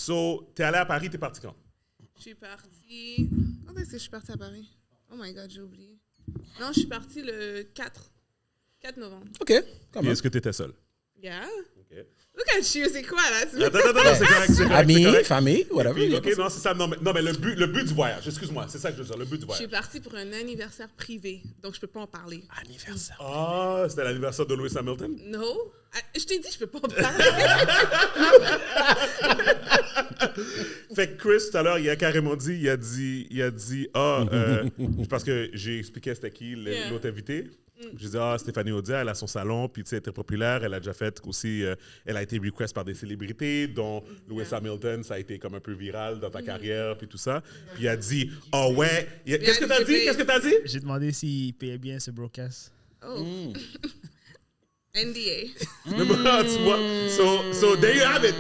So, t'es allé à Paris, t'es parti quand? Je suis partie... Quand est-ce que je suis partie à Paris? Oh my God, j'ai oublié. Non, je suis partie le 4 novembre. OK, quand Et même. est-ce que t'étais seul? Yeah. OK. Look at you, c'est quoi là? Attends, c'est correct, c'est correct. Amis, c'est correct. famille, whatever. Puis, OK, non, c'est ça. Non, mais le but du voyage, excuse-moi, c'est ça que je veux dire, le but du Je suis voyage. partie pour un anniversaire privé, donc je peux pas en parler. Anniversaire. Ah, c'était l'anniversaire de Lewis Hamilton? Non? Je t'ai dit, je peux pas en parler. Fait que Chris, tout à l'heure, il a carrément dit, il a dit, parce que j'ai expliqué c'était qui l'autre invité. J'ai dit, Stéphanie Audia, elle a son salon, puis tu sais, elle est très populaire. Elle a déjà fait aussi, elle a été request par des célébrités, dont Lewis Hamilton, ça a été comme un peu viral dans ta carrière, puis tout ça. Puis il a dit, oh ouais, qu'est-ce que t'as dit? Qu'est-ce que t'as dit? J'ai demandé s'il payait bien ce broadcast. Oh. NDA. Tu vois? So there you have it.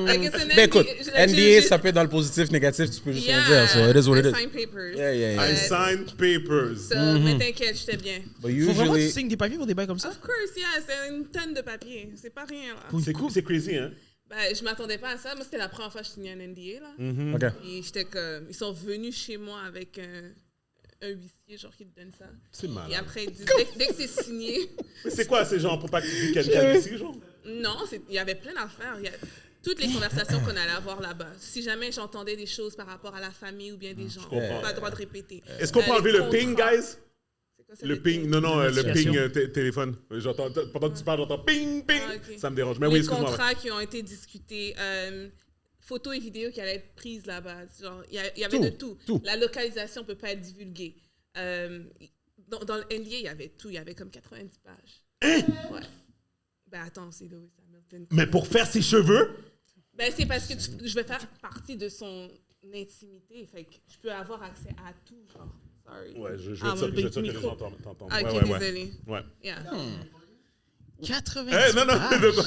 Ben écoute, NDA, ça peut être dans le positif, négatif, tu peux juste rien dire. So it is what it I is. signed papers. Yeah. I signed papers. So, mais t'inquiète, j'étais bien. But Faut vraiment que tu usually, signes des papiers pour des bails comme ça? Of course, yeah, c'est une tonne de papiers. C'est pas rien, là. C'est crazy, hein? Ben, je m'attendais pas à ça. Moi, c'était la première fois que je signais un NDA, là. OK. Et j'étais comme... Ils sont venus chez moi avec un huissier, genre, qui te donne ça. C'est malade. Et après, ils disent, dès que c'est signé... Mais c'est quoi, ces gens, pour pas que tu dises quelqu'un ici, genre? Non, il y avait plein d'affaires. Il y a toutes les conversations qu'on allait avoir là-bas. Si jamais j'entendais des choses par rapport à la famille ou bien des gens, comprends. pas le droit de répéter. Est-ce qu'on peut enlever les le ping, contrats. guys? C'est quoi ça, Le les ping, pings? non, le Notification. ping téléphone. J'entends, pendant que tu parles, j'entends ping, ping. Ah, ok. Ça me dérange. Mais oui, Les excuse-moi. contrats qui ont été discutés, photos et vidéos qui allaient être prises là-bas. Genre, il y avait de tout. La localisation ne peut pas être divulguée. Dans le NDA, il y avait tout. Il y avait comme 90 pages. Ouais. Ben attends, c'est Lewis Hamilton. Mais pour faire ses cheveux? Ben c'est parce que je vais faire partie de son intimité. Fait que je peux avoir accès à tout, genre. Sorry. Ouais, je veux Ah, ça mon que les gens micro. t'entendent. Ah, ok, Ouais. désolé. Ouais. Yeah. 90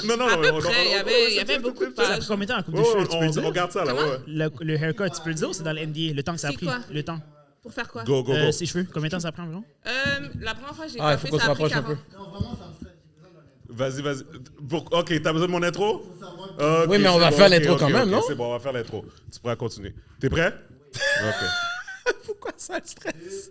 Non, À peu près, il y avait beaucoup de Ça pages. fait combien de temps la coupe de cheveux? Tu peux le On dire? regarde ça, là. Ouais. Le haircut, tu peux le dire ou c'est dans le NDA? Le temps que ça a C'est pris? quoi? Le temps. Pour faire quoi? Go. Ses cheveux, combien de temps ça prend environ? La première fois, j'ai Ah, il pas faut fait qu'on se ça a pris rapproche un 40. peu. Vas-y. OK, t'as besoin de mon intro? Ok, Oui, mais on c'est va bon, faire ok, l'intro ok, quand même, ok, non? C'est bon, on va faire l'intro. Tu pourras continuer. T'es prêt? OK. Pourquoi ça stresse?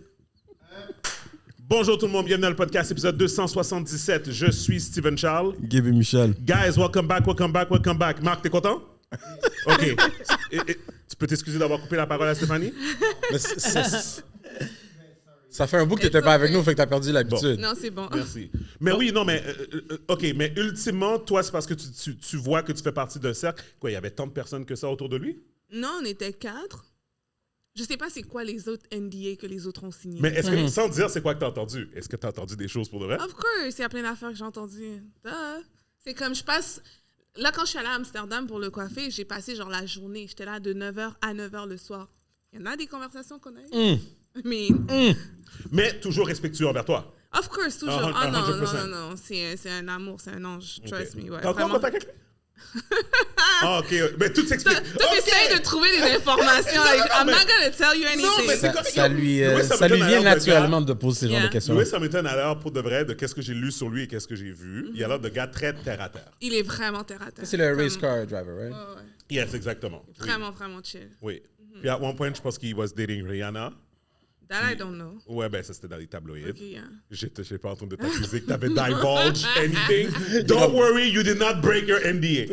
Bonjour tout le monde, bienvenue dans le podcast épisode 277. Je suis Steven Charles. Gabe et Michel. Guys, welcome back. Marc, t'es content? OK. Tu peux t'excuser d'avoir coupé la parole à Stéphanie? Mais ça fait un bout que t'étais pas avec nous, fait que t'as perdu l'habitude. Non, c'est bon. Merci. Mais oui, non, mais OK, mais ultimement, toi, c'est parce que tu vois que tu fais partie d'un cercle. Quoi, il y avait tant de personnes que ça autour de lui? Non, on était 4. Je sais pas c'est quoi les autres NDA que les autres ont signés. Mais est-ce que, sans dire c'est quoi que t'as entendu, est-ce que t'as entendu des choses pour de vrai? Of course, il y a plein d'affaires que j'ai entendues. Duh. C'est comme je passe... Là, quand je suis allée à Amsterdam pour le coiffer, j'ai passé genre la journée. J'étais là de 9h à 9h le soir. Il y en a des conversations qu'on a eues. Mais... Mais toujours respectueux envers toi. Of course, toujours. Ah, Oh 100%. non. C'est un amour, c'est un ange. Trust me. Ouais, T'as encore vraiment. contact avec lui? Ah, OK. Mais tout s'explique. Toi, t'essayes de trouver des informations. I'm not gonna tell you Non, mais anything. c'est correct. Ça lui Louis Hamilton vient a l'air de naturellement gars- de poser ce genre Yeah. de questions. Lewis Hamilton a l'air, pour de vrai, de qu'est-ce que j'ai lu sur lui et qu'est-ce que j'ai vu. Il a l'air de gars très terre à terre. Il est vraiment terre à terre. C'est le Comme- race car driver, right? Ouais, ouais. Yes, exactement. Oui. Vraiment chill. Oui. Puis à one point, je pense qu'il was dating Rihanna. That I don't know. Ouais, ben ça c'était dans les tabloïds. Ok, yeah. J'étais pas en train de t'accuser que t'avais divulged anything. Don't worry, you did not break your NDA.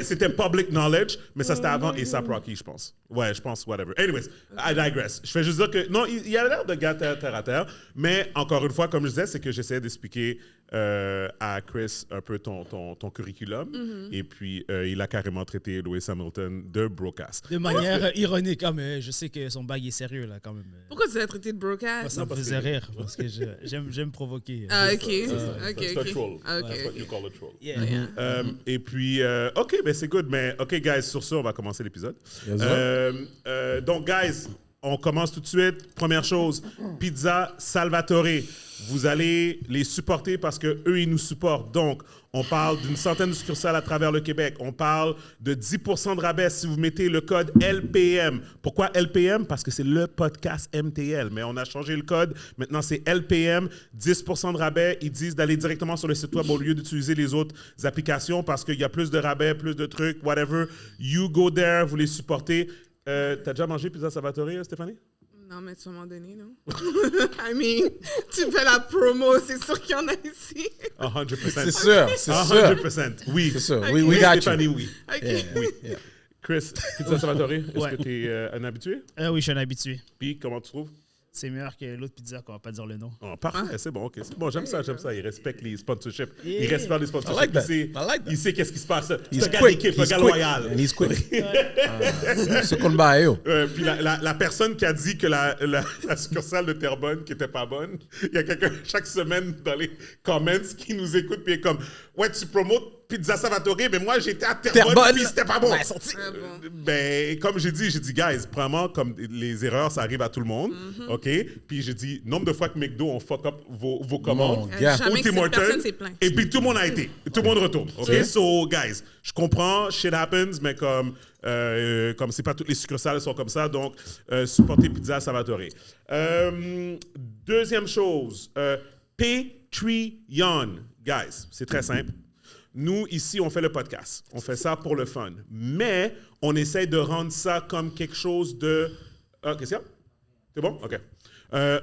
C'était public knowledge, mais ça c'était avant A$AP Rocky, je pense. Ouais, je pense, whatever. Anyways, I digress. Je fais juste dire que, non, il a l'air de gars terre à terre, mais encore une fois, comme je disais, c'est que j'essayais d'expliquer à Chris un peu ton curriculum, et puis il a carrément traité Lewis Hamilton de broadcast. De manière ironique. Ah, mais je sais que son bague est sérieux, là, quand même. Pourquoi tu l'as traité de broadcast? Ça me parce faisait que- rire, parce que j'aime provoquer. Ah, ok. C'est un Ok. troll. Ah, ok, That's what ok. you call a troll. Yeah. Yeah. Et puis, OK, ben c'est good. Mais OK, guys, sur ça, on va commencer l'épisode. Yes, sir. Donc, guys, on commence tout de suite. Première chose, Pizza Salvatore. Vous allez les supporter parce qu'eux, ils nous supportent. Donc, on parle d'une centaine de succursales à travers le Québec. On parle de 10% de rabais si vous mettez le code LPM. Pourquoi LPM? Parce que c'est le podcast MTL. Mais on a changé le code. Maintenant, c'est LPM. 10% de rabais. Ils disent d'aller directement sur le site web au lieu d'utiliser les autres applications parce qu'il y a plus de rabais, plus de trucs, whatever. You go there, vous les supportez. T'as déjà mangé Pizza Salvatore, Stéphanie? Non, mais tu vas m'en donner, non? I mean, tu fais la promo, c'est sûr qu'il y en a ici. 100%. C'est sûr, c'est sûr. 100%, oui. C'est sûr, Okay. we got Stéphanie, you. oui. OK. Oui. Chris, Pizza Salvatore, est-ce Ouais. que tu es un habitué? Oui, je suis un habitué. Puis, comment tu trouves? C'est meilleur que l'autre pizza qu'on va pas dire le nom. Oh, parfait, c'est bon, OK. C'est bon, j'aime ça. Il respecte les sponsorships. Il Yeah. respecte les sponsorships. I like that. Il I like that. sait qu'est-ce qui se passe. He's C'est un gars quick. d'équipe, un He's gars quick. loyal. And he's quick. C'est qu'on le bat, yo. Puis la personne qui a dit que la succursale de Terrebonne qui était pas bonne, il y a quelqu'un chaque semaine dans les comments qui nous écoute puis est comme « Ouais, tu promotes Pizza Salvatore, mais moi j'étais à Terrebonne puis c'était pas bon. » Ben, comme j'ai dit, guys, vraiment, comme les erreurs, ça arrive à tout le monde, OK? Puis j'ai dit, nombre de fois que McDo ont fuck up vos commandes, Mon gars. Jamais ou que Tim cette Hortons, personne s'est plaint. et puis tout le monde a été. Tout le monde retourne, OK? Okay. So, guys, je comprends, shit happens, mais comme c'est pas toutes les succursales sont comme ça, donc supportez Pizza Salvatore. Deuxième chose, Patreon. Guys, c'est très simple. Nous, ici, on fait le podcast. On fait ça pour le fun. Mais on essaie de rendre ça comme quelque chose de... question? C'est bon? OK.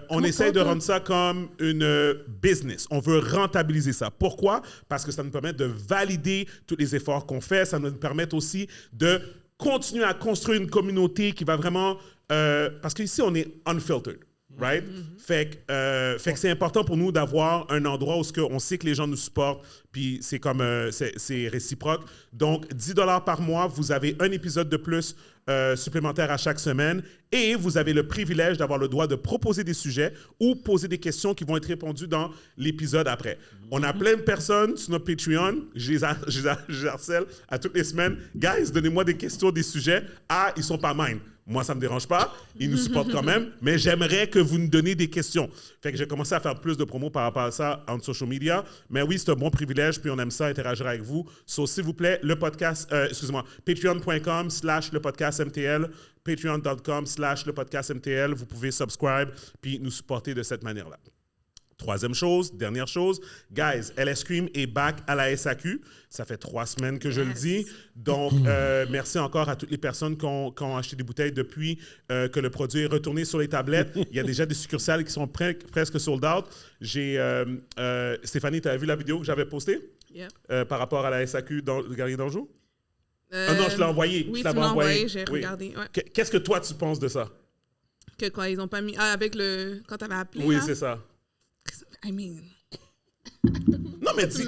On essaie de rendre ça comme une business. On veut rentabiliser ça. Pourquoi? Parce que ça nous permet de valider tous les efforts qu'on fait. Ça nous permet aussi de continuer à construire une communauté qui va vraiment... parce qu'ici, on est unfiltered. Right? Fait que c'est important pour nous d'avoir un endroit où on sait que les gens nous supportent, puis c'est comme c'est réciproque. Donc, 10 $ par mois, vous avez un épisode de plus supplémentaire à chaque semaine et vous avez le privilège d'avoir le droit de proposer des sujets ou poser des questions qui vont être répondues dans l'épisode après. On a plein de personnes sur notre Patreon, je les harcèle à toutes les semaines. Guys, donnez-moi des questions, des sujets. Ah, ils sont pas mine. Moi, ça ne me dérange pas. Ils nous supportent quand même. Mais j'aimerais que vous nous donniez des questions. Fait que j'ai commencé à faire plus de promos par rapport à ça en social media. Mais oui, c'est un bon privilège. Puis on aime ça, interagir avec vous. So, s'il vous plaît, le podcast, patreon.com/lepodcastmtl, patreon.com/lepodcastmtl. Vous pouvez subscribe puis nous supporter de cette manière-là. Troisième chose, dernière chose, guys, LS Cream est back à la SAQ. Ça fait 3 semaines que je le dis. Donc, merci encore à toutes les personnes qui ont acheté des bouteilles depuis que le produit est retourné sur les tablettes. Il y a déjà des succursales qui sont presque sold out. Stéphanie, tu as vu la vidéo que j'avais postée par rapport à la SAQ de Galerie d'Anjou? Non, je l'ai envoyé. Oui, tu l'as envoyé, j'ai regardé. Ouais. Qu'est-ce que toi, tu penses de ça? Que quoi, ils n'ont pas mis... Ah, avec le... Quand tu avais appelé, Oui, là? c'est ça. I mean... Non, mais dis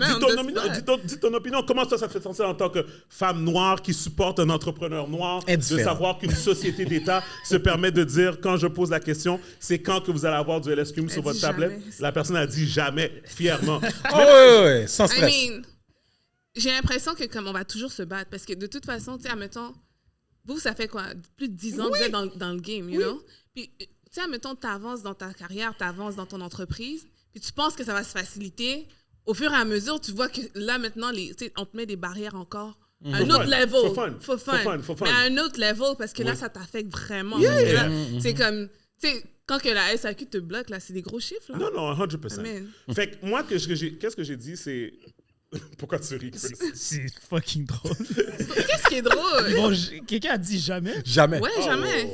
ton opinion. Comment ça te fait sentir en tant que femme noire qui supporte un entrepreneur noir de savoir qu'une société d'État se permet de dire, quand je pose la question, c'est quand que vous allez avoir du LS Cream sur votre tablette? La personne a dit jamais, fièrement. Oui, sans stress. I mean, j'ai l'impression que comme on va toujours se battre, parce que de toute façon, tu sais, admettons, vous, ça fait quoi? Plus de 10 ans que vous êtes dans le game, you know? Puis, tu sais, admettons, tu avances dans ta carrière, tu avances dans ton entreprise, puis tu penses que ça va se faciliter. Au fur et à mesure, tu vois que là, maintenant, on te met des barrières encore. À un autre level. For fun. Mais à un autre level, parce que là, ça t'affecte vraiment. C'est comme, tu sais, quand que la SAQ te bloque, là, c'est des gros chiffres. Là. Non, 100%. Amen. Fait que moi, qu'est-ce que j'ai dit, c'est... Pourquoi tu ris? C'est fucking drôle. Qu'est-ce qui est drôle? Bon, quelqu'un a dit jamais. Jamais. Ouais, ouais. jamais.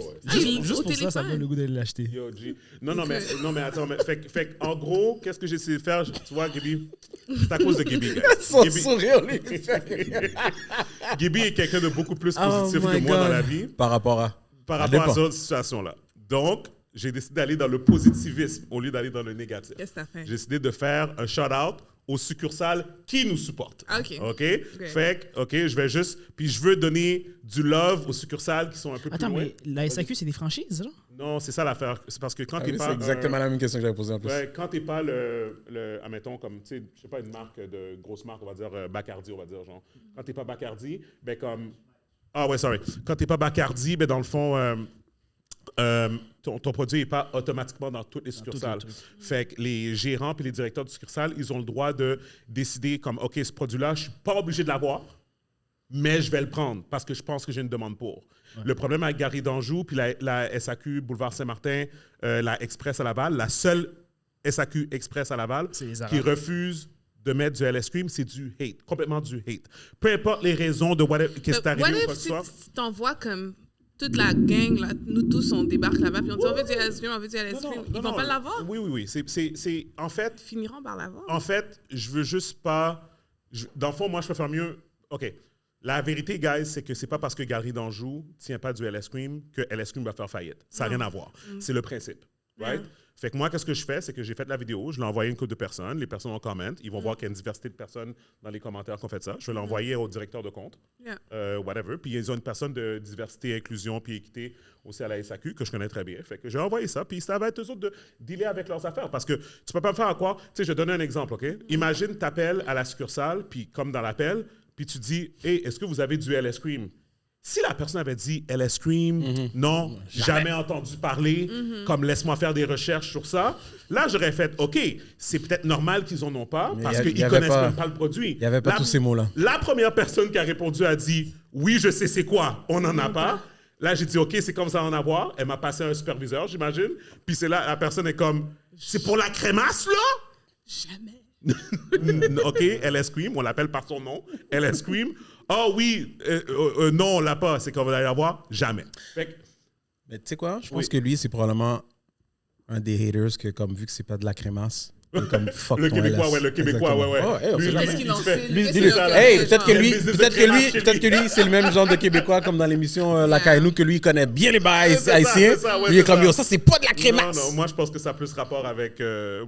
Juste pour ça, ça me donne le goût d'aller l'acheter. Yo, G. Non, mais attends. Fait en gros, qu'est-ce que j'ai essayé de faire? Tu vois, Gibi, c'est à cause de Gibi, guys. Son sourire, lui. Gibi est quelqu'un de beaucoup plus positif que moi dans la vie. Par rapport à cette situation-là. Donc, j'ai décidé d'aller dans le positivisme au lieu d'aller dans le négatif. Qu'est-ce que t'as fait? J'ai décidé de faire un shout-out aux succursales qui nous supportent. OK? Fait que, OK, je vais juste... Puis je veux donner du love aux succursales qui sont un peu plus loin. Attends, mais la SAQ, c'est des franchises, là? Non, c'est ça l'affaire. C'est parce que quand t'es pas... C'est exactement la même question que j'avais posée en plus. Ouais, quand t'es pas admettons, comme, tu sais, je sais pas, une marque de grosse marque, on va dire Bacardi, on va dire, genre. Quand t'es pas Bacardi, ben comme... Ah ouais, sorry. Quand t'es pas Bacardi, ben dans le fond... ton produit n'est pas automatiquement dans toutes les succursales. Fait que les gérants et les directeurs de succursales, ils ont le droit de décider comme, OK, ce produit-là, je ne suis pas obligé de l'avoir, mais je vais le prendre parce que je pense que j'ai une demande pour. Ouais. Le problème avec Galerie d'Anjou, puis la SAQ Boulevard Saint-Martin, la Express à Laval, la seule SAQ Express à Laval qui refuse de mettre du LS Cream, c'est du hate, complètement du hate. Peu importe les raisons de qu'est-ce qui est arrivé ou quoi que ce soit. Si t'envoies comme toute la gang, là, nous tous, on débarque là-bas, puis on dit on veut du LS Cream, on veut du LS Cream. Ils vont pas l'avoir? Oui. C'est en fait... Ils finiront par l'avoir. En fait, je veux juste pas... dans le fond, moi, je peux faire mieux. OK. La vérité, guys, c'est que c'est pas parce que Galerie d'Anjou ne tient pas du LS Cream que LS Cream va faire faillite. Ça n'a rien à voir. C'est le principe. Right? Fait que moi, qu'est-ce que je fais? C'est que j'ai fait la vidéo, je l'ai envoyé à une couple de personnes, les personnes ont commenté, ils vont voir qu'il y a une diversité de personnes dans les commentaires qui ont fait ça. Je vais l'envoyer au directeur de compte, whatever. Puis ils ont une personne de diversité, inclusion puis équité aussi à la SAQ que je connais très bien. Fait que j'ai envoyé ça, puis ça va être eux autres de dealer avec leurs affaires. Parce que tu peux pas me faire à quoi? Tu sais, je vais donner un exemple, OK? Imagine, tu appelles à la succursale, puis comme dans l'appel, puis tu dis, « Hey, est-ce que vous avez du LS Cream? » Si la personne avait dit LS Cream, non, jamais entendu parler, comme laisse-moi faire des recherches sur ça, là, j'aurais fait, OK, c'est peut-être normal qu'ils en ont pas, parce qu'ils ne connaissent même pas le produit. Il n'y avait pas tous ces mots-là. La première personne qui a répondu a dit, oui, je sais c'est quoi, on n'en a pas. Là, j'ai dit, OK, c'est comme ça en avoir. Elle m'a passé un superviseur, j'imagine. Puis c'est là, la personne est comme, c'est pour la crémasse, là? Jamais. OK, LS Cream, on l'appelle par son nom, LS Cream. Ah oui, non, on l'a pas, c'est qu'on va l'avoir jamais. Mais tu sais quoi, je pense que lui, c'est probablement un des haters que, comme vu que c'est pas de la crémasse, comme fuck le Québécois, LS. le Québécois, ouais. Oh, hey, lui, peut-être que lui, c'est le même genre de Québécois comme dans l'émission La Caille-nous, que lui, il connaît bien les bails haïtiens. Lui, il est comme, yo, ça, c'est pas de la crémasse. Non, moi, je pense que ça a plus rapport avec, le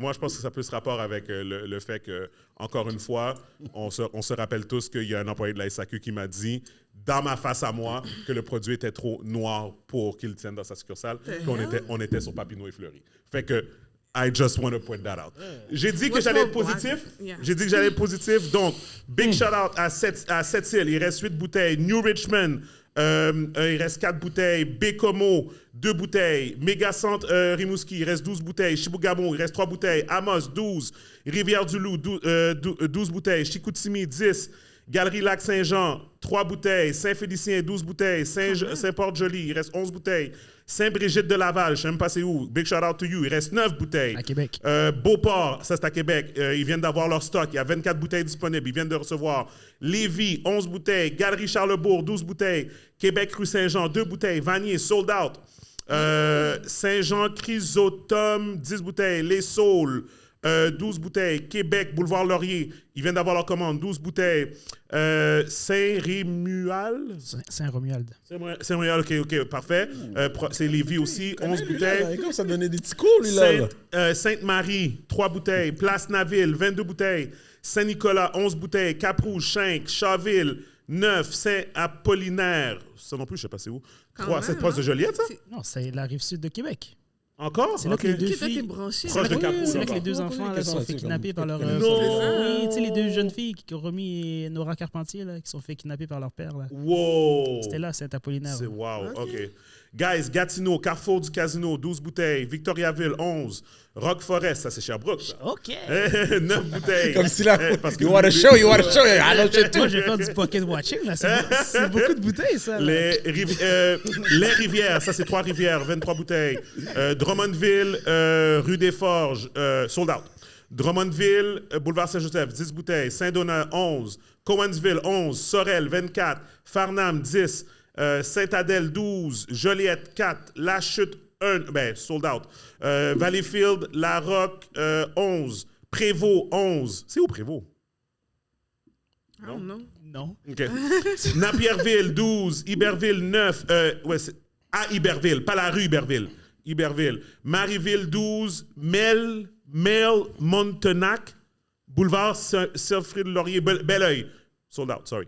fait que, encore une fois, on se rappelle tous qu'il y a un employé de la SAQ qui m'a dit, dans ma face à moi, que le produit était trop noir pour qu'il tienne dans sa succursale, qu'on était sur Papineau et Fleury. Fait que, I just want to point that out. J'ai dit que j'allais être positif. Donc, big shout out à Sept-Îles. Il reste 8 bouteilles. New Richmond, il reste 4 bouteilles. Bécomo, 2 bouteilles. Mégacentre Rimouski, il reste 12 bouteilles. Chibougamau, il reste 3 bouteilles. Amos, 12. Rivière-du-Loup, 12 bouteilles. Chicoutimi, 10. Galerie Lac-Saint-Jean, 3 bouteilles. Saint-Félicien, 12 bouteilles. Saint-Port-Joli, il reste 11 bouteilles. Saint-Brigitte de Laval, je ne sais même pas c'est où. Big shout out to you. Il reste 9 bouteilles. À Québec. Beauport, ça c'est à Québec. Ils viennent d'avoir leur stock. Il y a 24 bouteilles disponibles. Ils viennent de recevoir. Lévis, 11 bouteilles. Galerie Charlebourg, 12 bouteilles. Québec, rue Saint-Jean, 2 bouteilles. Vanier, sold out. Saint-Jean, Chrysotome, 10 bouteilles. Les Saules, 12 bouteilles. Québec, Boulevard Laurier, ils viennent d'avoir leur commande, 12 bouteilles. Saint-Rémual? Saint-Romuald. Saint-Romuald, OK, parfait. C'est Lévis aussi, 11 bouteilles. Comme ça donnait des petits cours, lui, là. Sainte-Marie, 3 bouteilles. Place Naville, 22 bouteilles. Saint-Nicolas, 11 bouteilles. Cap-Rouge, 5. Chaville, 9. Saint-Apollinaire, ça non plus, je ne sais pas c'est où. 3, c'est proche de Joliette, ça? Non, c'est la rive sud de Québec. Encore? C'est là que les deux filles... Proche de Cap-Rouge. C'est là que les deux enfants là, sont fait kidnapper par leur... Non! Oui, tu sais, les deux jeunes filles qui ont remis Nora Carpentier, là, qui sont fait kidnapper par leur père. Là. Wow! C'était là, Saint-Apollinaire. Wow, OK. Guys, Gatineau, Carrefour du Casino, 12 bouteilles. Victoriaville, 11. Rock Forest, ça c'est Sherbrooke, ça. OK. 9 bouteilles. Comme si là, you want to show. Moi, je vais faire du pocket watching, là. C'est beaucoup de bouteilles, ça. Les Rivières, ça c'est 3 rivières, 23 bouteilles. Drummondville, rue des Forges, sold out. Drummondville, boulevard Saint-Joseph, 10 bouteilles. Saint-Donat, 11. Cowansville, 11. Sorel, 24. Farnham, 10. Saint-Adèle, 12. Joliette, 4. La Chute, 1. Sold out. Valleyfield, La Roque, 11. Prévost, 11. C'est où Prévost? Non. OK. Napierville, 12. Iberville, 9. C'est à Iberville, pas la rue Iberville. Iberville. Marieville, 12. Mel Montenac, boulevard Saint-Frid-Laurier, Belleuil. Sold out, sorry.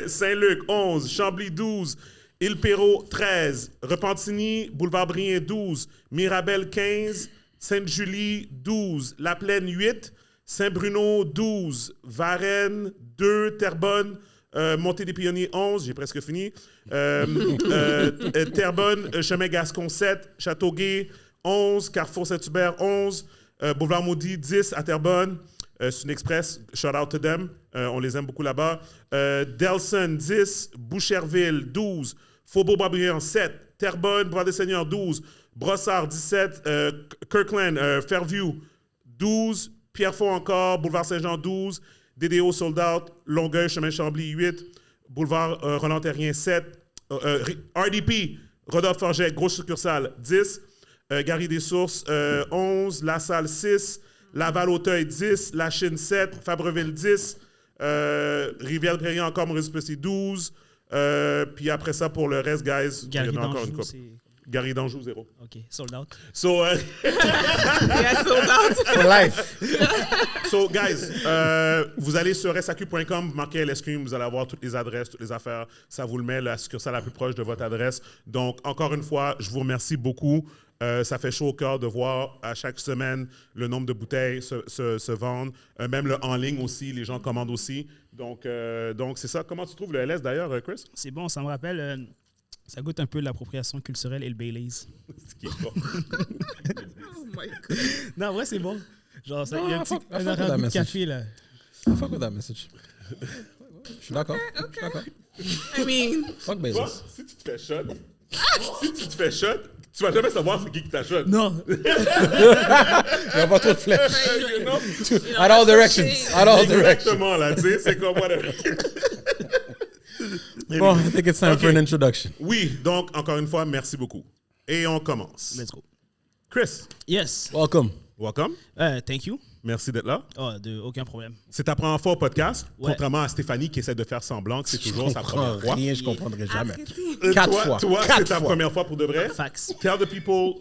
Saint-Luc, 11. Chambly, 12. Île-Perrot, 13. Repentigny, boulevard Brien, 12. Mirabel, 15. Sainte-Julie, 12. La Plaine, 8. Saint-Bruno, 12. Varennes, 2. Terrebonne, Montée des Pionniers, 11. J'ai presque fini. Terrebonne, Chemin Gascon, 7. Châteauguay, 11. Carrefour Saint-Hubert, 11. Boulevard Maudit, 10 à Terrebonne. C'est une express. Shout out to them. On les aime beaucoup là-bas. Delson, 10. Boucherville, 12. Faubourg-Boisbriand, 7. Terrebonne, Bois-des-Seigneurs, 12. Brossard, 17. Kirkland, Fairview, 12. Pierrefonds encore. Boulevard Saint-Jean, 12. DDO, Sold Out. Longueuil, Chemin Chambly, 8. Boulevard Roland-Terrien, 7. RDP, Rodolphe-Forget, grosse succursale, 10. Gary des Sources, 11. La Salle, 6. Laval-Auteuil, 10. La Chine, 7. Fabreville, 10. Rivière-Prairie, encore Maurice Plessis, 12. Puis après ça, pour le reste, guys, il y en a encore une couple. Gary d'Anjou, 0. OK, sold out. So, Yeah, sold out. For life. So, guys, vous allez sur SAQ.com, vous marquez LScream, vous allez avoir toutes les adresses, toutes les affaires. Ça vous le met, la succursale la plus proche de votre adresse. Donc, encore une fois, je vous remercie beaucoup. Ça fait chaud au cœur de voir à chaque semaine le nombre de bouteilles se vendre. Même le en ligne aussi, les gens commandent aussi. Donc c'est ça. Comment tu trouves le LS d'ailleurs, Chris? C'est bon, ça me rappelle... ça goûte un peu l'appropriation culturelle et le Baileys. Ce qui est bon. Oh my God. Non, en vrai, c'est bon. Genre, il y a un petit fuck with un that goût de message. café, là. Fuck with that message. Je suis d'accord. OK. Je suis d'accord. I mean, Fuck Toi, Bezos. si tu te fais shot, tu vas jamais savoir c'est qui t'a shot. Non. Il n'y a pas trop de flèches. You know? At all directions. At all directions. Exactement, là, tu sais, c'est comme whatever. Bon, I think it's time for an introduction. Oui, donc, encore une fois, merci beaucoup. Et on commence. Let's go. Chris, Yes. Welcome. welcome. Thank you. Merci d'être là. Oh, aucun problème. C'est ta première fois au podcast, Ouais. contrairement à Stéphanie qui essaie de faire semblant que c'est toujours Je sa comprends première fois. rien, je comprendrai jamais. arrêtez. 4 toi, fois. Toi, 4 c'est ta fois. première fois pour de vrai. Facts. Tell the people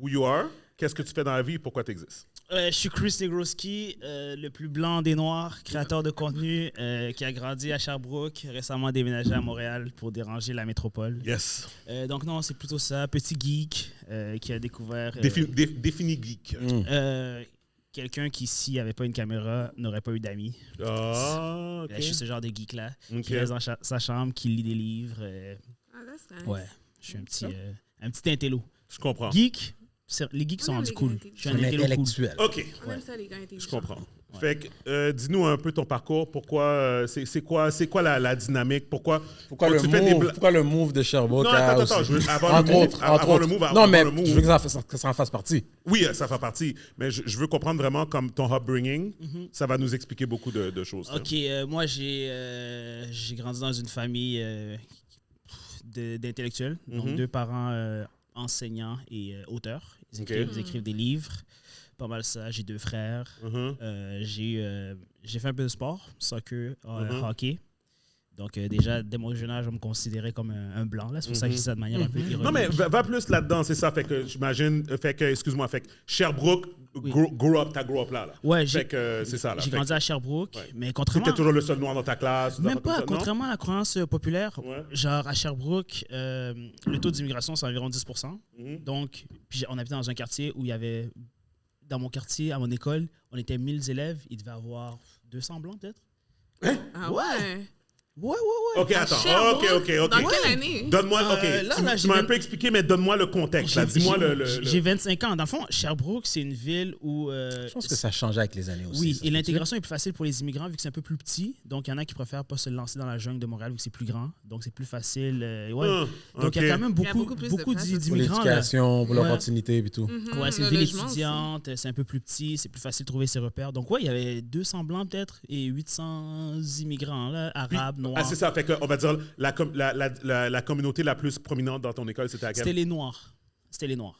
who you are, qu'est-ce que tu fais dans la vie et pourquoi tu existes. Je suis Chris Negroski, le plus blanc des Noirs, créateur de contenu qui a grandi à Sherbrooke, récemment déménagé à Montréal pour déranger la métropole. Yes. Donc non, c'est plutôt ça. Petit geek qui a découvert... Défini geek. quelqu'un qui, s'il n'y avait pas une caméra, n'aurait pas eu d'amis. Ah, ok. Je suis ce genre de geek-là, Ok. qui reste dans sa chambre, qui lit des livres. Ah, that's nice. Ouais, je suis un petit intello. Je comprends. Geek, les geeks sont On aime rendus les cool. gars Je suis un Un intello cool. intellectuel. OK, On aime ça, les gars intelligents. je comprends. Fait que, dis-nous un peu ton parcours. Pourquoi, c'est quoi la dynamique? Pourquoi Pourquoi le move de Sherbrooke? Non, a attends, aussi- je veux avant Entre le move, autres, avant entre le autres. move, Non, avant mais le move. je veux que ça en fasse partie. Oui, ça fait partie. Mais je veux comprendre vraiment comme ton upbringing. Ça va nous expliquer beaucoup de choses. OK, moi, j'ai grandi dans une famille d'intellectuels. Donc, 2 parents enseignants et auteurs. Ils écrivent des livres. Pas mal ça. J'ai 2 frères. J'ai fait un peu de sport, soccer, hockey. Donc, déjà, dès mon jeune âge, on me considérait comme un blanc. C'est pour ça que je dis ça de manière un peu ironique. Non, mais va plus là-dedans, c'est ça. Fait que j'imagine, excuse-moi, fait que Sherbrooke, Oui. t'as grow up là. Ouais, Fait que c'est ça, là. j'ai Fait grandi à Sherbrooke, Ouais. mais contrairement... T'étais toujours le seul noir dans ta classe. Même comme pas, ça, non? contrairement à la croyance populaire, Ouais. genre à Sherbrooke, le taux d'immigration, c'est environ 10%. Donc, puis on habitait dans un quartier où il y avait, dans mon quartier, à mon école, on était 1000 élèves, il devait avoir 200 blancs peut-être. Ah ouais? Ouais. OK, À attends. Sherbrooke? OK. Dans quelle année? Donne-moi, OK. là, tu j'ai m'as un vingt- peu expliqué, mais donne-moi le contexte. Là. Dis-moi le... J'ai 25 ans. Dans le fond, Sherbrooke, c'est une ville où... Je pense que ça change avec les années aussi. Oui, ça, et l'intégration est plus facile pour les immigrants vu que c'est un peu plus petit. Donc, il y en a qui préfèrent pas se lancer dans la jungle de Montréal vu que c'est plus grand. Donc, c'est plus facile. Donc, il y a quand même Il y a beaucoup plus de place aussi. Pour d'immigrants. là. l'éducation, pour Ouais. l'opportunité et tout. Ouais, c'est Le une ville logement aussi. étudiante, c'est un peu plus petit, c'est plus facile de trouver ses repères. Donc, ouais, il y avait 200 blancs peut-être et 800 immigrants, là, arabes, noirs. Ah, c'est ça. Fait que, on va dire, la communauté la plus prominente dans ton école, c'était à C'était quelle? les noirs. C'était les noirs.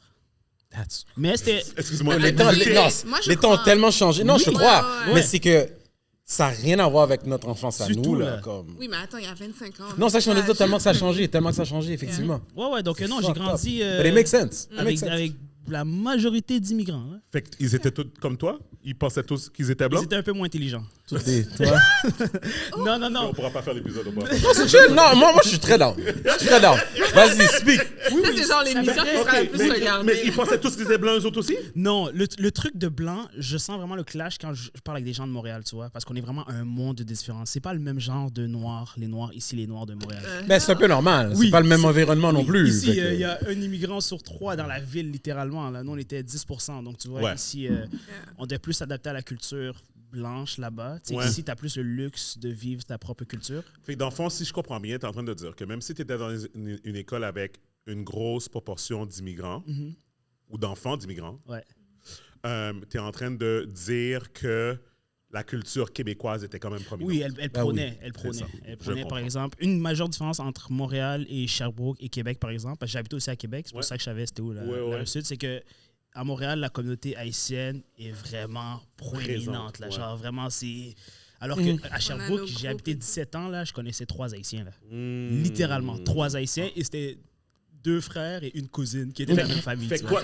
That's- Mais c'était. Excuse-moi. Mais Les temps, Oui, les- mais non, moi, je les temps ont crois. tellement changé. Non, je Oui. crois. Ouais. Mais c'est que ça n'a rien à voir avec notre enfance à Du nous. tout, Là, là. comme... Oui, mais attends, il y a 25 ans. Non, ça change Ah, tellement que ça a changé, effectivement. Ouais, donc non, j'ai Fucked grandi up. But it makes sense. It makes sense. avec la majorité d'immigrants. Hein. Fait qu'ils étaient tous comme toi? Ils pensaient tous qu'ils étaient blancs? Ils étaient un peu moins intelligents. Toi? Non. On pourra pas faire l'épisode. Non, moi, je suis très down. Vas-y, speak. Ça, c'est genre l'émission qui sera la plus regardée. Mais ils pensaient tous qu'ils étaient blancs, eux autres aussi? Non, le truc de blanc, je sens vraiment le clash quand je parle avec des gens de Montréal, tu vois, parce qu'on est vraiment un monde différent. C'est pas le même genre de noirs, les noirs ici, les noirs de Montréal. Mais c'est un peu normal. C'est pas le même environnement non plus. Ici, il y a un immigrant sur 3 dans la ville, littéralement. Là. Nous, on était 10%. Donc, tu vois, ici, on devait plus s'adapter à la culture blanche là-bas. Ici, tu as plus le luxe de vivre ta propre culture. Fait que dans le fond, si je comprends bien, tu es en train de dire que même si tu étais dans une école avec une grosse proportion d'immigrants ou d'enfants d'immigrants, tu es en train de dire que la culture québécoise était quand même prominente. Oui, elle prônait. Elle prônait, par exemple, une majeure différence entre Montréal et Sherbrooke et Québec, par exemple, parce que j'habite aussi à Québec, c'est pour ça que je savais c'était où la Sud, c'est que à Montréal, la communauté haïtienne est vraiment proéminente. Là. Genre, vraiment, c'est... Alors qu'à Sherbrooke, j'ai habité 17 ans, là, je connaissais 3 Haïtiens. Là. Littéralement, 3 Haïtiens. Et c'était 2 frères et une cousine qui étaient de la même famille. Fait que toi,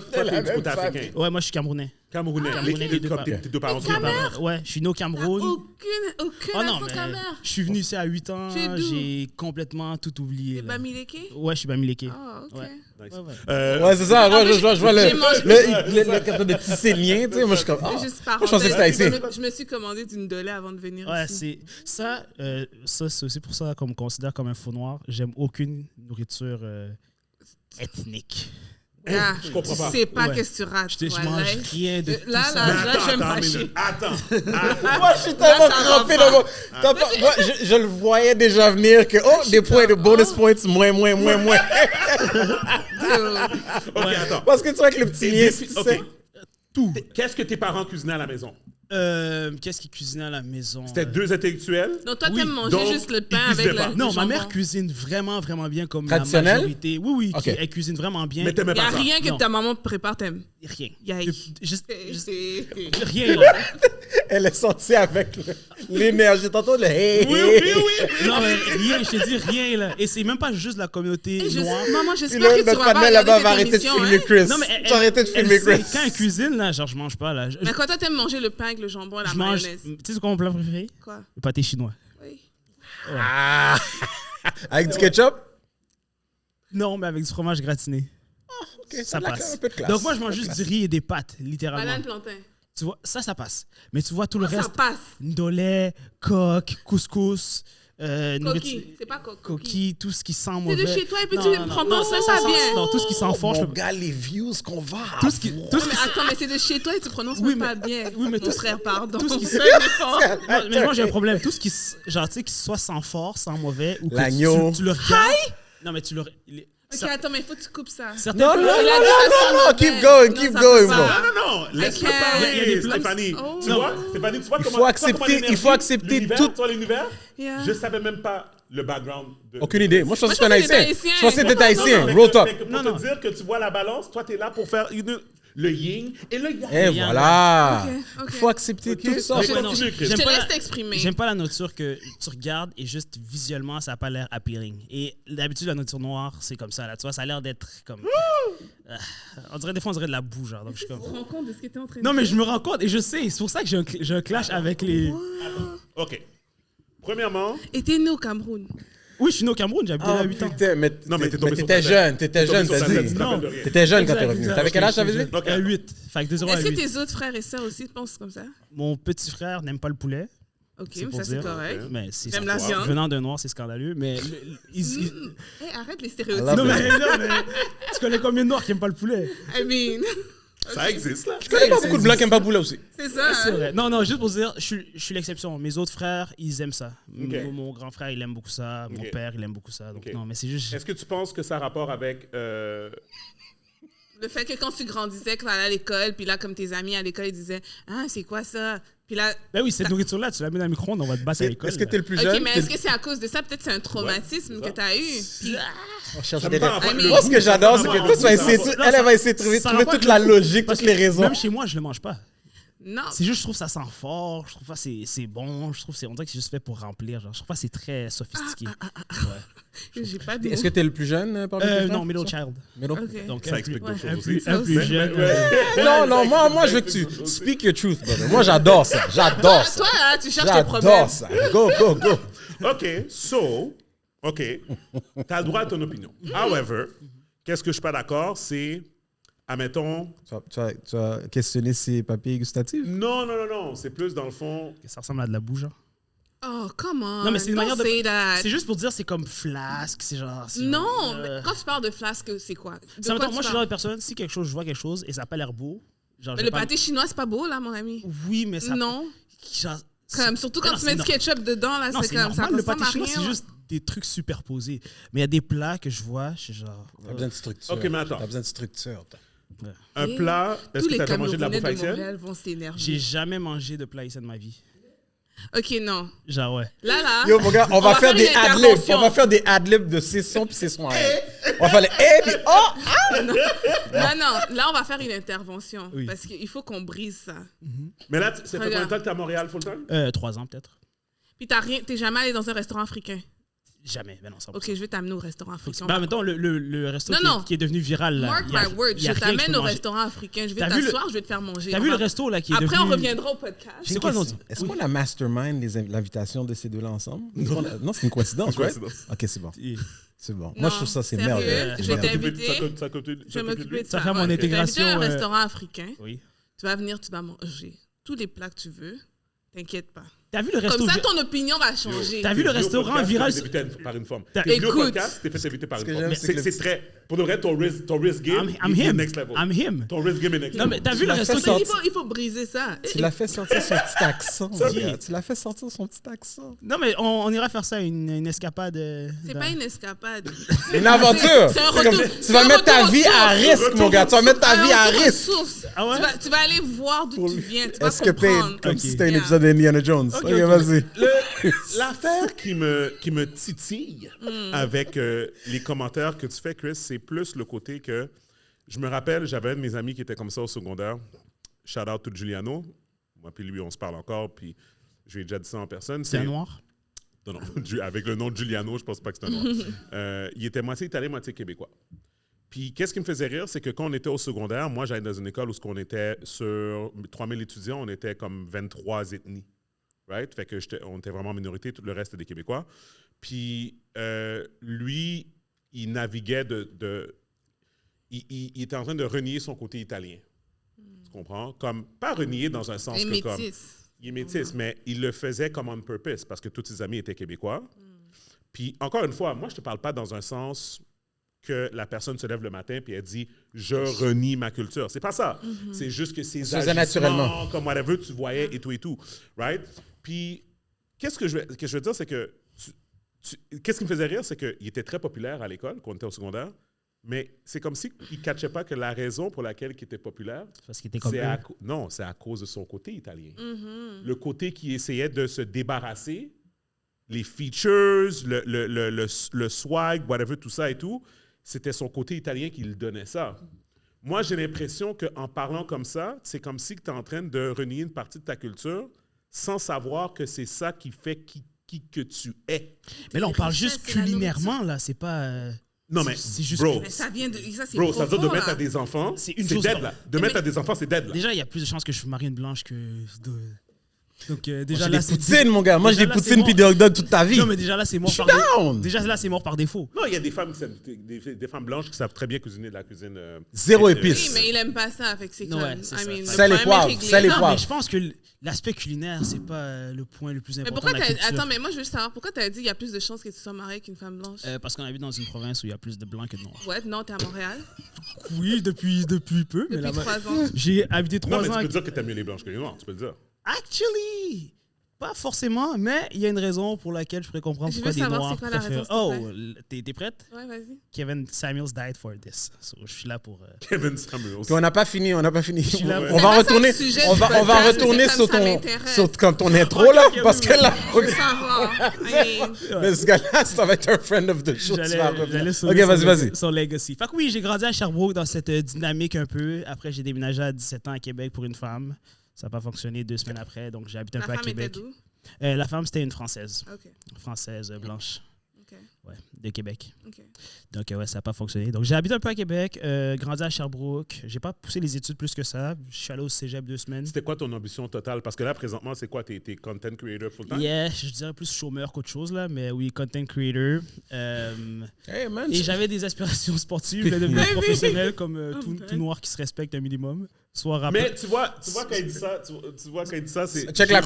t'es du côté africain. Ouais, moi, je suis Camerounais. Camerounais. Tes deux parents sont Camerounais. Ouais, je suis né au Cameroun. Aucune info Cameroun. Je suis venu ici à 8 ans. J'ai complètement tout oublié. T'es Bamileke? Ouais, je suis Bamileke. Ah, OK. Ouais, c'est ça. Moi, je vois le capteur de tisser le lien. Tu sais, moi, je suis comme. Je pensais que c'était haïtien. Je me suis commandé d'une dolée avant de venir ici. Ouais, ça, c'est aussi pour ça qu'on me considère comme un faux noir. J'aime aucune nourriture ethnique. Je comprends pas. Tu sais pas qu'est-ce que tu rates. Je mange rien de tout ça. Là, je vais me fâcher. Attends. Moi, je suis tellement crampé dans mon... Moi, je le voyais déjà venir que, des points de bonus points, moins. OK, attends. Parce que tu vois que le petit lien, tu sais... Tout. Qu'est-ce que tes parents cuisinaient à la maison? Qu'est-ce qu'ils cuisinaient à la maison? C'était 2 intellectuels? Donc, toi, t'aimes manger juste le pain avec le Non, ma mère cuisine vraiment bien comme traditionnel? La majorité. Oui, okay. Elle cuisine vraiment bien. Mais t'aimais pas ça? Il n'y a rien que ta maman prépare, t'aimes? Rien. Rien. Là. Elle est sortie avec l'énergie. Tantôt, le hey. Oui. Non, mais rien, je te dis rien, là. Et c'est même pas juste la communauté noire. Maman, j'espère que tu vas pas là-bas va arrêter de filmer Chris. Non, mais tu vas arrêter de filmer Chris. Quand elle cuisine, là, genre, je mange pas, là. Mais quand toi, t'aimes manger le pain avec le jambon et la mayonnaise. Tu sais, c'est quoi mon plat préféré? Quoi? Le pâté chinois. Oui. Ouais. Avec du ketchup? Non, mais avec du fromage gratiné. Okay, ça passe. Un peu de classe. Donc moi, je mange juste du riz et des pâtes, littéralement. Banane plantain. Tu vois, ça passe. Mais tu vois tout le reste. Ça passe. Ndolé, coq, couscous, coquille. C'est pas coquille, tout ce qui sent mauvais. C'est de chez toi et puis tu le prends pas ça bien. Non, tout ce qui sent fort. Mon gars, les views qu'on va. Tout ce qui. Attends, mais c'est de chez toi et tu prononces pas bien. Oui, mais ton frère, pardon. Tout ce qui. Mais moi, j'ai un problème. Tout ce qui, genre, tu sais, qui soit sans fort, sans mauvais, ou que l'agneau. Tu le regardes. Non, mais tu le. Ok, attends, mais il faut que tu coupes ça. Non, keep going, bro. Non, laisse-le parler, Stéphanie. Tu vois, Stéphanie, tu vois comment... Il faut accepter tout. Toi, l'univers, je savais même pas le background. Aucune idée. Moi, je pensais que c'était un haïtien. Je pensais que c'était haïtien. Roll top. Pour te dire que tu vois la balance, toi, t'es là pour faire le yin et le yang. Et voilà. Il faut accepter tout ça. Je te laisse t'exprimer. J'aime pas la nourriture que tu regardes et juste visuellement, ça n'a pas l'air appealing. Et d'habitude, la nourriture noire, c'est comme ça. Là. Tu vois, ça a l'air d'être comme... on dirait des fois, on dirait de la boue, genre. Donc, je suis comme... Tu te rends compte de ce que t'es en train de dire? Non, mais je me rends compte et je sais. C'est pour ça que j'ai un clash avec les... OK. Premièrement... Et t'es né au Cameroun? Oui, je suis né au Cameroun, j'ai habité là 8 ans. Mais t'étais jeune, t'as dit. T'étais jeune quand t'es revenu. T'avais quel âge, t'avais dit? 8. Fait que de 0 à 8. Est-ce que tes autres frères et sœurs aussi pensent comme ça? Mon petit frère n'aime pas le poulet. Ok, ça c'est correct. Mais j'aime la viande. Venant d'un noir, c'est scandaleux. Mais arrête les stéréotypes. Non, mais tu connais combien de noirs qui n'aiment pas le poulet? I mean... Ça existe, là. Je connais pas beaucoup de blancs qui n'aiment pas le poulet aussi. C'est ça. C'est vrai. Non, juste pour dire, je suis l'exception. Mes autres frères, ils aiment ça. Mon grand frère, il aime beaucoup ça. Mon père, il aime beaucoup ça. Donc, non, mais c'est juste... Est-ce que tu penses que ça a rapport avec... Le fait que quand tu grandissais, quand tu allais à l'école, puis là, comme tes amis à l'école, ils disaient « Ah, c'est quoi ça? » Puis là... Ben oui, cette nourriture-là, tu la mets dans le micro-ondes, on va te battre à l'école. Est-ce que t'es le plus jeune? OK, mais est-ce que c'est à cause de ça? Peut-être que c'est un traumatisme que tu as eu. Puis... Moi, ce que j'adore, c'est que toi, elle va essayer de trouver toute la logique, toutes les raisons. Même chez moi, je le mange pas. Non. C'est juste, je trouve ça sent fort. Je trouve pas c'est bon. Je trouve on dirait que c'est juste fait pour remplir. Genre. Je trouve pas c'est très sophistiqué. Ouais. J'ai pas de Est-ce que t'es le plus jeune parmi tes frères? Non, middle child. Okay. Donc, Ça explique d'autres choses un aussi. plus jeune. Non, moi, je veux que tu speak your truth, brother. Moi, j'adore ça. J'adore ça. Toi, là, tu cherches tes problèmes. J'adore ça. Go. OK, t'as le droit à ton opinion. However, qu'est-ce que je suis pas d'accord, c'est, admettons... Tu as questionné ses papiers gustatifs? Non, c'est plus dans le fond... Ça ressemble à de la boue, genre. Oh, come on. Non, mais c'est une manière de. C'est C'est juste pour dire, c'est comme flasque, c'est genre. Non, mais quand tu parles de flasque, c'est quoi? Moi, je suis le genre de personne, si je vois quelque chose et ça n'a pas l'air beau. Genre, mais le pâté chinois, c'est pas beau, là, mon ami. Oui, mais ça. Non. Genre, Surtout quand tu mets du ketchup dedans, là, c'est comme ça. Le pâté chinois, c'est juste des trucs superposés. Mais il y a des plats que je vois, je suis genre. T'as besoin de structure. OK, mais attends. T'as besoin de structure. Un plat, est-ce que t'as déjà mangé de la bouffe haïtienne? J'ai jamais mangé de plat haïtien de ma vie. OK, non. Genre, ouais. Là. Yo, mon gars, on va faire des ad-libs. On va faire des ad-libs de ses sons puis ses sons à elle. On va faire les puis Non, là, on va faire une intervention. Oui. Parce qu'il faut qu'on brise ça. Mais là, ça fait combien de temps que t'es à Montréal full-time? 3 ans, peut-être. Puis t'es jamais allé dans un restaurant africain? Jamais, mais non, ça. OK, je vais t'amener au restaurant africain. Ben, mettons, le resto qui est devenu viral. Là, Mark my word, je t'amène au restaurant africain. Je vais t'asseoir, je vais te faire manger. T'as vu le resto là qui est devenu... Après, on reviendra au podcast. C'est quoi le nom? Est-ce qu'on a mastermind l'invitation de ces deux-là ensemble? Non, c'est une coïncidence, right? OK, c'est bon. C'est bon. Moi, je trouve ça, c'est merveilleux. Je vais t'inviter. Je vais m'occuper de ça. Ça fait mon intégration. Tu vas à un restaurant africain. Oui. Tu vas venir, tu vas manger tous les plats que tu veux. T'inquiète pas. T'as vu le resto... Comme ça, ton opinion va changer. T'as vu le restaurant viral... T'es invité par une femme. Écoute. T'es venu au podcast, t'es fait inviter par une femme. C'est très... Pour de vrai, ton risk game est next level. I'm him. Ton risk game est next level. Non, mais t'as vu le resto... Il faut briser ça. Tu l'as fait sortir son petit accent. Tu l'as fait sortir son petit accent. Non, mais on ira faire ça, une escapade. C'est pas une escapade. Une aventure. C'est un retour. Tu vas mettre ta vie à risque, mon gars. Tu vas mettre ta vie à risque. Tu vas aller voir d'où tu viens. Tu vas comprendre. Comme si c'était un épisode d'Indiana Jones. OK, vas-y. L'affaire qui me titille avec les commentaires que tu fais, Chris, c'est plus le côté que... Je me rappelle, j'avais un de mes amis qui était comme ça au secondaire. Shout out to Giuliano. Moi puis lui, on se parle encore, puis je lui ai déjà dit ça en personne. C'est un noir? Non, avec le nom de Giuliano, je pense pas que c'est un noir. Il était moitié italien, moitié québécois. Puis qu'est-ce qui me faisait rire, c'est que quand on était au secondaire, moi, j'allais dans une école où on était sur 3000 étudiants, on était comme 23 ethnies. Right? Fait que on était vraiment en minorité, tout le reste était des Québécois. Puis lui, il naviguait il était en train de renier son côté italien. Tu comprends? Comme, pas renier dans un sens que comme... Il est métis, mais il le faisait comme on purpose parce que tous ses amis étaient Québécois. Puis encore une fois, moi, je te parle pas dans un sens que la personne se lève le matin puis elle dit « je renie ma culture ». C'est pas ça. C'est juste que ses agissements, comme whatever, tu voyais et tout. Right? Puis, qu'est-ce que je veux dire, c'est que... Qu'est-ce qui me faisait rire, c'est qu'il était très populaire à l'école, quand on était au secondaire, mais c'est comme s'il ne catchait pas que la raison pour laquelle il était populaire, parce qu'il était comme non, c'est à cause de son côté italien. Le côté qui essayait de se débarrasser, les features, le swag, whatever, tout ça et tout, c'était son côté italien qui lui donnait ça. Moi, j'ai l'impression qu'en parlant comme ça, c'est comme si tu es en train de renier une partie de ta culture sans savoir que c'est ça qui fait qui que tu es. Mais là, on parle juste culinairement, là, c'est pas... Non, mais c'est juste... Bro, mais ça vient de... Ça, c'est bro, ça veut dire de mettre à des enfants, c'est dead, là. De mettre à des enfants, c'est dead, là. Déjà, il y a plus de chances que je marie une blanche que... Donc, déjà là, c'est poutines, mon gars. Moi, j'ai des poutines puis des hot dogs toute ta vie. Non, mais déjà là, c'est mort par défaut. Déjà là, c'est mort par défaut. Non, il y a des femmes des femmes blanches qui savent très bien cuisiner de la cuisine. Zéro épice. Oui, mais il aime pas ça avec ses ouais, sel et poivre. Mais je pense que l'aspect culinaire, c'est pas le point le plus important. Mais pourquoi attends, mais moi, je veux savoir pourquoi tu as dit qu'il y a plus de chances que tu sois marié avec une femme blanche. Parce qu'on habite dans une province où il y a plus de blancs que de noirs. Ouais, non, t'es à Montréal. Oui, depuis peu. Depuis 3 ans. J'ai habité 3 ans. Non, mais tu peux dire que t'aimes mieux les blanches que les noirs, tu peux le dire. Actually, pas forcément, mais il y a une raison pour laquelle je pourrais comprendre pourquoi des noirs préfèrent. Oh, t'es prête? Ouais, vas-y. Kevin Samuels died for this. So, je suis là pour... Kevin Samuels. On n'a pas fini. On va retourner sur ton intro, là, parce que là... Mais ce gars-là, ça va être un friend of the show. Ok, vas-y. Son legacy. Fait que oui, j'ai grandi à Sherbrooke dans cette dynamique un peu. Après, j'ai déménagé à 17 ans à Québec pour une femme. Ça n'a pas fonctionné 2 semaines après, donc j'ai habité un La peu à femme Québec. était d'où? La femme, c'était une Française. OK. Française, blanche. OK. Ouais, de Québec. OK. Donc, ouais, ça n'a pas fonctionné. Donc, j'ai habité un peu à Québec, grandi à Sherbrooke. J'ai pas poussé les études plus que ça. Je suis allé au cégep 2 semaines. C'était quoi ton ambition totale? Parce que là, présentement, c'est quoi? T'es content creator full-time? Yeah, je dirais plus chômeur qu'autre chose, là, mais oui, content creator. Hey, man, Et j'avais des aspirations sportives, de devenir professionnel comme tout noir qui se respecte un minimum. Soit rappeur. Mais tu vois quand il dit ça, tu vois quand il dit ça, c'est... Check la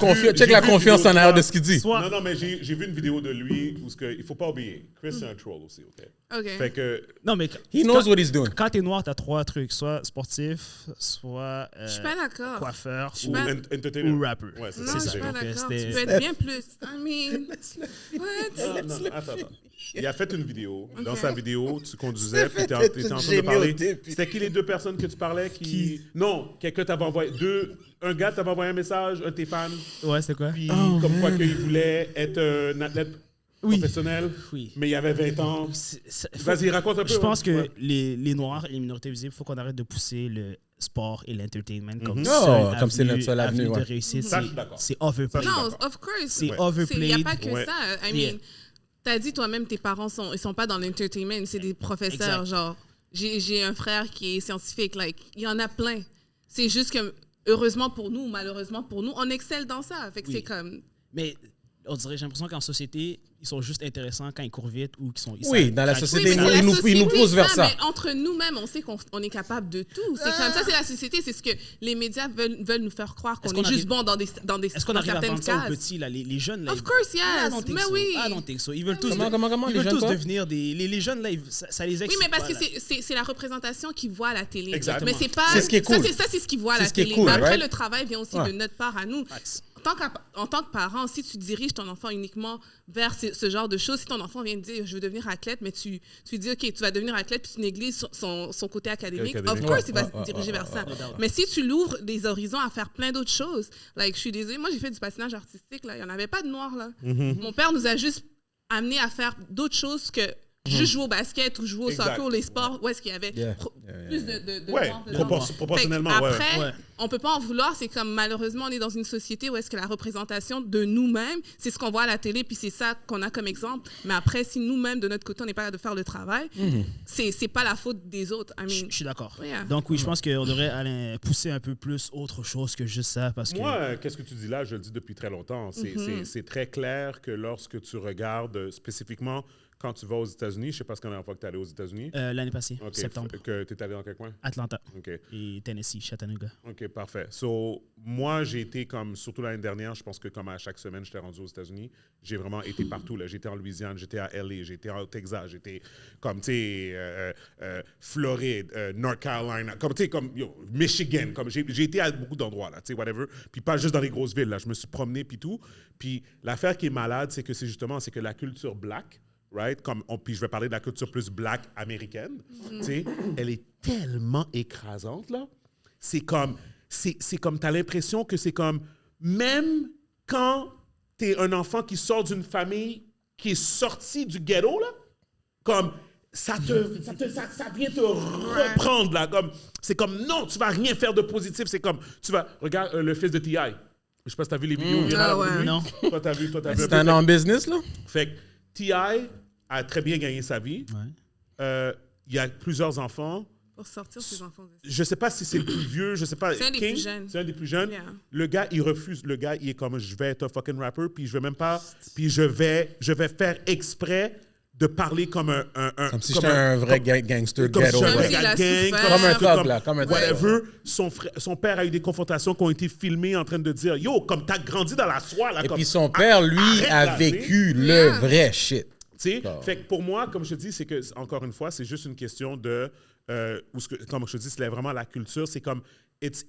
confiance en arrière de ce qu'il dit. Soit- Non, mais j'ai vu une vidéo de lui où il faut pas oublier. Chris, c'est un troll aussi, OK? OK. Fait que... Non, mais He knows what he's doing. quand t'es noir, t'as 3 trucs. Soit sportif, soit Je suis pas d'accord. coiffeur Ou pas- entertainer. ou rappeur. Ouais, c'est Non, ça. je c'est suis ça. pas Donc, d'accord. c'était- Tu peux être bien plus. I mean, what? Non, attends. Il a fait une vidéo. Dans Ok. sa vidéo, tu conduisais, puis t'étais en fait train de gémir au parler. début. C'était qui les 2 personnes que tu parlais qui... Non, quelqu'un t'avait envoyé... Un gars t'avait envoyé un message, un de tes fans, Ouais, c'est quoi? puis comme quoi qu'il voulait être un athlète professionnel, Oui. mais il avait 20 ans. Faut- Vas-y, raconte un peu. Je pense que Ouais. les Noirs et les minorités visibles, il faut qu'on arrête de pousser le sport et l'entertainment comme Oh, comme c'est notre seule avenue avenue, de ouais. réussite. Ça, je suis d'accord. C'est overplayed. Ça, je suis Non, d'accord. of course. C'est Ouais. Il overplayed. n'y a pas que Ouais. ça. I Yeah. mean, t'as dit toi-même, tes parents ils sont pas dans l'entertainment, c'est des professeurs. Exact. Genre, j'ai un frère qui est scientifique. Like, il y en a plein. C'est juste que, heureusement pour nous, malheureusement pour nous, on excelle dans ça. Fait que Oui. c'est comme. Mais on dirait, j'ai l'impression qu'en société, ils sont juste intéressants quand ils courent vite ou qu'ils sont... Oui, dans la quand- société, Oui, mais nous- c'est la ils nous société, poussent vers ça. Mais entre nous-mêmes, on sait qu'on est capable de tout. C'est comme ça, c'est la société. C'est ce que les médias veulent nous faire croire qu'on Est-ce est qu'on juste arrive- bon dans Est-ce qu'on dans arrive à certaines vendre ça aux cases. petits, là, les jeunes, là? Of course, yes. I don't think Mais so. oui. I don't think so. Ils veulent tous, Comment, ils les veulent jeunes, tous quoi? devenir des... Les jeunes, là, ça les Oui, excite mais parce pas, que là. c'est la représentation qu'ils voient à la télé. Exactement. Mais c'est pas. C'est ce qui est cool. Ça, c'est ce qu'ils voient à C'est la ce qui est télé. cool, Mais après, right? le travail vient aussi Ouais. de notre part à nous. Facts. En tant que parent, si tu diriges ton enfant uniquement vers ce genre de choses, si ton enfant vient te dire je veux devenir athlète, mais tu lui dis OK, tu vas devenir athlète, puis tu négliges son côté académique, Académique. of course, Ouais, il va ouais, se diriger vers ça. No doubt. Mais si tu l'ouvres des horizons à faire plein d'autres choses, like, je suis désolée, moi j'ai fait du patinage artistique, là, il n'y en avait pas de noir. Là. Mon père nous a juste amené à faire d'autres choses que juste jouer au basket ou jouer au Exact. soccer ou les sports où est-ce qu'il y avait Yeah. plus de Ouais, noirs dedans. proportionnellement, Fait que ouais. après, Ouais. on peut pas en vouloir. C'est comme, malheureusement, on est dans une société où est-ce que la représentation de nous-mêmes, c'est ce qu'on voit à la télé, puis c'est ça qu'on a comme exemple. Mais après, si nous-mêmes, de notre côté, on n'est pas capable de faire le travail, c'est pas la faute des autres. I Je mean, suis d'accord. Yeah. Donc oui, je pense qu'on devrait aller pousser un peu plus autre chose que juste ça, parce que... Moi, qu'est-ce que tu dis là, je le dis depuis très longtemps. C'est très clair que lorsque tu regardes spécifiquement quand tu vas aux États-Unis, je ne sais pas ce qu'on a fois que tu es allé aux États-Unis. L'année passée, OK, septembre, que tu es allé dans quel coin? Atlanta OK. et Tennessee, Chattanooga. OK, parfait. So, moi, j'ai été comme, surtout l'année dernière, je pense que comme à chaque semaine, j'étais rendu aux États-Unis. J'ai vraiment été partout. Là. J'étais en Louisiane, j'étais à LA, j'étais au Texas, j'étais comme, tu sais, Floride, North Carolina, comme, tu sais, comme, Michigan. Comme, j'ai été à beaucoup d'endroits, là, tu sais, whatever. Puis pas juste dans les grosses villes, là. Je me suis promené, puis tout. Puis l'affaire qui est malade, c'est que c'est que la culture black, right? Puis je vais parler de la culture plus black américaine, tu sais, elle est tellement écrasante, là. C'est comme, t'as l'impression que c'est comme, même quand t'es un enfant qui sort d'une famille qui est sortie du ghetto, là, comme, ça vient te reprendre, là, comme, c'est comme, non, tu vas rien faire de positif, c'est comme, regarde le fils de T.I., je sais pas si t'as vu les vidéos virales Ah ouais. de lui. Non. Toi, t'as vu C'est un un peu. en business, là? Fait que T.I. a très bien gagné sa vie. Ouais. Il y a plusieurs enfants. pour sortir ses enfants de ça. Je sais pas si c'est le plus vieux, je sais pas. C'est un des King, plus jeunes. C'est un des plus jeunes. Yeah. Le gars, il refuse. Le gars, il est comme, je vais être un fucking rapper, puis je vais même pas. Puis je vais faire exprès de parler comme un Comme si j'étais un vrai gangster comme ghetto. si j'étais un ouais. Comme gars s'il a gang, souffert. Comme un comme- thug, là, comme un thug. whatever. Son père a eu des confrontations qui ont été filmées en train de dire, yo, comme t'as grandi dans la soie, là. Et comme, puis son père, lui, arrête, a là, tu sais. vécu le Yeah. vrai shit. Tu sais, Oh. fait que pour moi, comme je te dis, c'est que, encore une fois, c'est juste une question de, comme je te dis, c'est vraiment la culture, c'est comme, it's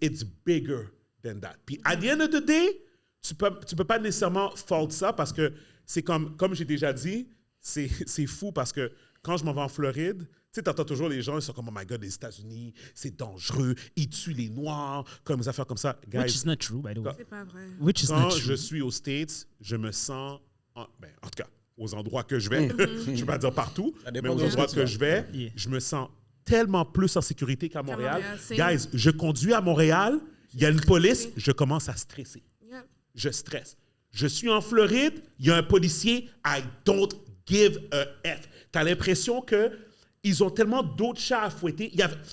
bigger than that. Puis, at the end of the day, tu peux pas nécessairement fault ça parce que c'est comme j'ai déjà dit, c'est fou parce que quand je m'en vais en Floride, tu sais, t'entends toujours les gens, ils sont comme, oh my God, les États-Unis, c'est dangereux, ils tuent les Noirs, comme des affaires comme ça. Which Guys, is not true, by the way. C'est pas vrai. Which is quand not je true. suis aux States, je me sens, en tout cas, aux endroits que je vais, je ne vais pas dire partout, Ça mais dépend aux de où endroits tu que vas. je vais, Yeah. je me sens tellement plus en sécurité qu'à Montréal. Montréal, c'est- Guys, je conduis à Montréal, Il y a une police, je commence à stresser. Yeah. Je stresse. Je suis en Floride, il y a un policier, I don't give a F. T'as l'impression qu'ils ont tellement d'autres chats à fouetter.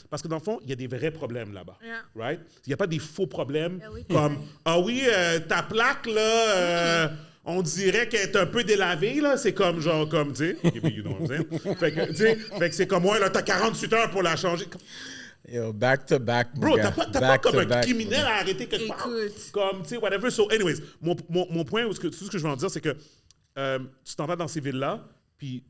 Parce que dans le fond, il y a des vrais problèmes là-bas. Yeah. Right? Il n'y a pas des faux problèmes oui, comme « Ah oui, ta plaque, là, on dirait qu'elle est un peu délavée, là. » C'est comme genre, comme, tu sais, you know what I'm saying? Fait que c'est comme « Ouais, là, t'as 48 heures pour la changer. » Yo, back to back, Bro, t'as pas comme un criminel bro. à arrêter quelque part. Écoute. Comme, tu sais, whatever. So, anyways, mon point, tout ce que je veux en dire, c'est que tu t'en vas dans ces villes-là, puis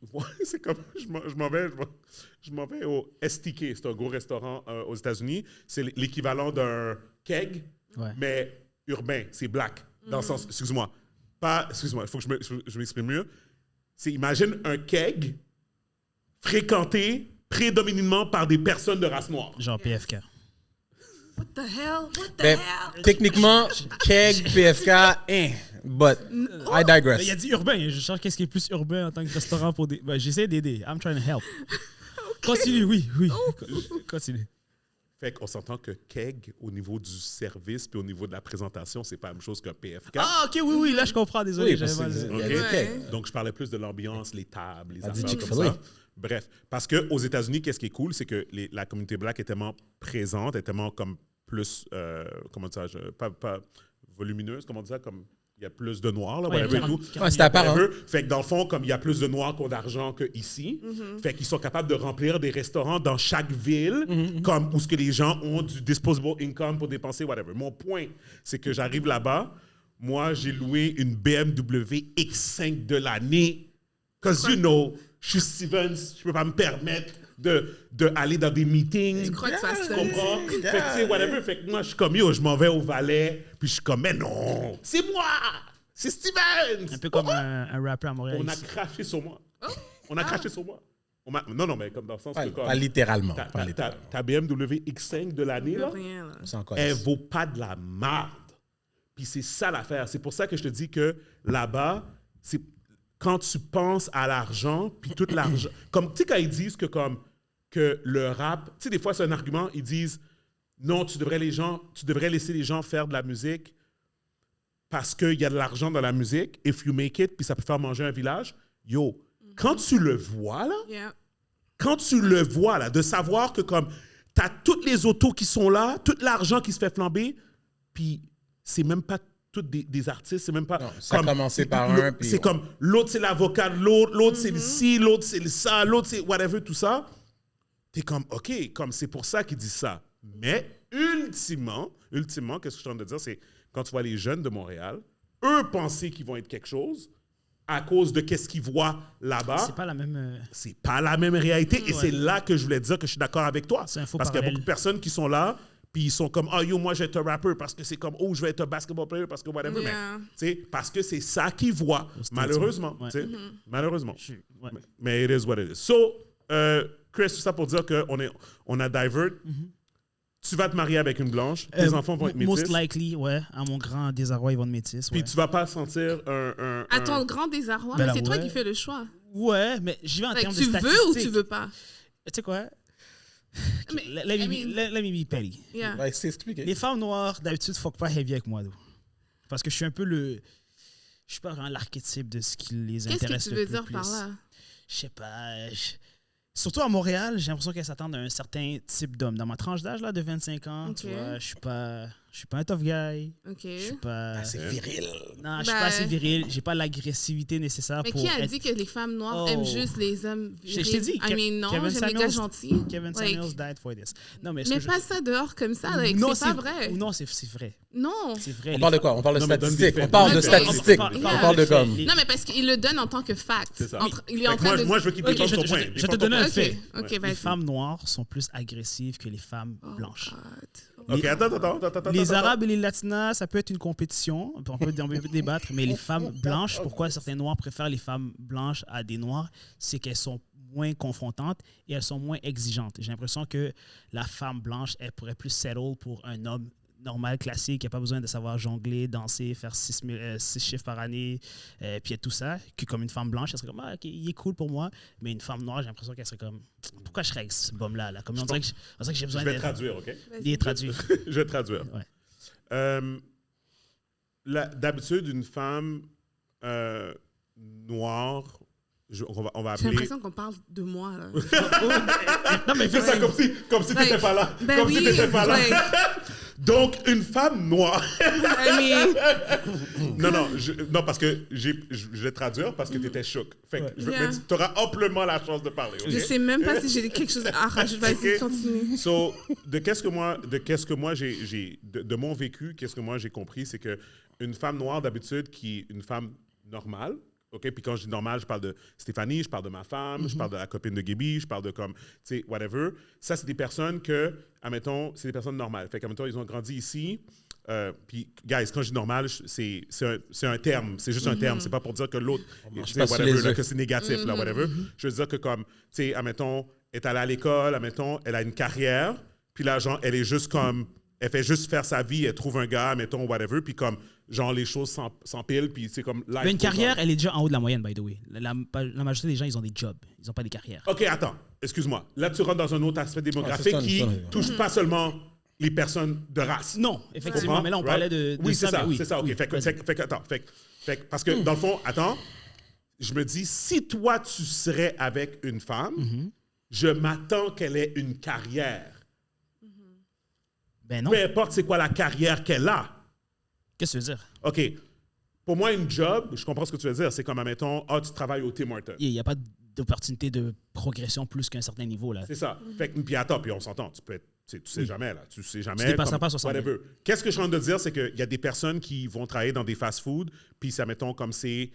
c'est comme, je m'en vais au STK, c'est un gros restaurant aux États-Unis. C'est l'équivalent d'un keg, mais urbain, c'est black. Dans le sens, excuse-moi, il faut que je m'exprime mieux. C'est, imagine un keg fréquenté prédominamment par des personnes de race noire. Genre PFK. What the hell? Techniquement, keg, PFK, but I digress. Il a dit urbain. Je cherche qu'est-ce qui est plus urbain en tant que restaurant pour des... j'essaie d'aider. I'm trying to help. Okay. Continue, oui. Continue. Fait qu'on s'entend que keg, au niveau du service puis au niveau de la présentation, c'est pas la même chose qu'un PFK. Ah, OK, oui, là, je comprends. Désolé, Oui, j'avais parce mal... que- Ouais. Donc, je parlais plus de l'ambiance, les tables, les Elle dit affaires comme Chick-fil-A. ça. Bref, parce qu'aux États-Unis, qu'est-ce qui est cool, c'est que la communauté black est tellement présente, est tellement comme plus, comment dire, pas volumineuse, comment dire, comme il y a plus de noirs, là, whatever et tout. Ouais, c'est apparent. Whatever. Fait que dans le fond, comme il y a plus de noirs qu'on d'argent qu'ici, fait qu'ils sont capables de remplir des restaurants dans chaque ville, comme où ce que les gens ont du disposable income pour dépenser, whatever. Mon point, c'est que j'arrive là-bas, moi, j'ai loué une BMW X5 de l'année, because you know, je suis Stevens, je peux pas me permettre de aller dans des meetings. Tu crois que ça se Tu comprends? Fait que, tu sais, whatever. Fait que moi, je suis comme, yo, je m'en vais au Valais, puis je suis comme, mais non, c'est moi! C'est Stevens! Un peu comme un rappeur à Montréal. On a ici. craché sur moi. On a craché sur moi. Non, mais comme dans le sens que... Pas littéralement. Ta BMW X5 de l'année, là, Rien, là. C'est encore elle vaut pas de la marde. Puis c'est ça l'affaire. C'est pour ça que je te dis que là-bas, c'est quand tu penses à l'argent, puis tout l'argent... Comme, tu sais, quand ils disent que le rap... Tu sais, des fois, c'est un argument, ils disent, non, tu devrais laisser les gens faire de la musique parce qu'il y a de l'argent dans la musique, if you make it, puis ça peut faire manger un village. Yo, quand tu le vois, là, Yeah. de savoir que comme t'as toutes les autos qui sont là, tout l'argent qui se fait flamber, puis c'est même pas tous des artistes, c'est même pas... Non, ça a commencé par un, puis c'est comme, l'autre c'est l'avocat de l'autre c'est le ci, l'autre c'est le ça, l'autre c'est whatever, tout ça. T'es comme, OK, comme c'est pour ça qu'ils disent ça. Mais ultimement, qu'est-ce que je suis en train de dire, c'est quand tu vois les jeunes de Montréal, eux penser qu'ils vont être quelque chose à cause de qu'est-ce qu'ils voient là-bas. C'est pas la même... C'est pas la même réalité. Et Ouais. c'est là que je voulais dire que je suis d'accord avec toi. C'est un faux Parce qu'il y a parallèle. beaucoup de personnes qui sont là, puis ils sont comme, yo, moi, je vais être un rappeur parce que c'est comme, je vais être un basketball player parce que whatever. Yeah. Mais, tu sais, parce que c'est ça qu'ils voient, malheureusement. Ouais. tu sais. Malheureusement. Ouais. Mais it is what it is. So, Chris, tout ça pour dire qu'on a divert. Tu vas te marier avec une blanche. Tes enfants vont être métis. Most likely, ouais. À mon grand désarroi, ils vont être métis. Puis Ouais. tu vas pas sentir À ton grand désarroi, Ben là, c'est toi ouais. qui fais le choix. Ouais, mais j'y vais en Like, termes de tu statistiques. veux ou tu veux pas? Tu sais quoi? Mais, Let me be petty. Yeah. Ouais, c'est expliqué. Les femmes noires, d'habitude, fuck pas heavy avec moi. Though. Parce que je suis un peu le... Je suis pas vraiment l'archétype de ce qui les Qu'est-ce intéresse que tu le veux dire plus. par là? Je sais pas. Surtout à Montréal, j'ai l'impression qu'elles s'attendent à un certain type d'homme. Dans ma tranche d'âge là, de 25 ans, tu Ok. vois, je suis pas un tough guy. OK. Je suis pas... C'est viril. Non, je suis Ben- pas assez viril. J'ai pas l'agressivité nécessaire Mais pour qui a être... dit que les femmes noires Oh. aiment juste les hommes virils? Je t'ai dit, I mean, non, Kevin j'aime les gars Samuels- gentils. Kevin Like, Samuels died for this. Non, mais ce mais que je- pas ça dehors comme ça, like, non, c'est pas vrai. Non, c'est vrai. Non. C'est vrai. On parle de quoi? On parle de Non, mais donne des statistiques. faits. On parle de Ok. statistiques. On On parle parle de des faits. comme... Non, mais parce qu'il le donne en tant que fact. C'est ça. Il est en Fait que train de... moi, je veux qu'il Ok, défende je son vais point. te Défends ton donner un point. fait. OK, Les vas-y. femmes noires sont plus agressives que les femmes blanches. OK, attends. Les Arabes et les Latinas, ça peut être une compétition. On peut débattre, mais les femmes blanches, pourquoi certains Noirs préfèrent les femmes blanches à des Noirs, c'est qu'elles sont moins confrontantes et elles sont moins exigeantes. J'ai l'impression que la femme blanche, elle pourrait plus settle pour un homme normal, classique, qui n'a pas besoin de savoir jongler, danser, faire 6 chiffres par année, puis tout ça, que comme une femme blanche, elle serait comme, OK, il est cool pour moi, mais une femme noire, j'ai l'impression qu'elle serait comme, pourquoi je serais avec ce bum-là? Là? Comme on dirait que j'ai Je besoin vais d'être traduire, OK? traduire. Je vais traduire. Ouais. D'habitude, une femme noire, on va appeler... J'ai l'impression qu'on parle de moi, là. Non, mais fais ça comme si t'étais pas là. Comme si t'étais pas là. Donc, une femme noire... Non, parce que je vais traduire parce que t'étais choc. Fait que t'auras amplement la chance de parler. Okay? Je sais même pas si j'ai quelque chose à rajouter. Vas-y, continue. So, de mon vécu, qu'est-ce que moi j'ai compris, c'est que une femme noire d'habitude qui est une femme normale. OK? Puis quand je dis normal, je parle de Stéphanie, je parle de ma femme, je parle de la copine de Gaby, je parle de comme, tu sais, whatever. Ça, c'est des personnes que, admettons, c'est des personnes normales. Fait qu'admettons, ils ont grandi ici. Puis, guys, quand je dis normal, c'est un terme. C'est juste un terme. C'est pas pour dire que l'autre, whatever, là, que c'est négatif, là, whatever. Je veux dire que comme, tu sais, admettons, elle est allée à l'école, admettons, elle a une carrière, puis là, genre, elle est juste comme, elle fait juste faire sa vie, elle trouve un gars, admettons, whatever, puis comme, genre, les choses s'empilent, puis c'est comme... Mais une carrière, elle est déjà en haut de la moyenne, by the way. La majorité des gens, ils ont des jobs. Ils n'ont pas des carrières. OK, attends. Excuse-moi. Là, tu rentres dans un autre aspect démographique qui touche pas seulement les personnes de race. Non, effectivement. Mais là, on parlait de oui, c'est ça. Oui, c'est ça. OK. Parce que, dans le fond, attends, je me dis, si toi, tu serais avec une femme, je m'attends qu'elle ait une carrière. Ben non. Peu importe c'est quoi la carrière qu'elle a. Qu'est-ce que tu veux dire? OK. Pour moi, une job, je comprends ce que tu veux dire. C'est comme, admettons, tu travailles au Tim Hortons. Il n'y a pas d'opportunité de progression plus qu'un certain niveau, là. C'est ça. Fait que, puis attends, puis on s'entend. Tu sais jamais, là. Tu sais jamais. Tu dépasseras pas 60 000. Qu'est-ce que je suis en train de dire, c'est qu'il y a des personnes qui vont travailler dans des fast-foods, puis ça, mettons, comme c'est...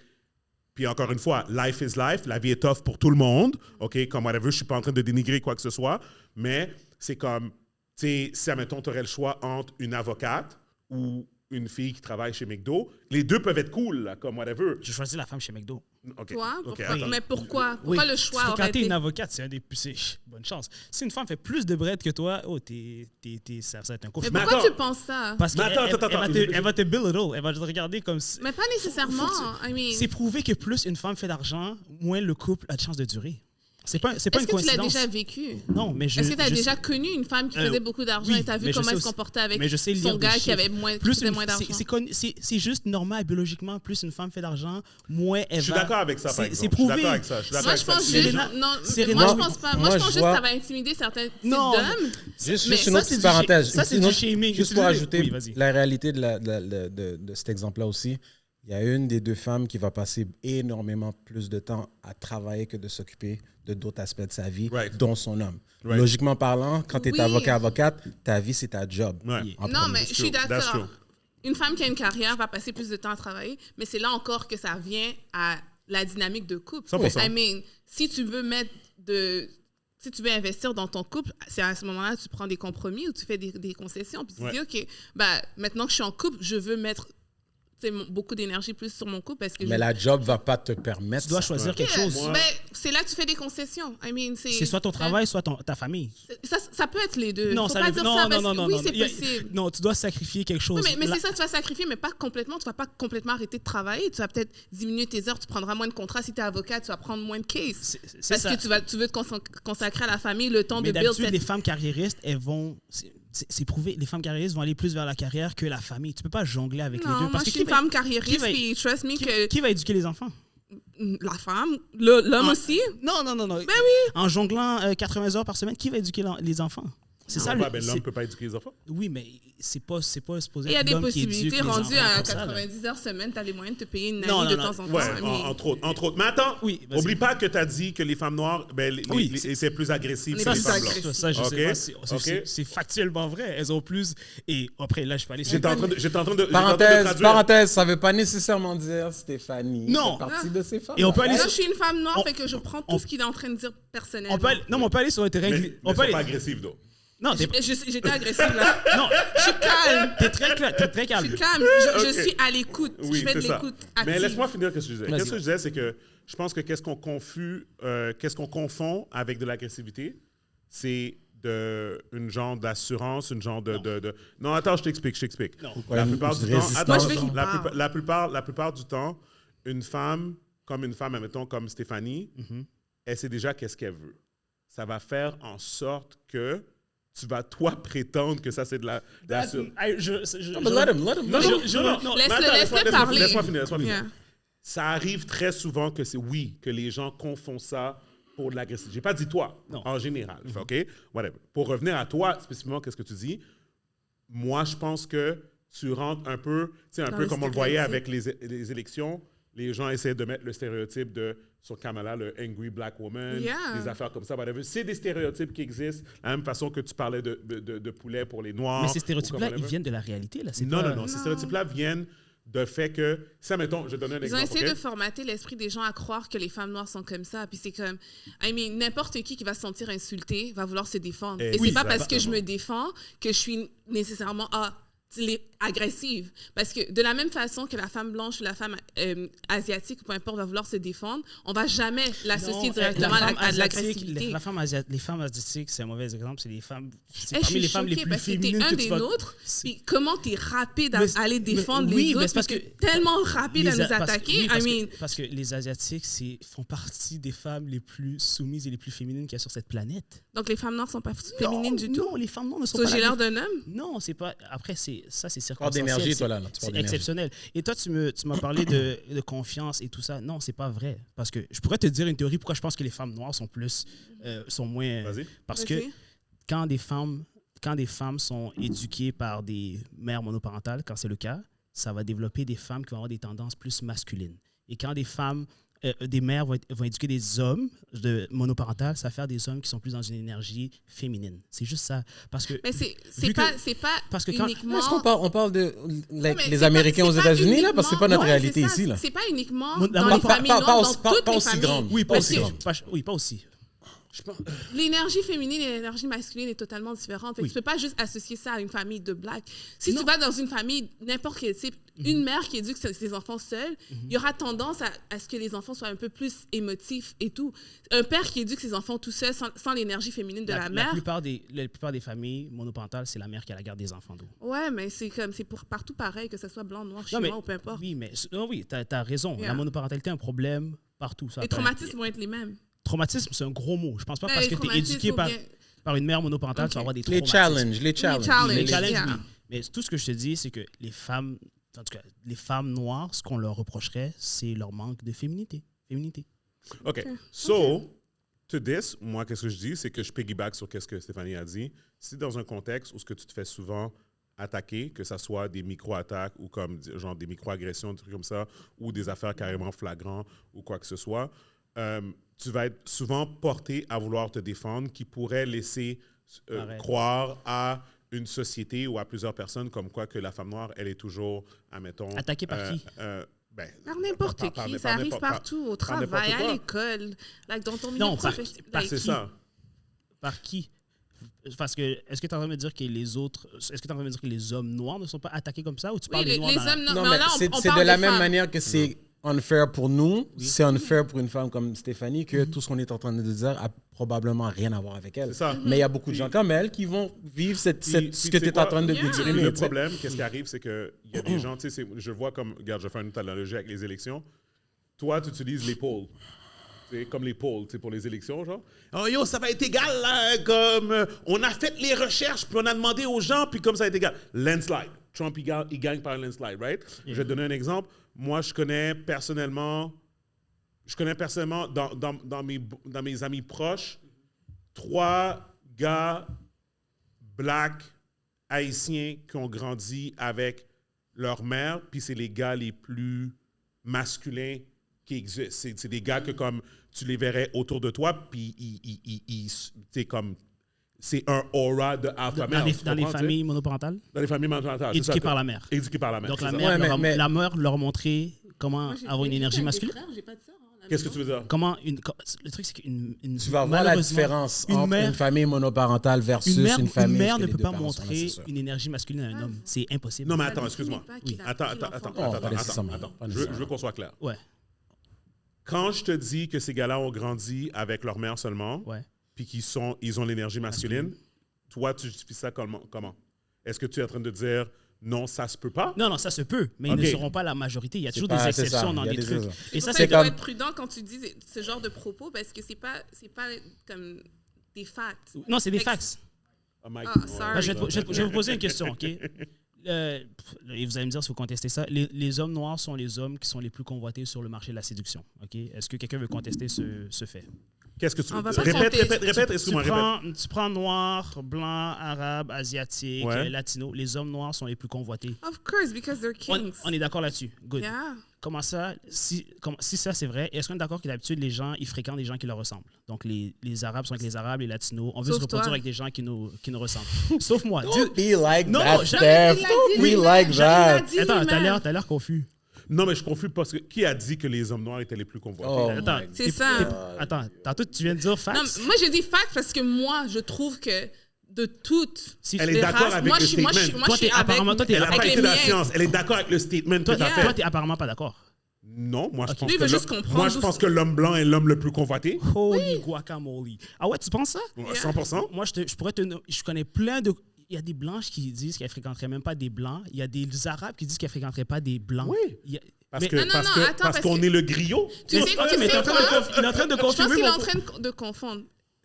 Puis encore une fois, life is life. La vie est tough pour tout le monde. OK? Comme whatever, je ne suis pas en train de dénigrer quoi que ce soit. Mais c'est comme, tu sais, si, admettons, tu aurais le choix entre une avocate ou une fille qui travaille chez McDo, les deux peuvent être cool, là, comme whatever. Je choisis la femme chez McDo. Okay. Toi? Okay, Mais pourquoi? Pourquoi le choix aurait quand été... t'es une avocate, c'est un des plus... Bonne chance. Si une femme fait plus de bread que toi, ça va être un cauchemar. Mais pourquoi tu penses ça? Parce qu'elle va te belittle. Elle va te regarder comme si... Mais pas nécessairement. C'est prouvé que plus une femme fait d'argent, moins le couple a de chances de durer. C'est pas une coïncidence. Est-ce que tu l'as déjà vécu? Non, mais Est-ce que tu as déjà connu une femme qui faisait beaucoup d'argent et tu as vu comment elle se comportait avec son gars qui avait moins d'argent? C'est juste normal, biologiquement, plus une femme fait d'argent, moins elle va... Je suis d'accord avec ça, par exemple. C'est prouvé. Moi, je pense juste... Moi, je pense pas. Moi, je pense juste que ça va intimider certains types d'hommes. Juste une autre petite parenthèse. Ça, c'est du shaming. Juste pour ajouter la réalité de cet exemple-là aussi. Il y a une des deux femmes qui va passer énormément plus de temps à travailler que de s'occuper de d'autres aspects de sa vie, dont son homme. Logiquement parlant, quand tu es avocate, ta vie, c'est ta job. Non, mais je suis d'accord. Une femme qui a une carrière va passer plus de temps à travailler, mais c'est là encore que ça vient à la dynamique de couple. 100%. Si tu veux investir dans ton couple, c'est à ce moment-là que tu prends des compromis ou tu fais des concessions. Puis tu dis, OK, maintenant que je suis en couple, je veux mettre beaucoup d'énergie plus sur mon couple parce que la job va pas te permettre. Tu dois choisir quelque chose. Mais c'est là que tu fais des concessions. C'est soit ton travail, soit ta famille. Ça peut être les deux. Non, faut pas dire ça parce que oui, c'est possible. Non, tu dois sacrifier quelque chose. Oui, mais c'est ça, tu vas sacrifier, mais pas complètement. Tu vas pas complètement arrêter de travailler. Tu vas peut-être diminuer tes heures. Tu prendras moins de contrats. Si tu es avocat, tu vas prendre moins de cases. Parce que tu veux te consacrer à la famille, le temps de build. D'habitude, les femmes carriéristes, elles vont... C'est prouvé, les femmes carriéristes vont aller plus vers la carrière que la famille. Tu peux pas jongler avec les deux. Parce que je suis une femme carriériste, puis trust me que... Qui va éduquer les enfants? La femme, l'homme aussi. Non. Ben oui. En jonglant 80 heures par semaine, qui va éduquer les enfants? C'est ça. L'homme ne peut pas éduquer les enfants. Oui, mais c'est pas supposé. Il y a des possibilités rendues à 90 heures semaine. Tu as les moyens de te payer une nanny de temps en temps. Ouais, entre autres. Mais attends, oublie pas que tu as dit que les femmes noires, c'est plus agressif que les femmes blanches. Ça, je sais pas. C'est factuellement vrai. Elles ont plus. Et après, là, je peux aller sur... J'étais en train de parenthèse, ça veut pas nécessairement dire Stéphanie. Non. C'est partie de ces femmes. Et on peut aller je suis une femme noire, fait que je prends tout ce qu'il est en train de dire personnellement. On peut aller sur un terrain... On peut pas agressif, donc. Non, j'étais agressive, là. Non. Je suis calme. T'es très calme. Je suis calme. Je suis à l'écoute. Oui, je fais de l'écoute active. Mais laisse-moi finir ce que je disais. Qu'est-ce que je disais, c'est que je pense que qu'est-ce qu'on confond avec de l'agressivité, c'est une genre d'assurance, une genre de... Non, attends, je t'explique. Non. La plupart du temps... Attends, la plupart du temps, une femme, admettons, comme Stéphanie, elle sait déjà qu'est-ce qu'elle veut. Ça va faire en sorte que tu vas, toi, prétendre que ça, c'est de la let him. Laisse-le parler. Laisse-moi finir. Yeah. Ça arrive très souvent que que les gens confondent ça pour de l'agressivité. J'ai pas dit toi, en général. OK? Whatever. Pour revenir à toi, spécifiquement, qu'est-ce que tu dis? Moi, je pense que tu rentres un peu, comme on le voyait avec les élections, les gens essaient de mettre le stéréotype sur Kamala, le angry black woman, des affaires comme ça, whatever. C'est des stéréotypes qui existent, de la même façon que tu parlais de poulet pour les Noirs. Mais ces stéréotypes-là, ils viennent de la réalité, là. Non. Ces stéréotypes-là viennent de fait que, mettons, je vais donner un exemple. Ils ont essayé de formater l'esprit des gens à croire que les femmes noires sont comme ça. Puis c'est comme, n'importe qui va se sentir insulté va vouloir se défendre. Et c'est pas parce que je me défends que je suis nécessairement agressive. Parce que de la même façon que la femme blanche ou la femme asiatique, peu importe, va vouloir se défendre, on va jamais l'associer directement à de l'agressivité. Les femmes asiatiques, c'est un mauvais exemple. C'est les femmes, parmi les femmes les plus féminines que tu vas... un des nôtres. Puis comment t'es rapide à aller défendre les autres, parce que tellement rapide à nous attaquer. Parce que les Asiatiques font partie des femmes les plus soumises et les plus féminines qu'il y a sur cette planète. Donc les femmes noires sont pas féminines du tout? Non, les femmes noires ne sont pas... J'ai l'air d'un homme? Non, c'est pas... Après, c'est d'énergie, toi, là. C'est exceptionnel. Et toi, tu m'as parlé de confiance et tout ça. Non, c'est pas vrai. Parce que je pourrais te dire une théorie pourquoi je pense que les femmes noires sont moins... Vas-y. Parce que quand des femmes sont éduquées par des mères monoparentales, quand c'est le cas, ça va développer des femmes qui vont avoir des tendances plus masculines. Et quand des mères vont éduquer des hommes monoparentales, ça va faire des hommes qui sont plus dans une énergie féminine. C'est juste ça. Parce que, mais c'est pas uniquement... Est-ce qu'on parle de les Américains aux États-Unis, là? Parce que c'est pas notre réalité ici, là. C'est pas uniquement dans les familles noires, dans toutes les familles. Oui, pas aussi grande. Oui, pas aussi. L'énergie féminine et l'énergie masculine est totalement différente. Tu ne peux pas juste associer ça à une famille de black. Si tu vas dans une famille, n'importe quel type, une mère qui éduque ses enfants seuls, il y aura tendance à ce que les enfants soient un peu plus émotifs et tout. Un père qui éduque ses enfants tout seul, sans l'énergie féminine de la mère... La plupart des familles monoparentales, c'est la mère qui a la garde des enfants. Ouais, mais c'est partout pareil, que ce soit blanc, noir, chinois ou peu importe. Oui, tu as raison. Yeah. La monoparentalité est un problème partout. Les traumatismes vont être les mêmes. Traumatisme, c'est un gros mot. Je pense pas parce que tu es éduqué par une mère monoparentale, tu vas avoir des traumatismes. Les challenges. Oui. Mais tout ce que je te dis, c'est que les femmes noires, ce qu'on leur reprocherait, c'est leur manque de féminité. OK. So, to this, moi, qu'est-ce que je dis? C'est que je piggyback sur ce que Stéphanie a dit. Si dans un contexte où ce que tu te fais souvent attaquer, que ce soit des micro-attaques ou comme genre des micro-agressions, des trucs comme ça, ou des affaires carrément flagrantes ou quoi que ce soit, tu vas être souvent porté à vouloir te défendre, qui pourrait laisser croire à une société ou à plusieurs personnes comme quoi que la femme noire, elle est toujours, admettons... Attaquée par qui? Par n'importe qui. Ça arrive partout, au travail, à l'école, dans ton milieu professionnel. C'est ça. Par qui? Parce que, est-ce que tu es en train de me dire que les hommes noirs ne sont pas attaqués comme ça, ou tu parles des noirs Non, mais c'est de la même manière que c'est... unfair pour nous, c'est unfair pour une femme comme Stéphanie, que tout ce qu'on est en train de dire a probablement rien à voir avec elle. Mais il y a beaucoup de gens comme elle qui vont vivre ce que tu es en train de décrire. Le problème, qu'est-ce qui arrive, c'est qu'il y a des gens, tu sais, je vois comme, regarde, je vais faire une analogie avec les élections. Toi, tu utilises les polls. Comme les polls, pour les élections, genre. Oh yo, ça va être égal, là, comme on a fait les recherches, puis on a demandé aux gens, puis comme ça va être égal. Landslide. Trump, il gagne par un landslide, right? Je vais te donner un exemple. Moi, je connais personnellement dans mes amis proches, 3 gars black haïtiens qui ont grandi avec leur mère, puis c'est les gars les plus masculins qui existent. C'est des gars que comme tu les verrais autour de toi, puis c'est comme... C'est un aura de alpha male. Dans les familles monoparentales? Dans les familles monoparentales. Éduquées par la mère. Éduquées par la mère. Donc la mère leur montrait comment avoir une énergie masculine. Qu'est-ce que tu veux dire? Le truc, c'est qu'une... Tu vas voir la différence entre une famille monoparentale versus une famille... Une mère ne peut pas montrer une énergie masculine à un homme. C'est impossible. Non, mais attends, excuse-moi. Attends. Je veux qu'on soit clair. Ouais. Quand je te dis que ces gars-là ont grandi avec leur mère seulement... Ouais. Puis ils ont l'énergie masculine, toi, tu justifies ça comment? Est-ce que tu es en train de dire non, ça se peut pas? Non, ça se peut, mais ils ne seront pas la majorité. Il y a toujours des exceptions dans des trucs. Et ça, c'est comme... être prudent quand tu dis ce genre de propos, parce que c'est pas comme des facts. Non, c'est des facts. sorry. Je vais vous poser une question, OK? Et vous allez me dire si vous contestez ça. Les hommes noirs sont les hommes qui sont les plus convoités sur le marché de la séduction. OK? Est-ce que quelqu'un veut contester ce fait? Qu'est-ce que tu veux dire? Répète, excuse-moi, répète. Tu prends noir, blanc, arabe, asiatique, latino. Les hommes noirs sont les plus convoités. Of course, because they're kings. On est d'accord là-dessus. Good. Yeah. Comment ça, si ça c'est vrai, est-ce qu'on est d'accord que d'habitude les gens, ils fréquentent des gens qui leur ressemblent? Donc les arabes sont avec les arabes, les latinos, on veut se reproduire avec des gens qui nous ressemblent. Sauf moi. Don't be like that, Steph. Don't be like that. Attends, t'as l'air confus. Non, mais je suis confus parce que qui a dit que les hommes noirs étaient les plus convoités? Attends, c'est ça. Attends, tantôt tu viens de dire facts? Non, moi je dis facts parce que moi je trouve que de toutes elle est d'accord avec le statement. Moi, elle n'a pas été de la science. Elle est d'accord avec le statement que tu as fait. Toi, tu n'es apparemment pas d'accord. Non, moi je pense que l'homme blanc est l'homme le plus convoité. Holy guacamole. Ah ouais, tu penses ça? 100%. Moi, je connais plein de... Il y a des blanches qui disent qu'elles ne fréquenteraient même pas des blancs. Il y a des arabes qui disent qu'elles ne fréquenteraient pas des blancs. Oui. Parce qu'on est le griot. Tu sais quoi? Il est en train de confirmer. Je pense qu'il est en train de confondre.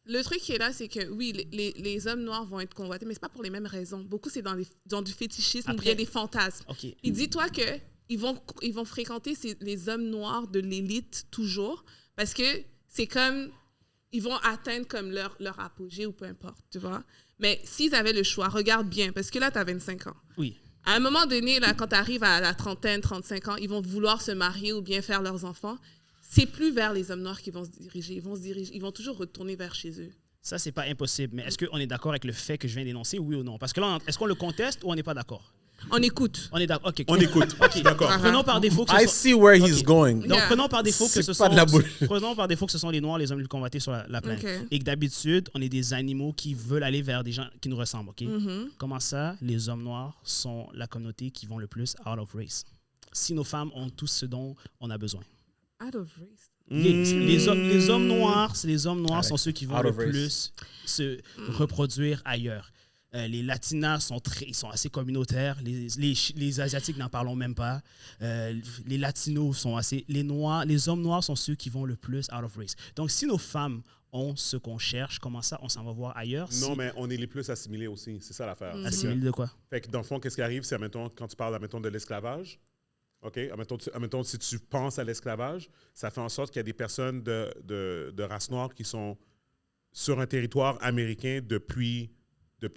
Le truc qui est là, c'est que oui, les hommes noirs vont être convoités, mais ce n'est pas pour les mêmes raisons. Beaucoup, c'est dans du fétichisme ou bien des fantasmes. Okay. Et dis-toi qu'ils vont fréquenter les hommes noirs de l'élite toujours parce que c'est comme... Ils vont atteindre comme leur apogée ou peu importe, tu vois. Mais s'ils avaient le choix, regarde bien, parce que là, tu as 25 ans. Oui. À un moment donné, là, quand tu arrives à la trentaine, 35 ans, ils vont vouloir se marier ou bien faire leurs enfants. C'est plus vers les hommes noirs qu'ils vont se diriger. Ils vont toujours retourner vers chez eux. Ça, c'est pas impossible. Mais est-ce qu'on est d'accord avec le fait que je viens d'énoncer, oui ou non? Parce que là, est-ce qu'on le conteste ou on n'est pas d'accord? On écoute. On est d'accord. Okay. On écoute. Okay. D'accord. Prenons par défaut que I see where he's going. Donc, prenons par défaut que ce sont les noirs, les hommes les plus convoités sur la planète. Okay. Et que d'habitude, on est des animaux qui veulent aller vers des gens qui nous ressemblent. Okay? Comment ça, les hommes noirs sont la communauté qui vont le plus out of race? Si nos femmes ont tout ce dont on a besoin. Out of race? Les hommes noirs sont ceux qui vont le plus se reproduire ailleurs. Les latinas ils sont assez communautaires. Les asiatiques, n'en parlons même pas. Les latinos sont assez... Les hommes noirs sont ceux qui vont le plus out of race. Donc, si nos femmes ont ce qu'on cherche, comment ça, on s'en va voir ailleurs? Non, mais on est les plus assimilés aussi. C'est ça l'affaire. Assimilés de quoi? Fait que dans le fond, qu'est-ce qui arrive? C'est, quand tu parles, de l'esclavage, OK? Admettons, si tu penses à l'esclavage, ça fait en sorte qu'il y a des personnes de race noire qui sont sur un territoire américain depuis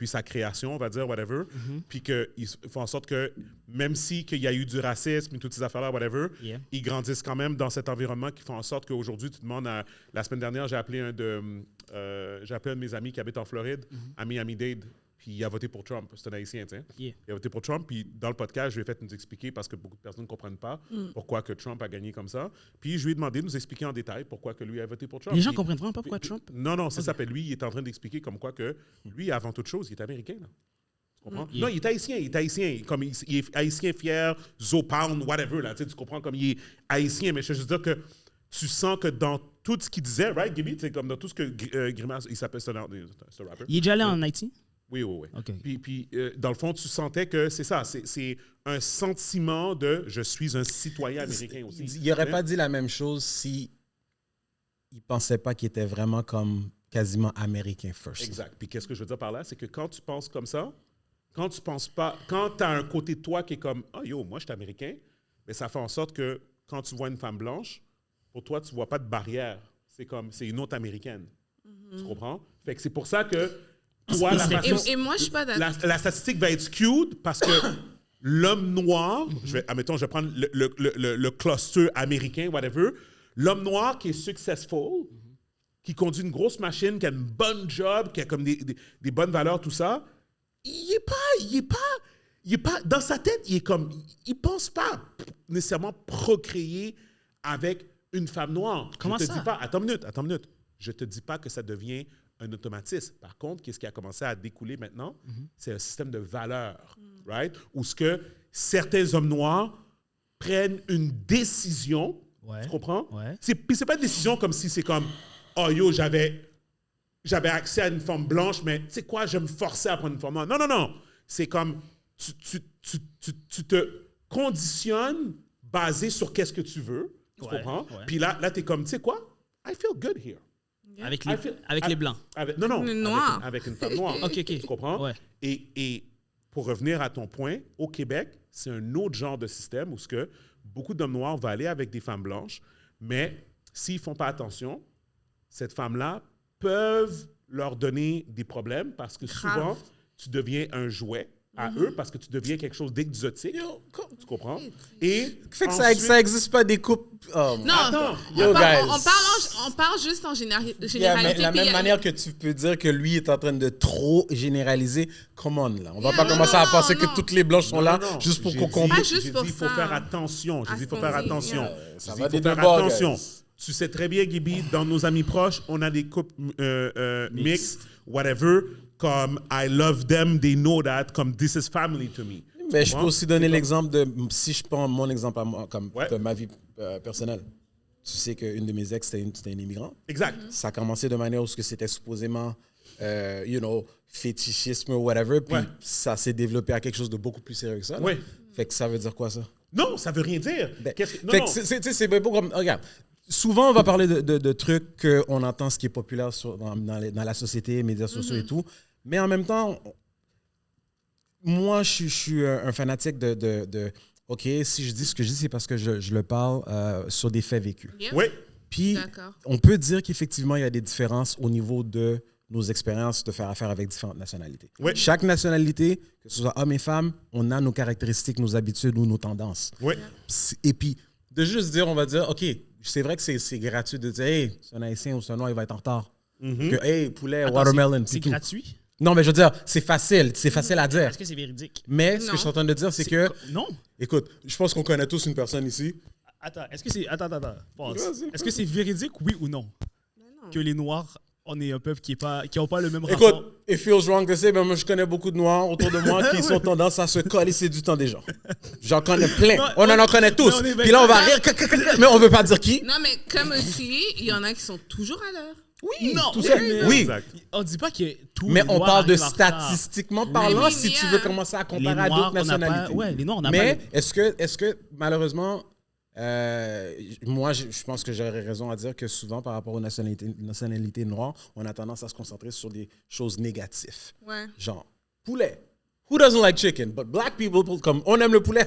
sa création, on va dire, whatever, puis qu'ils font en sorte que, même si qu'il y a eu du racisme et toutes ces affaires-là, whatever, ils grandissent quand même dans cet environnement qui fait en sorte qu'aujourd'hui, tu demandes la semaine dernière, j'ai appelé un de mes amis qui habite en Floride, à Miami-Dade, puis il a voté pour Trump. C'est un Haïtien, tu sais. Il a voté pour Trump, puis dans le podcast, je lui ai fait nous expliquer, parce que beaucoup de personnes ne comprennent pas pourquoi que Trump a gagné comme ça. Puis je lui ai demandé de nous expliquer en détail pourquoi que lui a voté pour Trump. Les gens ne comprennent vraiment pas pourquoi Trump? Non, ça s'appelle lui. Il est en train d'expliquer comme quoi que lui, avant toute chose, il est américain. Là. Tu comprends? Non, il est haïtien. Comme il est haïtien fier, Zopound, whatever. Là, tu comprends? Comme il est haïtien. Mais je veux juste dire que tu sens que dans tout ce qu'il disait, right, Gibby? Comme dans tout ce que Grimace, il s'appelle ce rapper. Il est déjà allé en Haïti? Oui. Okay. Puis dans le fond, tu sentais que c'est ça, c'est un sentiment de « je suis un citoyen américain aussi ». Il n'aurait pas dit la même chose si il ne pensait pas qu'il était vraiment comme quasiment américain first. Exact. Puis qu'est-ce que je veux dire par là? C'est que quand tu penses comme ça, quand tu penses pas, quand tu as un côté de toi qui est comme « oh yo, moi je suis américain », mais ça fait en sorte que quand tu vois une femme blanche, pour toi, tu ne vois pas de barrière. C'est une autre américaine. Tu comprends? Fait que c'est pour ça que toi, et moi, je suis pas d'accord. La statistique va être skewed parce que l'homme noir, je vais prendre le cluster américain, whatever, l'homme noir qui est successful, qui conduit une grosse machine, qui a une bonne job, qui a comme des bonnes valeurs, tout ça, il est pas, dans sa tête, il pense pas nécessairement procréer avec une femme noire. Comment je te ça? Dis pas, attends une minute. Je te dis pas que ça devient un automatisme. Par contre, qu'est-ce qui a commencé à découler maintenant? C'est un système de valeurs, right? Où ce que certains hommes noirs prennent une décision, tu comprends? Ouais. Puis c'est pas une décision comme si c'est comme, oh yo, j'avais accès à une femme blanche, mais tu sais quoi, je me forçais à prendre une femme noire. Non. C'est comme, tu te conditionnes basé sur qu'est-ce que tu veux, tu comprends? Ouais. Puis là tu es comme, tu sais quoi? I feel good here. Avec les blancs. Non. Noir. Avec une femme noire. OK. Tu comprends? Ouais. Et pour revenir à ton point, au Québec, c'est un autre genre de système où ce que beaucoup d'hommes noirs vont aller avec des femmes blanches, mais s'ils ne font pas attention, cette femme-là peuvent leur donner des problèmes parce que souvent, tu deviens un jouet à eux parce que tu deviens quelque chose d'exotique. Tu comprends? Et fait que ça n'existe pas des couples. Non, attends. on parle juste en généralité. La même manière que tu peux dire que lui est en train de trop généraliser, come on, là. On va pas commencer à penser que toutes les blanches sont là juste pour qu'on comprenne. J'ai dit, il faut faire attention. J'ai dit, il faut faire attention. Ça il va faut faire attention. Tu sais très bien, Gibi, dans nos amis proches, on a des couples mixtes, whatever, comme I love them, they know that, comme this is family to me. Mais je peux aussi donner l'exemple de, si je prends mon exemple à moi, comme de ma vie personnelle. Tu sais qu'une de mes ex, c'était une immigrante. Exact. Ça a commencé de manière où c'était supposément, fétichisme ou whatever, puis ça s'est développé à quelque chose de beaucoup plus sérieux que ça. Oui. Fait que ça veut dire quoi, ça? Non, ça veut rien dire. C'est bien beau comme... Regarde, souvent, on va parler de trucs qu'on entend, ce qui est populaire dans la société, les médias sociaux et tout. Mais en même temps, moi, je suis un fanatique de OK, si je dis ce que je dis, c'est parce que je le parle sur des faits vécus. Yeah. Oui. Puis, on peut dire qu'effectivement, il y a des différences au niveau de nos expériences de faire affaire avec différentes nationalités. Oui. Chaque nationalité, que ce soit homme et femme, on a nos caractéristiques, nos habitudes ou nos tendances. Oui. Et puis, de juste dire, on va dire, OK, c'est vrai que c'est gratuit de dire, hey, c'est un Haïtien ou c'est un Noir, il va être en retard. Que, hey, poulet, watermelon, c'est tout. gratuit? Non, mais je veux dire, c'est facile à dire. Est-ce que c'est véridique? Mais ce que je suis en train de dire, c'est que... Non. Écoute, je pense qu'on connaît tous une personne ici. Attends, est-ce que c'est... Attends. Pause. Est-ce que c'est véridique, oui ou non? Que les Noirs, on est un peuple qui n'ont pas le même rapport? Écoute, it feels wrong to say, mais moi, je connais beaucoup de Noirs autour de moi qui ont tendance à se coller du temps des gens. J'en connais plein. On en connaît tous. Puis là, on va rire, mais on veut pas dire qui. Non, mais comme aussi, il y en a qui sont toujours à l'heure. Oui, non, tout ça. Oui. On dit pas que tout. Mais on parle de statistiquement parlant, si tu veux commencer à comparer à d'autres nationalités. Les Noirs, on n'a pas. Mais est-ce que malheureusement, moi, je pense que j'aurais raison à dire que souvent, par rapport aux nationalités noires, on a tendance à se concentrer sur des choses négatives. Ouais. Genre, poulet. Who doesn't like chicken? But black people, comme on aime le poulet,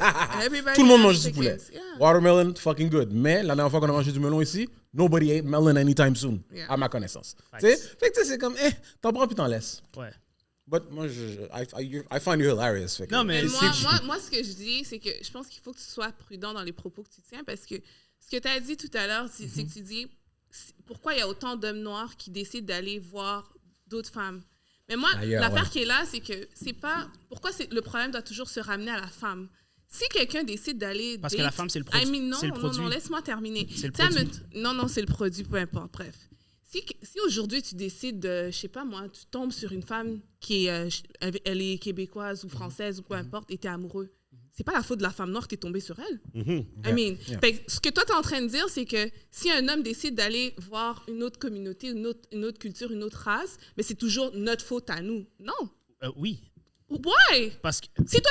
tout le monde mange du poulet. Yeah. Watermelon, fucking good. Mais la dernière fois qu'on a mangé du melon ici, nobody ate melon anytime soon, à ma connaissance. Fait que c'est comme, t'en prends puis t'en laisses. Ouais. But moi, I find you hilarious. Fait que, non, mais moi, ce que je dis, c'est que je pense qu'il faut que tu sois prudent dans les propos que tu tiens parce que ce que tu as dit tout à l'heure, c'est que tu dis pourquoi il y a autant d'hommes noirs qui décident d'aller voir d'autres femmes. Mais moi, l'affaire qui est là, c'est que c'est pas... Pourquoi le problème doit toujours se ramener à la femme? Si quelqu'un décide d'aller... Parce que la femme, c'est le produit. Non, laisse-moi terminer. C'est le produit. Non, c'est le produit, peu importe, bref. Si aujourd'hui, tu décides de, je sais pas moi, tu tombes sur une femme qui est, elle est québécoise ou française ou peu importe, et tu es amoureux, c'est pas la faute de la femme noire que tu es tombé sur elle. Fait que ce que toi, tu es en train de dire, c'est que si un homme décide d'aller voir une autre communauté, une autre culture, une autre race, mais c'est toujours notre faute à nous. Non. Oui. Why? Parce que... Si toi,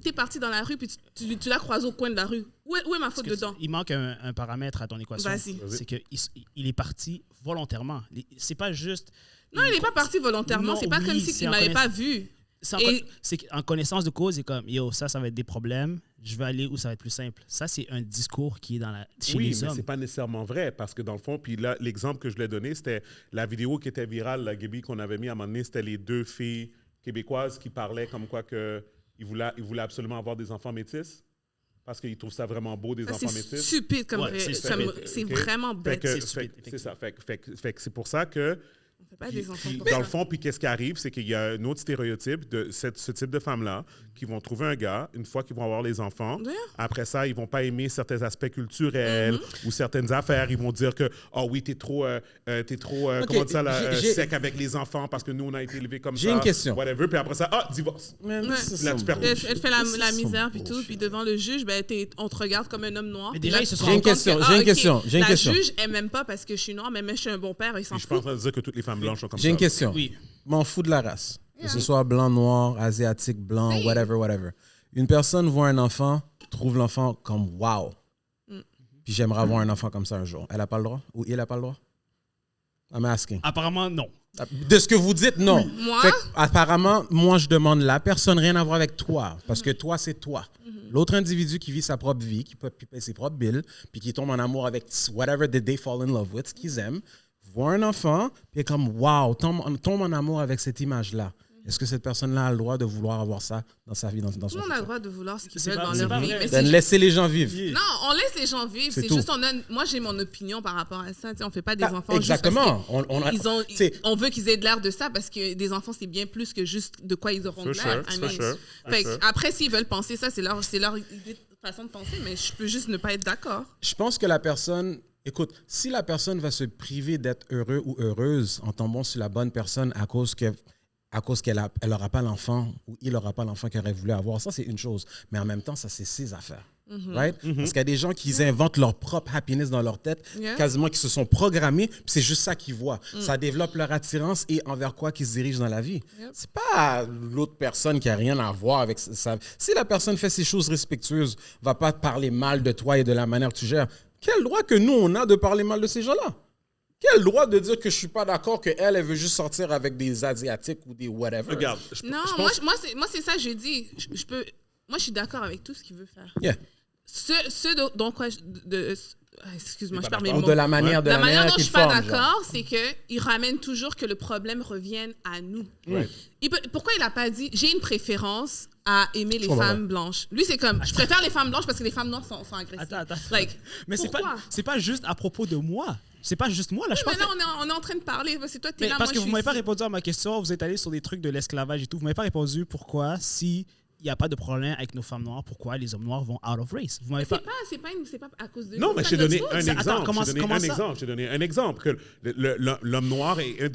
t'es parti dans la rue puis tu l'as croisé au coin de la rue, où est ma faute dedans? Il manque un paramètre à ton équation. Vas-y. C'est qu'il est parti volontairement. C'est pas juste... Non, il n'est pas parti volontairement. C'est pas comme s'il ne m'avait pas vu. C'est en connaissance de cause, c'est comme, yo, ça va être des problèmes, je vais aller où ça va être plus simple. Ça, c'est un discours qui est chez les hommes. Oui, mais c'est pas nécessairement vrai, parce que dans le fond, puis là, l'exemple que je l'ai donné, c'était la vidéo qui était virale, la Gaby, qu'on avait mis à un moment donné, c'était les deux filles québécoises qui parlaient comme quoi qu'ils voulaient absolument avoir des enfants métis, parce qu'ils trouvent ça vraiment beau, des enfants métis. C'est stupide, c'est vraiment bête. C'est ça, fait que c'est pour ça que dans le fond, puis qu'est-ce qui arrive, c'est qu'il y a un autre stéréotype de ce type de femmes-là qui vont trouver un gars, une fois qu'ils vont avoir les enfants. Après ça, ils vont pas aimer certains aspects culturels ou certaines affaires. Ils vont dire que, oh oui, t'es trop comment dire ça, sec avec les enfants parce que nous, on a été élevés comme ça. J'ai une question. Whatever. Puis après ça, divorce. Là, tu perds. Elle fait la misère, puis tout. Puis devant le juge, on te regarde comme un homme noir. Mais déjà, j'ai une question. La juge, elle m'aime pas parce que je suis noire, mais je suis un bon père, il s'en fout. Je suis pas en train de dire que toutes les femmes blanches sont comme ça. J'ai une question. Oui. M'en fous de la race. Que ce soit blanc, noir, asiatique, blanc, whatever. Une personne voit un enfant, trouve l'enfant comme wow. Puis j'aimerais avoir un enfant comme ça un jour. Elle n'a pas le droit? Ou il n'a pas le droit? I'm asking. Apparemment, non. De ce que vous dites, non. Oui. Moi? Apparemment, moi, je demande la personne, rien à voir avec toi. Parce que toi, c'est toi. L'autre individu qui vit sa propre vie, qui peut payer ses propres bills, puis qui tombe en amour avec whatever that they fall in love with, ce qu'ils aiment, voit un enfant, puis est comme, wow, tombe en amour avec cette image-là. Est-ce que cette personne-là a le droit de vouloir avoir ça dans sa vie, dans son futur? On a le droit de vouloir ce qu'ils veulent dans leur vie. Laissez les gens vivre. Non, on laisse les gens vivre. C'est juste, moi, j'ai mon opinion par rapport à ça. On ne fait pas des enfants exactement. juste on veut qu'ils aient de l'air de ça parce que des enfants, c'est bien plus que juste de quoi ils auront de l'air. Après, s'ils veulent penser ça, c'est leur façon de penser, mais je peux juste ne pas être d'accord. Je pense que la personne... Écoute, si la personne va se priver d'être heureux ou heureuse en tombant sur la bonne personne à cause qu'elle n'aura pas l'enfant ou il n'aura pas l'enfant qu'elle aurait voulu avoir, ça, c'est une chose. Mais en même temps, ça, c'est ses affaires. Right? Parce qu'il y a des gens qui inventent leur propre happiness dans leur tête, quasiment qui se sont programmés, puis c'est juste ça qu'ils voient. Ça développe leur attirance et envers quoi qu'ils se dirigent dans la vie. C'est pas l'autre personne qui a rien à voir avec ça. Si la personne fait ces choses respectueuses, va pas te parler mal de toi et de la manière que tu gères, quel droit que nous, on a de parler mal de ces gens-là? Quel droit de dire que je suis pas d'accord qu'elle, elle veut juste sortir avec des Asiatiques ou des whatever? Regarde, moi, c'est ça, j'ai dit. Moi, je suis d'accord avec tout ce qu'il veut faire. Yeah. Excuse-moi, je perds mes mots. De la manière dont je suis pas d'accord, c'est qu'il ramène toujours que le problème revienne à nous. Pourquoi il n'a pas dit « j'ai une préférence à aimer les femmes blanches ». Lui, c'est comme « je préfère les femmes blanches parce que les femmes noires sont agressives ». Mais c'est pas juste à propos de moi. C'est pas juste moi, là. Oui, mais là, on est en train de parler. Parce que toi, t'es là, parce que vous m'avez pas répondu à ma question. Vous êtes allé sur des trucs de l'esclavage et tout. Vous m'avez pas répondu pourquoi, si il n'y a pas de problème avec nos femmes noires, pourquoi les hommes noirs vont out of race. Vous m'avez pas... C'est pas à cause de... Non, mais je t'ai donné un exemple. Attends, Je t'ai donné un exemple. Que l'homme noir est un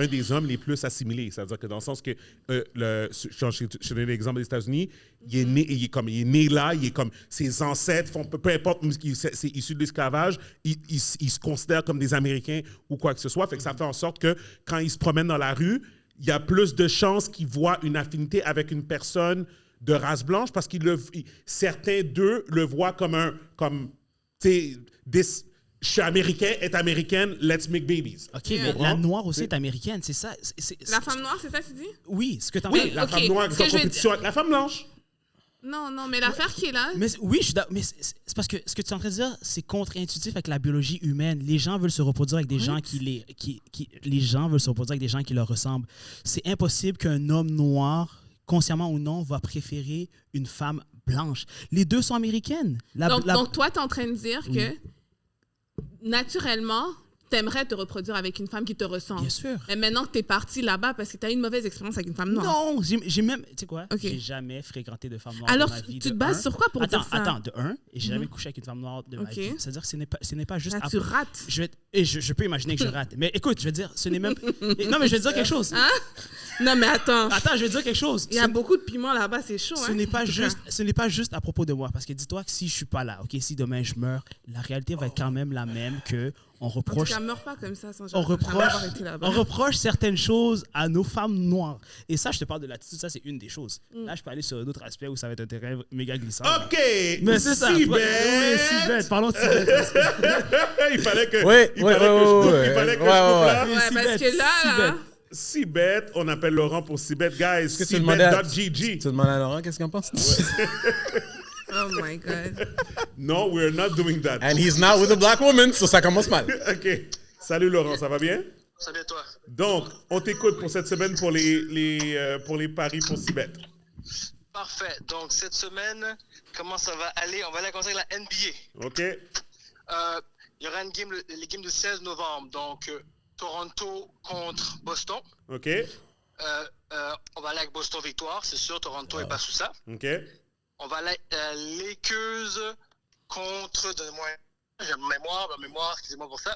des hommes les plus assimilés. C'est-à-dire que dans le sens que, je te donne l'exemple des États-Unis, il est né là, il est comme ses ancêtres font peu importe, c'est issu de l'esclavage, il se considère comme des Américains ou quoi que ce soit. Fait que ça fait en sorte que quand il se promène dans la rue, il y a plus de chances qu'il voit une affinité avec une personne de race blanche parce que certains d'eux le voient comme tu sais, je suis américain, est américaine, let's make babies. OK, mais la noire aussi est américaine, c'est ça. La femme noire, c'est ça que tu dis? Oui, ce que tu en Oui, la femme noire est en compétition avec la femme blanche. Non, mais l'affaire qui est là... Oui, mais c'est parce que ce que tu es en train de dire, c'est contre-intuitif avec la biologie humaine. Les gens veulent se reproduire avec des gens les gens veulent se reproduire avec des gens qui leur ressemblent. C'est impossible qu'un homme noir, consciemment ou non, va préférer une femme blanche. Les deux sont américaines. Donc toi, tu es en train de dire que, naturellement... T'aimerais te reproduire avec une femme qui te ressemble. Bien sûr. Mais maintenant que t'es parti là-bas parce que t'as eu une mauvaise expérience avec une femme noire. Non, j'ai même... Tu sais quoi? Okay. J'ai jamais fréquenté de femme noire alors, de ma vie. Alors, tu te bases sur quoi pour dire ça? Attends, de un, et j'ai jamais couché avec une femme noire de ma vie. C'est-à-dire que ce n'est pas juste... Là, tu rates. Je peux imaginer que je rate. Mais écoute, je vais dire, ce n'est même... Non, mais je vais dire quelque chose. Hein? Non, mais attends. Attends, je vais dire quelque chose. Il y a beaucoup de piment là-bas, c'est chaud. Ce n'est pas juste à propos de moi. Parce que dis-toi que si je suis pas là, OK, si demain je meurs, la réalité va être quand même la même que... On reproche, en tout cas, meurs pas comme ça sans on reproche certaines choses à nos femmes noires. Et ça, je te parle de l'attitude, ça, c'est une des choses. Là, je peux aller sur d'autres aspects où ça va être un terrain méga glissant. OK! Mais c'est ça. Sibeth! Oui, Sibeth. Parlons de Sibeth. Il fallait que je coupe là. Ouais, parce que là... Sibeth, on appelle Laurent pour Sibeth. Guys, Sibeth.gg. Tu demandes à Laurent qu'est-ce qu'il en pense? Oh my God. No, we're not doing that. And he's not with a black woman, so ça commence mal. OK. Salut Laurent, ça va bien? Ça va bien toi? Donc, on t'écoute pour cette semaine pour les paris pour Sibeth. Parfait. Donc, cette semaine, comment ça va aller? On va aller commencer avec la NBA. OK. Il y aura les games du 16 novembre. Donc, Toronto contre Boston. OK. On va aller avec Boston victoire, c'est sûr. Toronto n'est pas sous ça. OK. On va aller Lakers contre... J'ai ma mémoire, excusez-moi pour ça.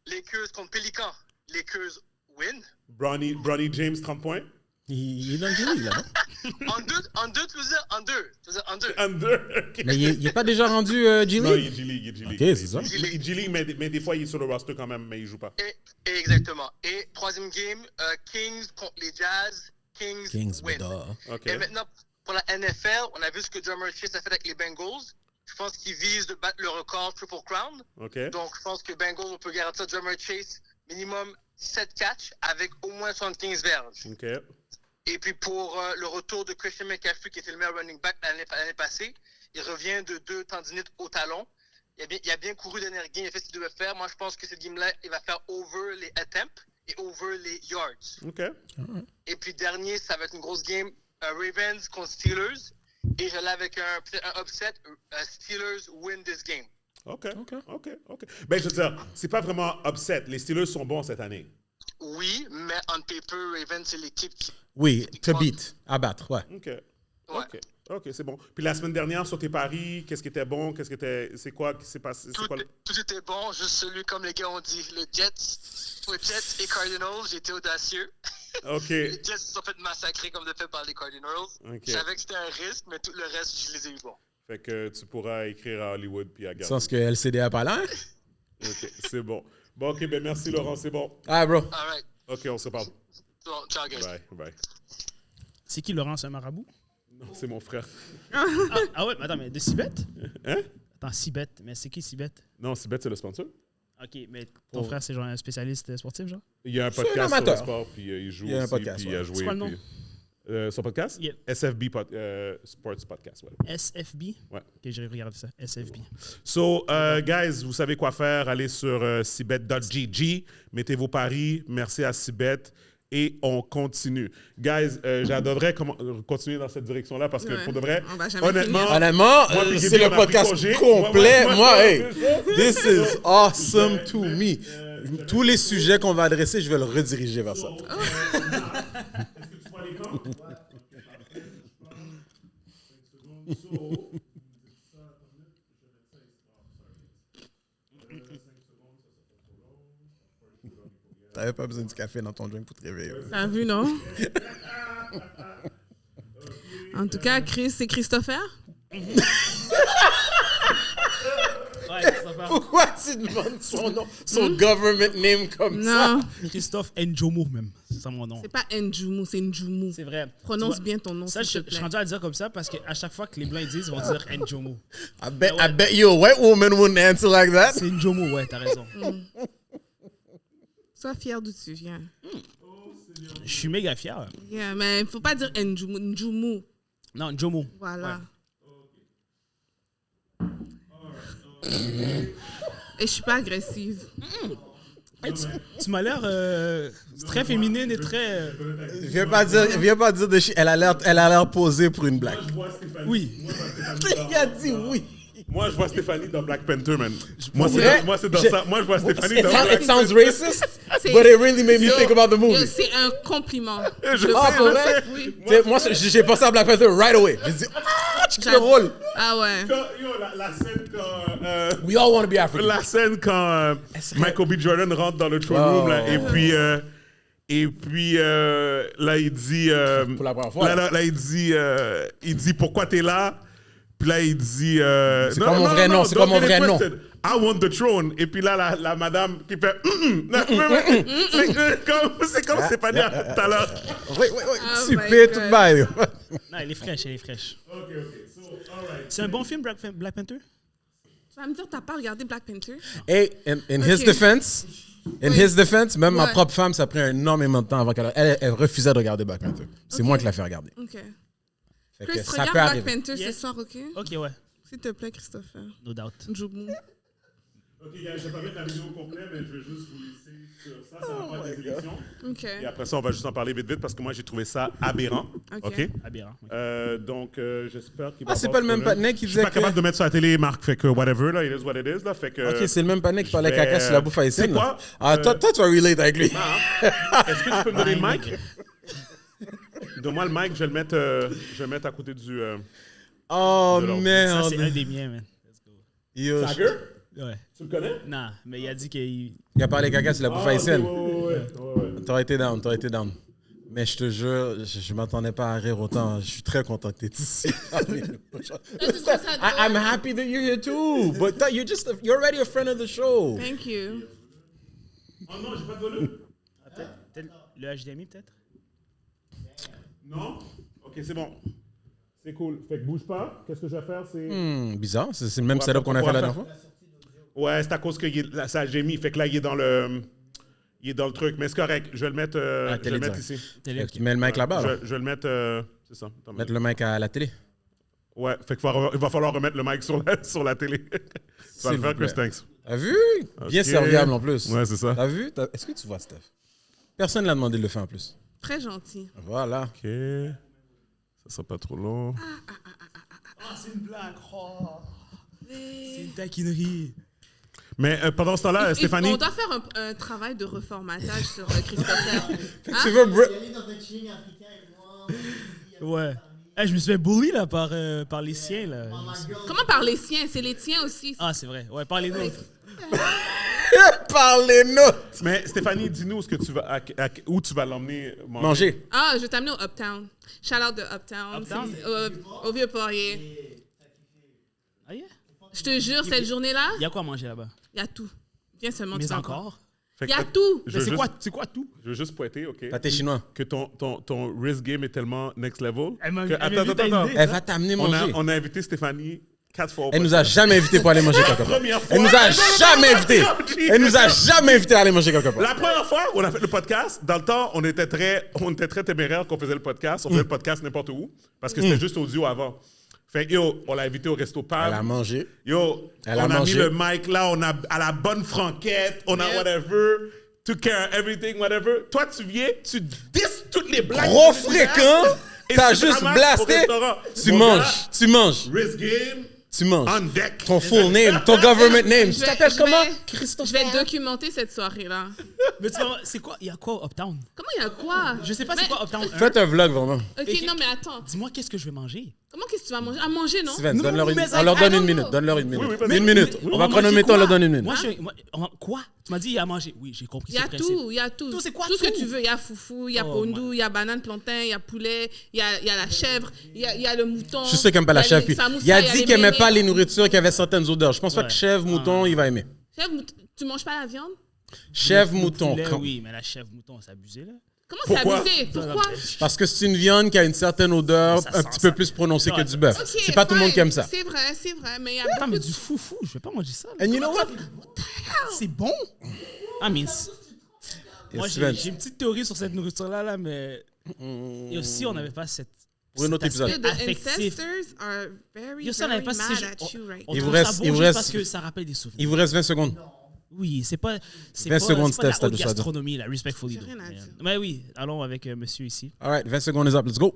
Lakers contre Pélican. Lakers win. Bronny James, 30 points. Il est dans le G-League, là, non? En deux. Okay. Mais il n'est pas déjà rendu G-League? Non, il est G-League. OK, c'est ça. Il est G-League, mais des fois, il est sur le roster quand même, mais il ne joue pas. Exactement. Et troisième game, Kings contre les Jazz. Kings win. Okay. Et maintenant, pour la NFL, on a vu ce que John Murphy a fait avec les Bengals. Je pense qu'ils visent de battre le record Triple Crown. OK. Donc, je pense que Bengals, on peut garantir Jamar Chase minimum 7 catchs avec au moins 75 verges. OK. Et puis, pour le retour de Christian McCaffrey, qui était le meilleur running back l'année passée, il revient de 2 tendinites au talon. Il a bien couru dernier game, il a fait ce qu'il devait faire. Moi, je pense que cette game-là, il va faire over les attempts et over les yards. OK. Et puis, dernier, ça va être une grosse game. Ravens contre Steelers. Et j'allais avec un upset. Steelers win this game. OK. Ben, je veux dire, c'est pas vraiment upset. Les Steelers sont bons cette année. Oui, mais on paper, Ravens, c'est l'équipe qui... Oui, to beat, à battre, ouais. OK, c'est bon. Puis la semaine dernière, sur tes paris, qu'est-ce qui était bon? C'est quoi qui s'est passé? Tout était bon, juste celui, comme les gars ont dit, le Jets et Cardinals, j'étais audacieux. OK. Les Jets se sont fait massacrer comme de fait par les Cardinals. OK. Je savais que c'était un risque, mais tout le reste, je les ai eu bons. Fait que tu pourras écrire à Hollywood puis à garder. Sans que LCD a pas l'air. OK, c'est bon. Bon, OK, ben merci Laurent, c'est bon. Ah, bro. All right. OK, on se parle. Bon, ciao, guys. Bye. C'est qui, Laurent, c'est un marabout? Non, c'est mon frère. Ah ouais, mais attends, mais de Cibet? Hein? Attends, Cibet, mais c'est qui Cibet? Non, Cibet, c'est le sponsor. OK, mais ton frère, c'est genre un spécialiste sportif, genre? Il y a un podcast sur le sport, puis il joue il y a un aussi, podcast, puis il a ouais. joué. C'est quoi le nom? Son podcast? Yeah. SFB Sports Podcast, ouais. SFB? Ouais. OK, j'ai regardé ça. SFB. So, guys, vous savez quoi faire. Allez sur cibet.gg, mettez vos paris. Merci à Cibet. Et on continue. Guys, j'adorerais continuer dans cette direction-là parce que pour de vrai, honnêtement, moi, puis c'est Gaby, le on a pris podcast congé. complet. Moi, Hey, this is awesome to me. Tous les sujets qu'on va adresser, je vais le rediriger vers ça. Est-ce que tu vois les camps? T'avais pas besoin du café dans ton drink pour te réveiller. T'as vu, non? En tout cas, Chris, c'est Christopher? Pourquoi tu demandes son nom, son government name comme ça? Non, Christophe Njomo, même. C'est ça mon nom. c'est pas Njoumou, c'est Njoumou. C'est vrai. Prononce bien ton nom, Ça, s'il je te suis plaît. rendu à le dire comme ça parce qu'à chaque fois que les Blancs ils disent, ils vont dire Njomo. I bet you a white woman wouldn't answer like that. C'est Njomo, ouais, t'as raison. Sois fier d'où tu viens. Je suis méga fier. Yeah, mais il faut pas dire Njoumou, Njoumou. Non, Njomo. Voilà. Et je suis pas agressive. Hey, tu m'as l'air très féminine et très... Viens pas dire de elle a l'air posée pour une blague. Oui. Il a dit oui. Moi, je vois Stéphanie dans Black Panther, man. Moi, c'est dans ça. Moi, je vois Stéphanie dans Black It sounds racist, but it really made me think about the movie. C'est un compliment. Pour vrai? Oui. Moi, j'ai pensé à Black Panther right away. J'ai dit, tu le rôle. Ah ouais. La scène quand... We all want to be African. La scène quand Michael B. Jordan rentre dans le throne room, là, et puis là, il dit... Pour la première fois. Là, il dit pourquoi t'es là? Puis là, il dit... C'est quoi mon vrai nom? C'est quoi mon vrai nom? I want the throne. Et puis là, la madame qui fait... C'est comme c'est pas dit tout à l'heure. Oui. Oh Tu my paies God. tout bail. Non, elle est fraîche. OK. So, all right. C'est un bon film, Black Panther? Tu vas me dire, t'as pas regardé Black Panther? Hey, in his defense, même ma propre femme, ça a pris énormément de temps avant qu'elle... Elle refusait de regarder Black Panther. C'est moi qui l'ai fait regarder. OK. Fait Chris, que ça regarde peut Black arriver. Panther Yes. ce soir, OK? OK, ouais. S'il te plaît, Christopher. No doubt. Njoumou. OK, je vais pas mettre la vidéo complète, mais je vais juste vous laisser sur ça. Ça va pas des élections. OK. Et après ça, on va juste en parler vite parce que moi, j'ai trouvé ça aberrant. OK? Aberrant. Donc, j'espère qu'il va C'est avoir pas le même problème. patinet qui Je suis pas disait capable que... de mettre sur la télé, Marc. Fait que whatever, là, it is what it is. Là, fait que, OK, c'est le même patinet qui parlait je vais- caca sur la bouffe haïtienne. C'est quoi? Ah, toi, tu vas relate avec lui. Est-ce que tu peux me donner le mic? Donne-moi le mic, je vais le mettre à côté du... Oh, de l'autre. Ça, c'est un merde. des miens, man. Let's go. Yo, Sager? Ouais. Tu le connais? Non, mais il a dit qu'il... il a parlé caca sur la bouffe haïtienne. Ouais. T'aurais été down. Mais je te jure, je m'attendais pas à rire autant. Je suis très content que t'es ici. I'm happy that you're here too. But you're already a friend of the show. Thank you. Oh non, j'ai pas de volume. Peut-être le HDMI, peut-être? Non? OK, c'est bon. C'est cool. Fait que bouge pas. Qu'est-ce que je vais faire? C'est... Bizarre. C'est le même setup qu'on a fait la dernière fois. Ouais, c'est à cause que ça j'ai mis. Fait que là, il est dans le truc. Mais c'est correct. Je vais le mettre, ici. Tu mets le mic là-bas, alors? Je vais le mettre... c'est ça. Mettre le mic à la télé. Ouais. Fait qu'il va falloir remettre le mic sur la télé. Tu vas le faire, Chris, thanks. T'as vu? Bien serviable, en plus. Ouais, c'est ça. T'as vu? Est-ce que tu vois, Steph? Personne ne l'a demandé de le faire en plus. Très gentil. Voilà. OK. Ça sera pas trop long. C'est une blague. C'est une taquinerie. Mais pendant ce temps-là, Stéphanie... On doit faire un travail de reformatage sur Christopher. Tu veux... Ouais. Hey, je me suis fait bully là, par les siens. Là. Comment par les siens? C'est les tiens aussi. Ah, c'est vrai. Ouais, par les nôtres. Par les notes! Mais Stéphanie, dis-nous où tu vas l'emmener Manger. Ah, je vais t'amener au Uptown. Shout out de Uptown. Uptown? Au Vieux-Poirier. Ah, yeah? Je te jure, cette journée-là, Il y a quoi à manger là-bas? il y a tout. Viens seulement. Mais tu vas encore? voir. Il y a tout. C'est quoi tout? Je veux juste pointer, OK? Pâté chinois. Que ton wrist game est tellement next level. Attends. Elle va t'amener manger. On a invité Stéphanie 4 fois au Elle nous a jamais invité pour aller manger quelque part. première fois. Elle nous a jamais invité. Elle nous a jamais invité à aller manger quelque part. La première fois où on a fait le podcast, dans le temps, on était très téméraires qu'on faisait le podcast. On faisait le podcast n'importe où parce que c'était juste audio avant. Fait que, on l'a invité au resto Pam. Elle a mangé. On a mis le mic là, on a à la bonne franquette, on a whatever, took care of everything, whatever. Toi, tu viens, tu disses toutes les blagues. Gros fréquent. T'as juste blasté. Tu manges. Wrist game. Tu manges. On deck. Ton full name, ton government name. Tu t'appelles comment? Je vais documenter cette soirée-là. Mais tu vois, c'est quoi? Il y a quoi au Uptown? Comment il y a quoi? Je sais pas c'est quoi Uptown 1. Faites un vlog, vraiment. Ok, non, mais attends. Dis-moi qu'est-ce que je vais manger. Comment qu'est-ce que tu vas manger? À manger, non? Steven, Non, donne-leur mais on leur donne I une don't minute. know. Donne-leur une minute. Oui, Une minute. On va chronométrer, on leur donne une minute. Quoi? Tu m'as dit il y a à manger. Oui, j'ai compris. Il y a tout, il y a tout. Tout, c'est quoi tout ce que tout? tu veux. Il y a foufou, il y a Oh, pondou, il y a banane plantain, il y a poulet, il y a la chèvre, il y a le mouton. Je suis sûr qu'il n'aime pas la chèvre. Puis il a dit qu'il n'aimait pas les nourritures qui avaient certaines odeurs. Je pense pas que chèvre, mouton, il va aimer. Chèvre, tu manges pas la viande? Chèvre, mouton. Poulet, oui, mais la chèvre, mouton, c'est abusé là. Comment c'est Pourquoi? abusé? Pourquoi? Parce que c'est une viande qui a une certaine odeur Ça un sent petit ça. peu plus prononcée que du bœuf. Ok, C'est pas tout le monde fine. qui aime ça. C'est vrai, mais il y a Attends, beaucoup mais de... du foufou, je vais pas manger ça. Là. And you know what? C'est bon. Ah, mince. Moi, Steven, j'ai une petite théorie sur cette nourriture-là, là, mais. Et aussi, on n'avait pas cette. Pour un autre cet aspect épisode. The affectif. ancestors are very, Yo, ça, on avait very pas mad ces- at you right On Il now. vous trouve reste- ça il bon vous juste reste- parce que ça rappelle des souvenirs. Il vous reste 20 secondes. Oui, c'est pas. 20 secondes, c'est pas de Steph, la t'as haute le choix de- gastronomie, là, respectfully. J'ai rien à dire. Mais oui, allons avec monsieur ici. All right, 20 secondes is up. Let's go.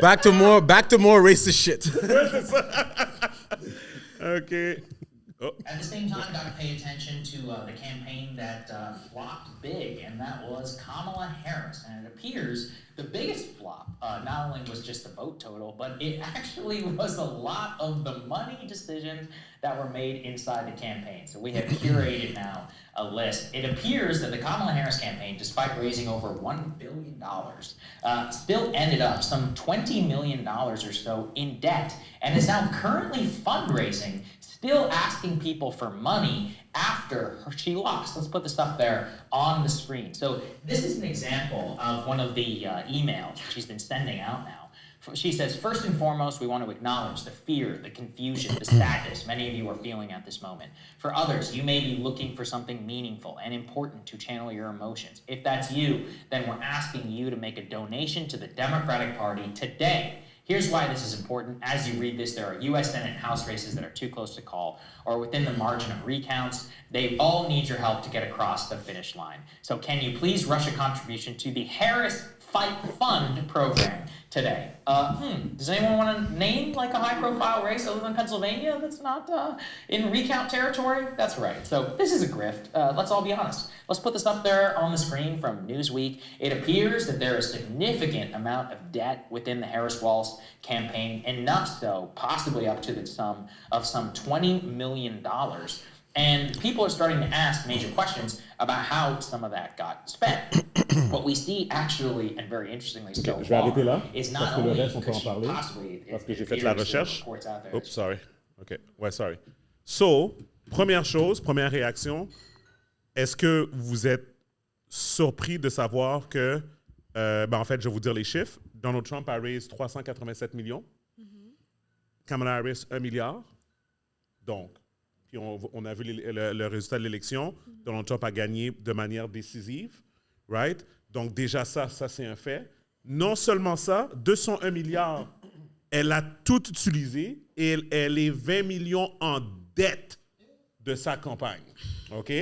Back to more racist shit. OK. Oh. At the same time, got to pay attention to the campaign that flopped big, and that was Kamala Harris. And it appears the biggest flop not only was just the vote total, but it actually was a lot of the money decisions that were made inside the campaign. So we have curated now a list. It appears that the Kamala Harris campaign, despite raising over $1 billion, still ended up some $20 million or so in debt, and is now currently fundraising, still asking people for money after she lost. Let's put the stuff there on the screen. So this is an example of one of the emails she's been sending out now. She says, first and foremost, we want to acknowledge the fear, the confusion, the sadness many of you are feeling at this moment. For others, you may be looking for something meaningful and important to channel your emotions. If that's you, then we're asking you to make a donation to the Democratic Party today. Here's why this is important. As you read this, there are U.S. Senate and House races that are too close to call or within the margin of recounts. They all need your help to get across the finish line. So can you please rush a contribution to the Harris Fight Fund program today? Does anyone want to name like a high-profile race other than Pennsylvania that's not in recount territory? That's right. So this is a grift. Let's all be honest. Let's put this up there on the screen from Newsweek. It appears that there is a significant amount of debt within the Harris-Walz campaign, enough so, possibly up to the sum of some $20 million. And people are starting to ask major questions about how some of that got spent. What we see actually, and very interestingly so Je vais arrêter là, is parce not que le only reste, on peut en could she parler, possibly, parce que j'ai it fait la appears there are recherche. reports out there. Oops, sorry. OK. Ouais, sorry. So, première chose, première réaction, est-ce que vous êtes surpris de savoir que, en fait, je vais vous dire les chiffres. Donald Trump a raisé 387 millions. Kamala Harris, 1 milliard. Donc, puis on a vu le résultat de l'élection. Donald Trump a gagné de manière décisive, right? Donc, déjà, ça c'est un fait. Non seulement ça, de son 1 milliard, elle a tout utilisé et elle est 20 millions en dette de sa campagne. OK?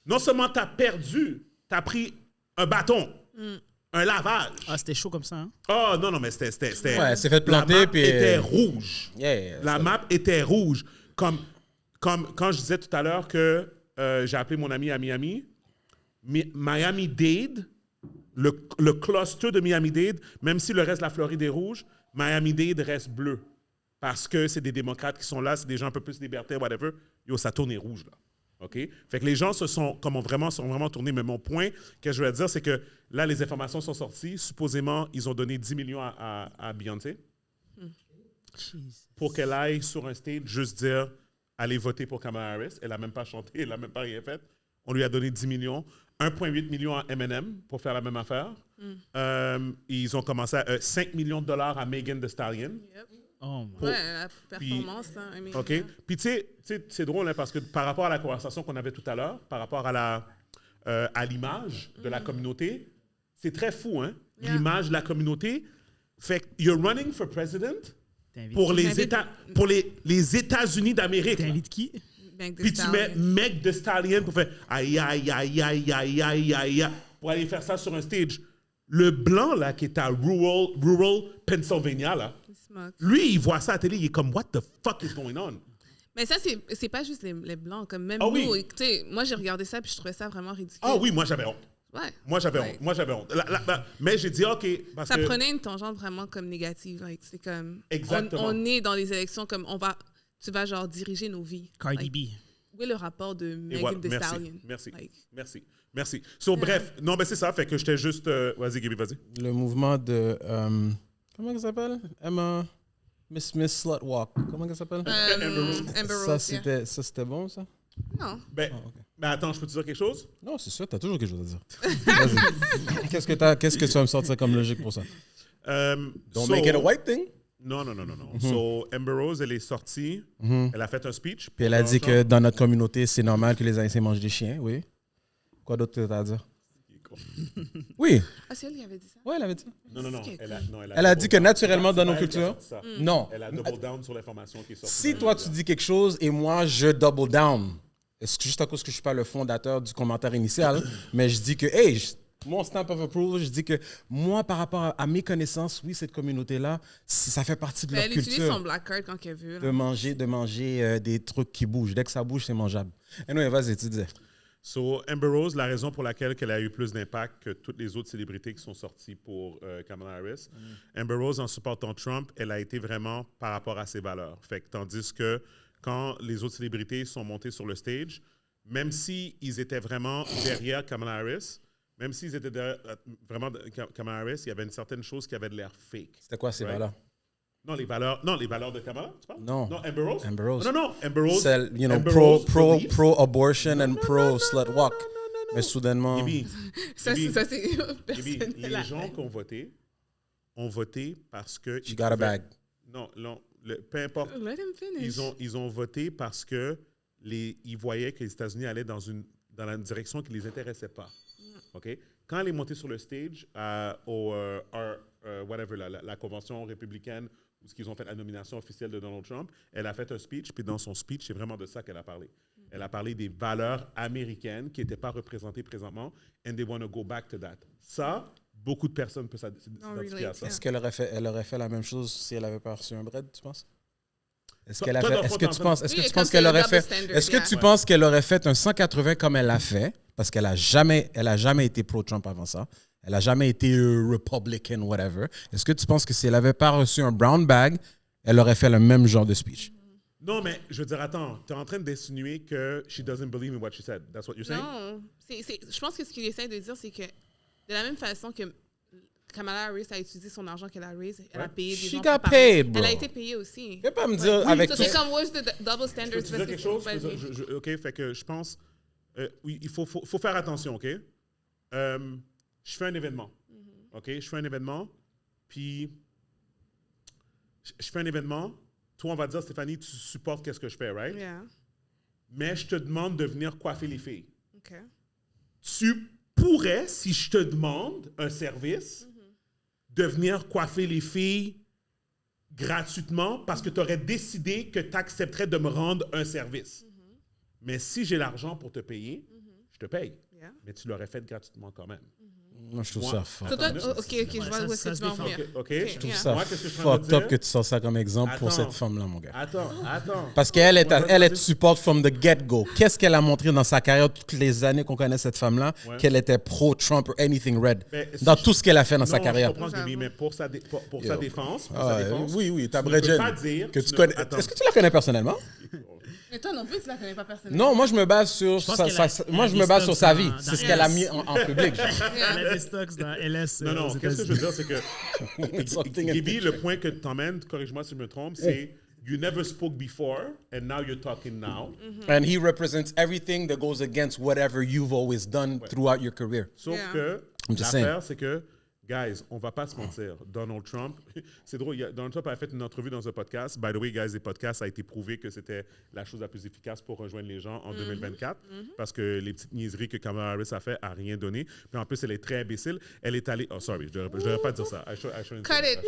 Non seulement tu as perdu, tu as pris un bâton, un lavage. Ah, c'était chaud comme ça, hein? Oh, non, mais c'était... Ouais, c'est fait planter, la map puis... était rouge. Yeah, la map était rouge. Comme quand je disais tout à l'heure que j'ai appelé mon ami à Miami, Miami-Dade, le cluster de Miami-Dade, même si le reste de la Floride est rouge, Miami-Dade reste bleu. Parce que c'est des démocrates qui sont là, c'est des gens un peu plus libertaires, whatever. Yo, ça tourne rouge, là. OK? Fait que les gens sont vraiment tournés. Mais mon point que je veux dire, c'est que là, les informations sont sorties. Supposément, ils ont donné 10 millions à Beyoncé pour qu'elle aille sur un stage juste dire « Allez voter pour Kamala Harris ». Elle n'a même pas chanté, elle n'a même pas rien fait. On lui a donné 10 millions. 1,8 million à Eminem pour faire la même affaire. Ils ont commencé à 5 millions de dollars à Megan Thee Stallion. Yep. Oh, Ouais, la performance, là. I mean, OK. Puis, tu sais, c'est drôle, hein, parce que par rapport à la conversation qu'on avait tout à l'heure, par rapport à l'image de la communauté, c'est très fou, hein? Yeah. L'image de la communauté. Fait que you're running for president pour les États-Unis d'Amérique. T'invites qui? Puis tu mets Meg Thee Stallion pour faire aïe, aïe, aïe, aïe, aïe, aïe, aïe, aïe, pour aller faire ça sur un stage. Le blanc, là, qui est à rural Pennsylvania, là, lui, il voit ça à la télé, il est comme, what the fuck is going on? Mais ça, c'est pas juste les blancs. Comme même Ah, nous, oui. moi, j'ai regardé ça puis je trouvais ça vraiment ridicule. Ah oui, moi, j'avais honte. Ouais. Moi, j'avais honte. Mais j'ai dit, OK, parce ça que... prenait une tangente vraiment comme négative. Like, c'est comme... Exactement. On est dans les élections comme tu vas genre diriger nos vies. Cardi B. Où est le rapport de Megan Thee Stallion? Merci. So, bref, non, mais c'est ça, fait que j'étais juste... Vas-y, Gaby, vas-y. Le mouvement de... comment ça s'appelle? Emma... Miss Slut Walk. Comment ça s'appelle? Amber Rose, ça, c'était bon, ça? Non. Ben, attends, je peux te dire quelque chose? Non, c'est sûr, t'as toujours quelque chose à dire. Vas-y. Qu'est-ce que tu vas me sortir comme logique pour ça? Don't make it a white thing. Non. So, Amber Rose, elle est sortie, elle a fait un speech. Puis elle a dit que dans notre communauté, c'est normal que les Haïtiens mangent des chiens, oui. Quoi d'autre t'as à dire? Oui. Ah, c'est elle qui avait dit ça? Oui, elle avait dit ça. Non. Elle a dit que naturellement, dans nos cultures... Non. Elle a double down sur l'information qui est sortie. Si toi, tu dis quelque chose et moi, je double down, c'est juste à cause que je ne suis pas le fondateur du commentaire initial, mais je dis que, hey, mon stamp of approval, je dis que moi, par rapport à mes connaissances, oui, cette communauté-là, ça fait partie de leur culture. Elle utilise son black card quand elle veut. Là. De manger des trucs qui bougent. Dès que ça bouge, c'est mangeable. Et non, vas-y, tu disais. So, Amber Rose, la raison pour laquelle elle a eu plus d'impact que toutes les autres célébrités qui sont sorties pour Kamala Harris, Amber Rose, en supportant Trump, elle a été vraiment par rapport à ses valeurs. Fait que, tandis que quand les autres célébrités sont montées sur le stage, même s'ils étaient vraiment derrière Kamala Harris, même s'ils étaient derrière, vraiment Kamala Harris, il y avait une certaine chose qui avait de l'air fake. C'était quoi ces valeurs? Non, les valeurs de Kamala, tu parles? Non. Non, Amber Rose? Amber Rose. Non, Amber Rose. C'est, pro-abortion and pro-slut walk. Mais soudainement... Ça, c'est personnel. Les gens qui ont voté parce que... She got a bag. Non, peu importe. Let him finish. Ils ont voté parce que ils voyaient que les États-Unis allaient dans la direction qui ne les intéressait pas. OK? Quand elle est montée sur le stage la convention républicaine, où ils ont fait la nomination officielle de Donald Trump, elle a fait un speech, puis dans son speech, c'est vraiment de ça qu'elle a parlé. Elle a parlé des valeurs américaines qui n'étaient pas représentées présentement, and they want to go back to that. Ça, beaucoup de personnes peuvent s'identifier à ça. Est-ce qu'elle aurait fait la même chose si elle n'avait pas reçu un bread, tu penses? Est-ce que tu penses qu'elle aurait fait un 180 comme elle l'a fait? Parce qu'elle a jamais été pro-Trump avant ça. Elle n'a jamais été Republican, whatever. Est-ce que tu penses que si elle n'avait pas reçu un brown bag, elle aurait fait le même genre de speech? Non, mais je veux dire, attends, tu es en train d'insinuer que she doesn't believe in what she said. That's what you're saying? Non. Je pense que ce qu'il essaie de dire, c'est que de la même façon que Kamala Harris a utilisé son argent qu'elle a raisé, elle a payé des gens. She got paid, bro. Elle a été payée aussi. Tu peux pas me dire avec... C'est comme, what's the double standards? Je peux te dire quelque chose? OK, fait que je pense... oui, il faut faire attention, OK? Je fais un événement. OK? Je fais un événement, puis toi, on va dire, Stéphanie, tu supportes qu'est-ce que je fais, right? Yeah. Mais je te demande de venir coiffer les filles. OK. Tu pourrais, si je te demande un service, de venir coiffer les filles gratuitement parce que tu aurais décidé que tu accepterais de me rendre un service. Mais si j'ai l'argent pour te payer, je te paye. Yeah. Mais tu l'aurais fait gratuitement quand même. Moi, je trouve ça fuck. So, toi, OK, je vois où est-ce que tu vas en venir. OK. Je trouve Yeah. ça Moi, qu'est-ce que je suis en train de fucked up dire? que tu sors ça comme exemple pour Attends. cette femme-là, mon gars. Attends. Parce qu'elle est, Ouais, elle vas-y. est support from the get-go. Qu'est-ce qu'elle a montré dans sa carrière toutes les années qu'on connaît cette femme-là? Ouais. Qu'elle était pro-Trump ou anything red. Mais si Dans je- tout ce qu'elle a fait dans sa Non, carrière. je comprends, Gaby, mais pour sa défense, Oui, t'as tu ne peux Bridget. pas dire Que tu ne- connais. Attends. Est-ce que tu la connais personnellement? Mais toi non plus, tu la connais pas personnellement. Non, moi je me base sur pense sa, qu'elle a- sa- elle moi a je des me base sur stocks sa dans- vie. dans C'est ce qu'elle a LS. mis en public. Elle a des stocks dans LS. Non, aux qu'est-ce que je veux dire, c'est que Something- Gaby, le point que tu t'emmènes, corrige-moi si je me trompe, c'est you never spoke before and now you're talking now. And he represents everything that goes against whatever you've always done throughout your career. Sauf Yeah. que I'm just l'affaire, c'est que, guys, on va pas se mentir. Donald Trump, c'est drôle, Donald Trump a fait une entrevue dans un podcast. By the way, guys, les podcasts, ça a été prouvé que c'était la chose la plus efficace pour rejoindre les gens en 2024 parce que les petites niaiseries que Kamala Harris a fait a rien donné. Puis en plus, elle est très imbécile. Elle est allée... Oh, sorry, je devrais pas dire ça. I shouldn't Cut say it.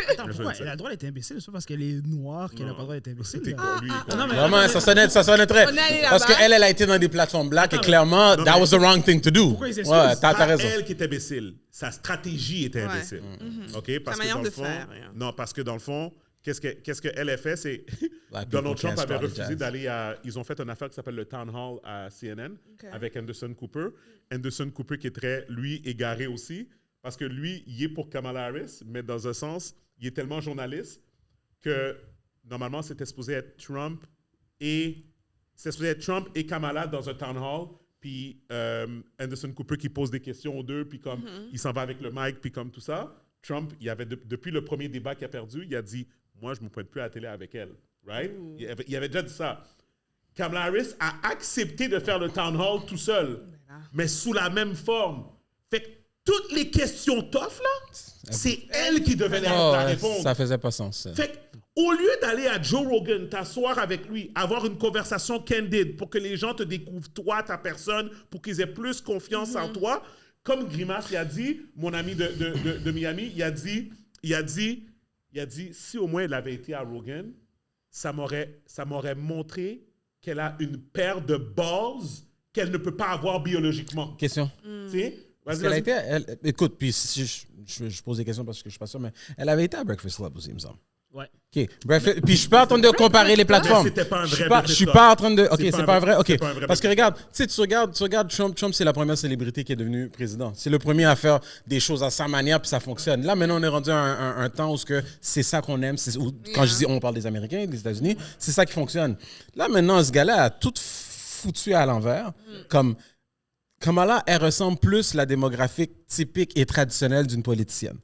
that. Attends, pourquoi? Elle a le droit d'être imbécile. C'est pas parce qu'elle est noire qu'elle n'a pas le droit d'être imbécile. C'était là. quoi, lui? Non, mais- Vraiment, ça sonnait très. On est allé Parce là-bas. qu'elle a été dans des plateformes black et clairement, that was the wrong thing to do. Pourquoi ils Ouais, s'excusent? t'as Pas raison. elle qui est imbécile. Sa stratégie était Ouais. imbécile. OK? Parce que manière dans de le fond... faire, yeah. Non, parce que dans le fond, qu'est-ce qu'elle a fait, c'est... Black Donald people Trump can't avait strategize. refusé d'aller à... Ils ont fait une affaire qui s'appelle le Town Hall à CNN avec Anderson Cooper. Anderson Cooper qui est très, lui, égaré aussi. Parce que lui, il est pour Kamala Harris, mais dans un sens, il est tellement journaliste que normalement, c'était supposé être Trump et Kamala dans un Town Hall. Puis Anderson Cooper qui pose des questions aux deux, puis comme il s'en va avec le mic, puis comme tout ça. Trump, il avait depuis le premier débat qu'il a perdu, il a dit « Moi, je ne me pointe plus à la télé avec elle. » Right? Il avait déjà dit ça. Kamala Harris a accepté de faire le town hall tout seul, mais sous la même forme. Fait que toutes les questions tough, là, c'est elle qui devait la Oh, ouais, répondre. ça faisait pas sens. Fait que, au lieu d'aller à Joe Rogan, t'asseoir avec lui, avoir une conversation candide pour que les gens te découvrent toi, ta personne, pour qu'ils aient plus confiance en toi, comme Grimace il a dit, mon ami de Miami, il a dit, si au moins elle avait été à Rogan, ça m'aurait montré qu'elle a une paire de balls qu'elle ne peut pas avoir biologiquement. Question. Tu sais? Parce Vas-y, qu'elle a vas-y. été, écoute, puis si je pose des questions parce que je suis pas sûr, mais elle avait été à Breakfast Club aussi, il me semble. Ouais. OK. Breakfast, puis je suis pas en train de comparer les plateformes. Mais c'était pas un Je suis vrai pas, Breakfast je suis Club. pas en train de. OK, C'est c'est pas un vrai. OK. c'est pas un vrai Parce que Breakfast regarde, tu sais, tu regardes Trump. Trump, c'est la première célébrité qui est devenue président. C'est le premier à faire des choses à sa manière, puis ça fonctionne. Là, maintenant, on est rendu à un temps où c'est ça qu'on aime. Quand je dis on parle des Américains, des États-Unis, c'est ça qui fonctionne. Là, maintenant, ce gars-là a tout foutu à l'envers. Comme Kamala, elle ressemble plus à la démographique typique et traditionnelle d'une politicienne.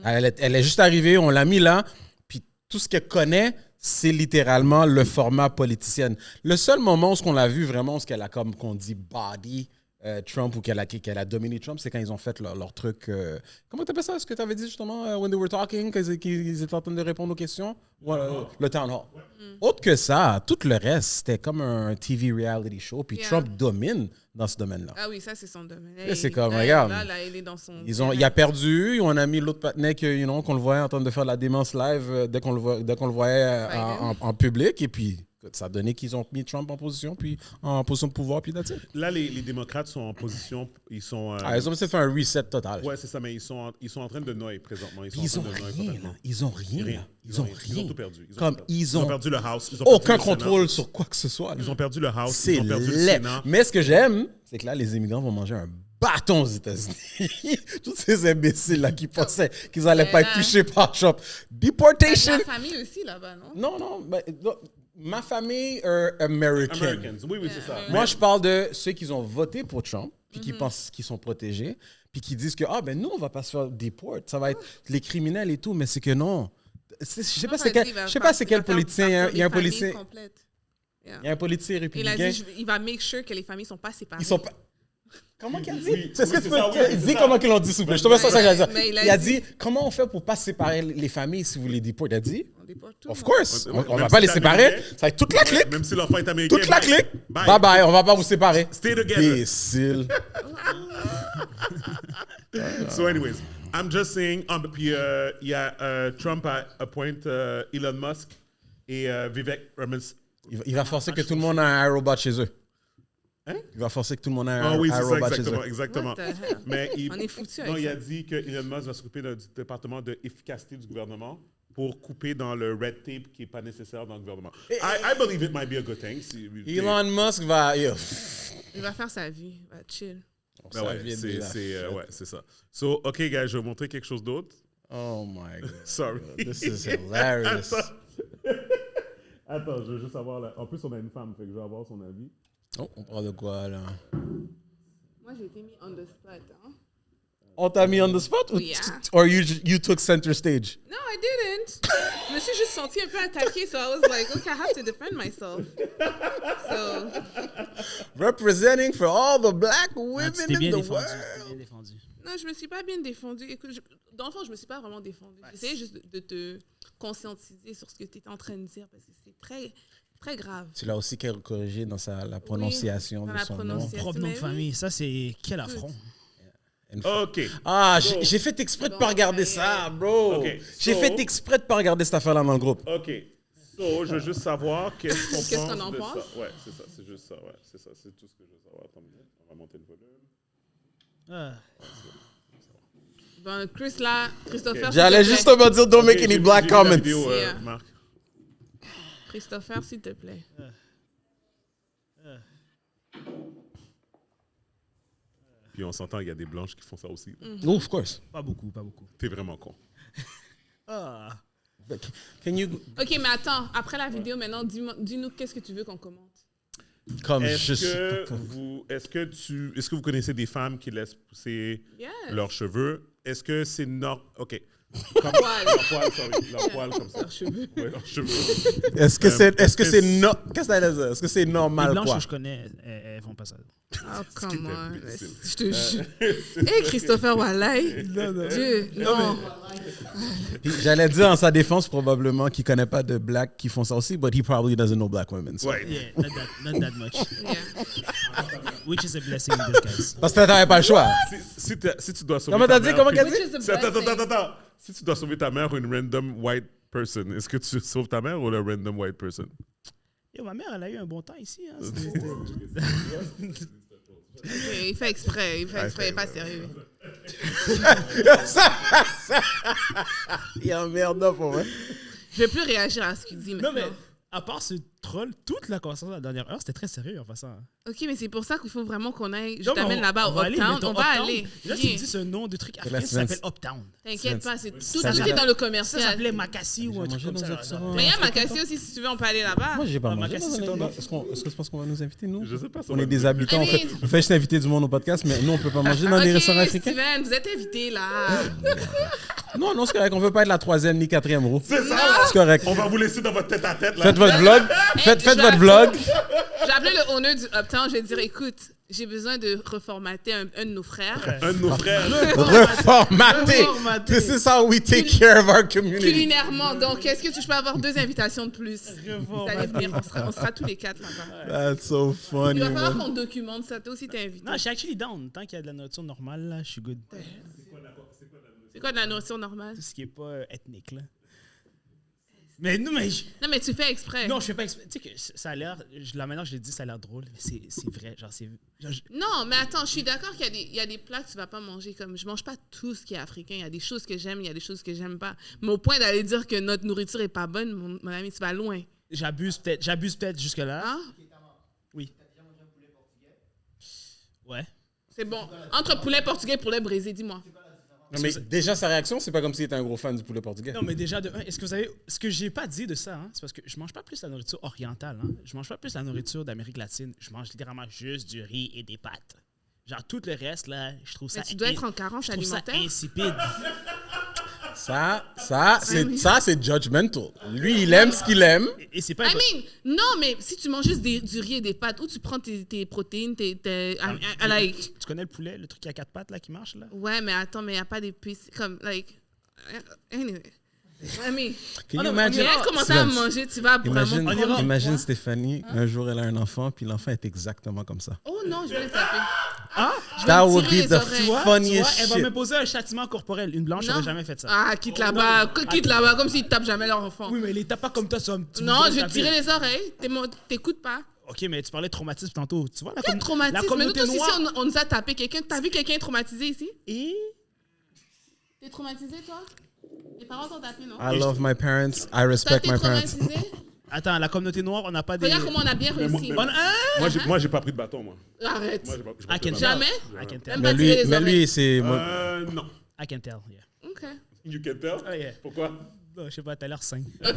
Elle est juste arrivée, on l'a mis là, puis tout ce qu'elle connaît, c'est littéralement le format politicienne. Le seul moment où on l'a vu vraiment, où qu'elle a comme qu'on dit body Trump ou qu'elle a dominé Trump, c'est quand ils ont fait leur truc. Comment t'appelles ça? Ce que tu avais dit justement, when they were talking, qu'ils étaient en train de répondre aux questions? Le town hall. Autre que ça, tout le reste, c'était comme un TV reality show, puis Yeah. Trump domine dans ce domaine-là. Ah oui, ça, c'est son domaine. Et c'est comme, regarde. Là, il est dans son... Il a perdu, on a mis l'autre patinet qu'on le voyait en train de faire la démence live dès qu'on le voyait en public, et puis ça a donné qu'ils ont mis Trump en position de pouvoir, puis that's it. Là, les démocrates sont en position, ils sont... Ils ont essayé de faire un reset total. Ouais, c'est ça, mais ils sont en train de noyer présentement. Ils ont rien, là. Ils ont rien, là. Ils ont rien. Ils ont tout perdu. Ils ont perdu le House. Ils ont aucun perdu le Sénat. contrôle sur quoi que ce soit. là. Ils ont perdu le House. C'est Ils ont perdu le laid. Sénat. Mais ce que j'aime, c'est que là, les immigrants vont manger un bâton aux États-Unis. Tous ces imbéciles-là qui pensaient qu'ils n'allaient pas être touchés par Trump. Deportation. La famille aussi, là-bas, non? Non. Ma famille est américaine. Americans. Oui, c'est ça. Moi, je parle de ceux qui ont voté pour Trump, puis qui pensent qu'ils sont protégés, puis qui disent que, nous, on va pas se faire déport. Ça va être les criminels et tout, mais c'est que non. Je sais pas c'est quel politicien. Il y a un politicien. Il y a un politicien Il a républicain. dit, il va make sure que les familles sont pas séparées. Ils sont pas. Comment qu'il a dit? Oui, Est-ce que oui, tu c'est ça, peux oui, c'est dis ça. comment qu'ils l'ont dit, s'il vous plaît. Je te mets ça, ça, Mais il a dit comment on fait pour pas séparer les familles si vous les déportez? Il a dit déport tout. Of course. On Même va si pas les t'es séparer. américain. Ça va être toute la clique. Même si l'enfant est américain. Toute la bye. clique. Bye. Bye bye. On va pas vous séparer. Stay together. Imbécile. So anyways, I'm just saying, puis il y a Trump appointe Elon Musk et Vivek Ramaswamy. Il va forcer que tout le monde ait un iRobot chez eux. Hein? Il va forcer que tout le monde ait Ah un oui, c'est ça, iRobot chez eux. exactement. What the hell? Mais On est foutus non, avec il ça. a dit que Elon Musk va s'occuper du département de efficacité du gouvernement pour couper dans le red tape qui n'est pas nécessaire dans le gouvernement. I believe it might be a good thing. Elon Musk va... Il va faire sa vie, il va chill. Ben ouais, c'est ça. So, OK, guys, je vais vous montrer quelque chose d'autre. Oh my God. Sorry. This is hilarious. Attends, je veux juste savoir... Là. En plus, on a une femme, fait que je vais avoir son avis. Oh, on parle de quoi, là? Moi, j'ai été mis on the spot. Hein? On t'a mis on the spot? Yeah. Or you took center stage? No, I didn't. Je me suis juste sentie un peu attaquée, so I was like, okay, I have to defend myself. So, Representing for all the black Ah, women tu t'es in bien the défendu. world. Tu t'es bien défendu. non, je me suis pas bien défendue. Écoute, dans le fond, je me suis pas vraiment défendue. J'essayais juste de te conscientiser sur ce que tu étais en train de dire, parce que c'est très, très grave. Tu l'as aussi corrigé dans la prononciation dans de la son nom. prononciation. Propre nom de Mais famille, ça c'est quel affront. OK. Ah, j'ai fait exprès de pas regarder ça, bro. OK, J'ai so- fait exprès de pas regarder cette affaire-là dans le groupe. OK. So, je veux juste savoir qu'est-ce qu'on en de pense? ça. Ouais, c'est ça. C'est juste ça. Ouais, c'est ça. C'est tout ce que je veux savoir. Attends une minute. On va monter le volume. Ah. Ben, Chris, là, Christopher. J'allais s'il te plaît. justement dire don't make OK, any j'ai- black j'ai vu la comments. vidéo, Yeah. Marc. Christopher, s'il te plaît. Puis on s'entend, il y a des blanches qui font ça aussi. Oh, of course. Pas beaucoup, pas beaucoup. T'es vraiment con. Ah. Can you Ok, mais attends, après la vidéo, maintenant, dis-nous qu'est-ce que tu veux qu'on commente. comme Est-ce je que vous connaissez des femmes qui laissent pousser Yes. leurs cheveux? Est-ce que c'est OK. Poil. Leur poil, sorry. Leur poil comme ça. Leurs cheveux. Ouais, leurs cheveux. Est-ce que c'est qu'est-ce que ça veut dire? Est-ce que c'est Les normal blanches quoi? que je connais, elles font pas ça. Oh, come on. imbécile. Je te jure. Hé, Christopher Wallace. Dieu, non. J'allais dire en sa défense probablement qu'il connaît pas de blacks qui font ça aussi, but he probably doesn't know black women. So. Ouais. Yeah, not that much. Yeah. Which is a blessing in disguise. Parce que t'avais pas le choix. Si tu dois sauver Comment ta t'as dit? mère, Comment puis- qu'elle dit? Which is a Attends, blessing. attends. Si tu dois sauver ta mère ou une random white person, est-ce que tu sauves ta mère ou le random white person? Yo, ma mère, elle a eu un bon temps ici. Hein. Ok, il fait exprès, il est pas sérieux. Il y a un merde pour moi. Je vais plus réagir à ce qu'il dit maintenant. Non, mais à part ce troll, toute la conversation de la dernière heure, c'était très sérieux en passant. Ok, mais c'est pour ça qu'il faut vraiment qu'on aille. Je Non, mais t'amène là-bas au aller, Uptown. mettons, On va Uptown. aller. Là, tu Viens. me dis ce nom de truc la africain, ça semaine. s'appelle Uptown. T'inquiète pas, c'est tout Ça, est dans le Ça commercial. s'appelait Macassi ou un truc mangé comme dans ça. un restaurant. Mais il y a Macassi aussi, si tu veux, on peut aller là-bas. Moi, j'ai pas Ah, mangé. Macassi, c'est ton nom. Est-ce que tu penses qu'on va nous inviter, nous? Je sais pas. On est des habitants. I mean- On fait juste inviter du monde au podcast, mais nous, on peut pas manger dans les Ok, restaurants africains. Steven, vous êtes invité là. Non, c'est correct. On veut pas être la 3e ni 4e roue. C'est ça. C'est correct. On va vous laisser dans votre tête-à-tête. Là. Faites votre vlog. Faites je vais votre vlog. J'ai appelé le owner du Uptown, je vais dire, écoute, j'ai besoin de reformater un de nos frères. Un de nos frères. Reformaté. Reformaté. This is how we take care of our community. Culinairement, donc est-ce que je peux avoir 2 invitations de plus? Vous allez venir, on sera tous les 4 là-bas. That's so funny, Il va falloir man. qu'on documente ça. Toi aussi, t'es invité. Non, je suis actually down. Tant qu'il y a de la nourriture normale, là, je suis good. C'est quoi de la nourriture normale? Tout ce qui est pas ethnique, là. Mais non, mais... Non, mais tu fais exprès. Non, je fais pas exprès. Tu sais que ça a l'air... La manière que je l'ai dit, ça a l'air drôle. Mais c'est vrai. Genre, c'est... Non, mais attends, je suis d'accord qu'il y a des plats que tu vas pas manger. Comme je mange pas tout ce qui est africain. Il y a des choses que j'aime, il y a des choses que j'aime pas. Mais au point d'aller dire que notre nourriture est pas bonne, mon ami, tu vas loin. J'abuse peut-être jusque-là. Hein? Oui. Ouais. C'est bon. Entre poulet portugais et poulet brisé, dis-moi. Non, mais déjà, sa réaction, c'est pas comme s'il était un gros fan du poulet portugais. Non, mais déjà, de un, est-ce que vous savez... Ce que j'ai pas dit de ça, hein, c'est parce que je mange pas plus la nourriture orientale. Hein. Je mange pas plus la nourriture d'Amérique latine. Je mange littéralement juste du riz et des pâtes. Genre, tout le reste, là, je trouve ça... Mais tu dois être en carence je trouve ça alimentaire. insipide. C'est judgmental. Lui, il aime ce qu'il aime. Et c'est pas... I mean, non, mais si tu manges juste du riz et des pâtes, où tu prends tes protéines, like... Tu connais le poulet, le truc qui a 4 pattes, là, qui marche, là? Ouais, mais attends, mais il n'y a pas d'épices. Comme, like... Anyway. Mais Can you imagine? tu commencer à manger, tu vas vraiment... Imagine Stéphanie, un jour elle a un enfant, puis l'enfant est exactement comme ça. Oh non, je vais le taper. That would be the funniest shit. Elle va me poser un châtiment corporel. Une blanche n'aurait jamais fait ça. Ah, quitte là-bas, comme s'ils tapent jamais leur enfant. Oui, mais ils les tapent pas comme toi. Non, je vais tirer les oreilles. T'écoutes pas. Ok, mais tu parlais de traumatisme tantôt. Tu vois, Quel traumatisme? la communauté mais nous tous noire... ici, on nous a tapé quelqu'un. T'as vu quelqu'un traumatisé ici? Et... T'es traumatisé, toi? Les parents t'ont tapé, non? I love my parents. I respect my parents. Attends, la communauté noire, on n'a pas des... Regarde comment on a bien réussi. Moi, j'ai pas pris de bâton, moi. Arrête. Moi, j'ai pas I can pris de Jamais? I can tell. Mais lui, c'est... non. I can tell, yeah. OK. You can tell? Oh, yeah. Pourquoi? Non, je sais pas, t'as l'air sain. Toi,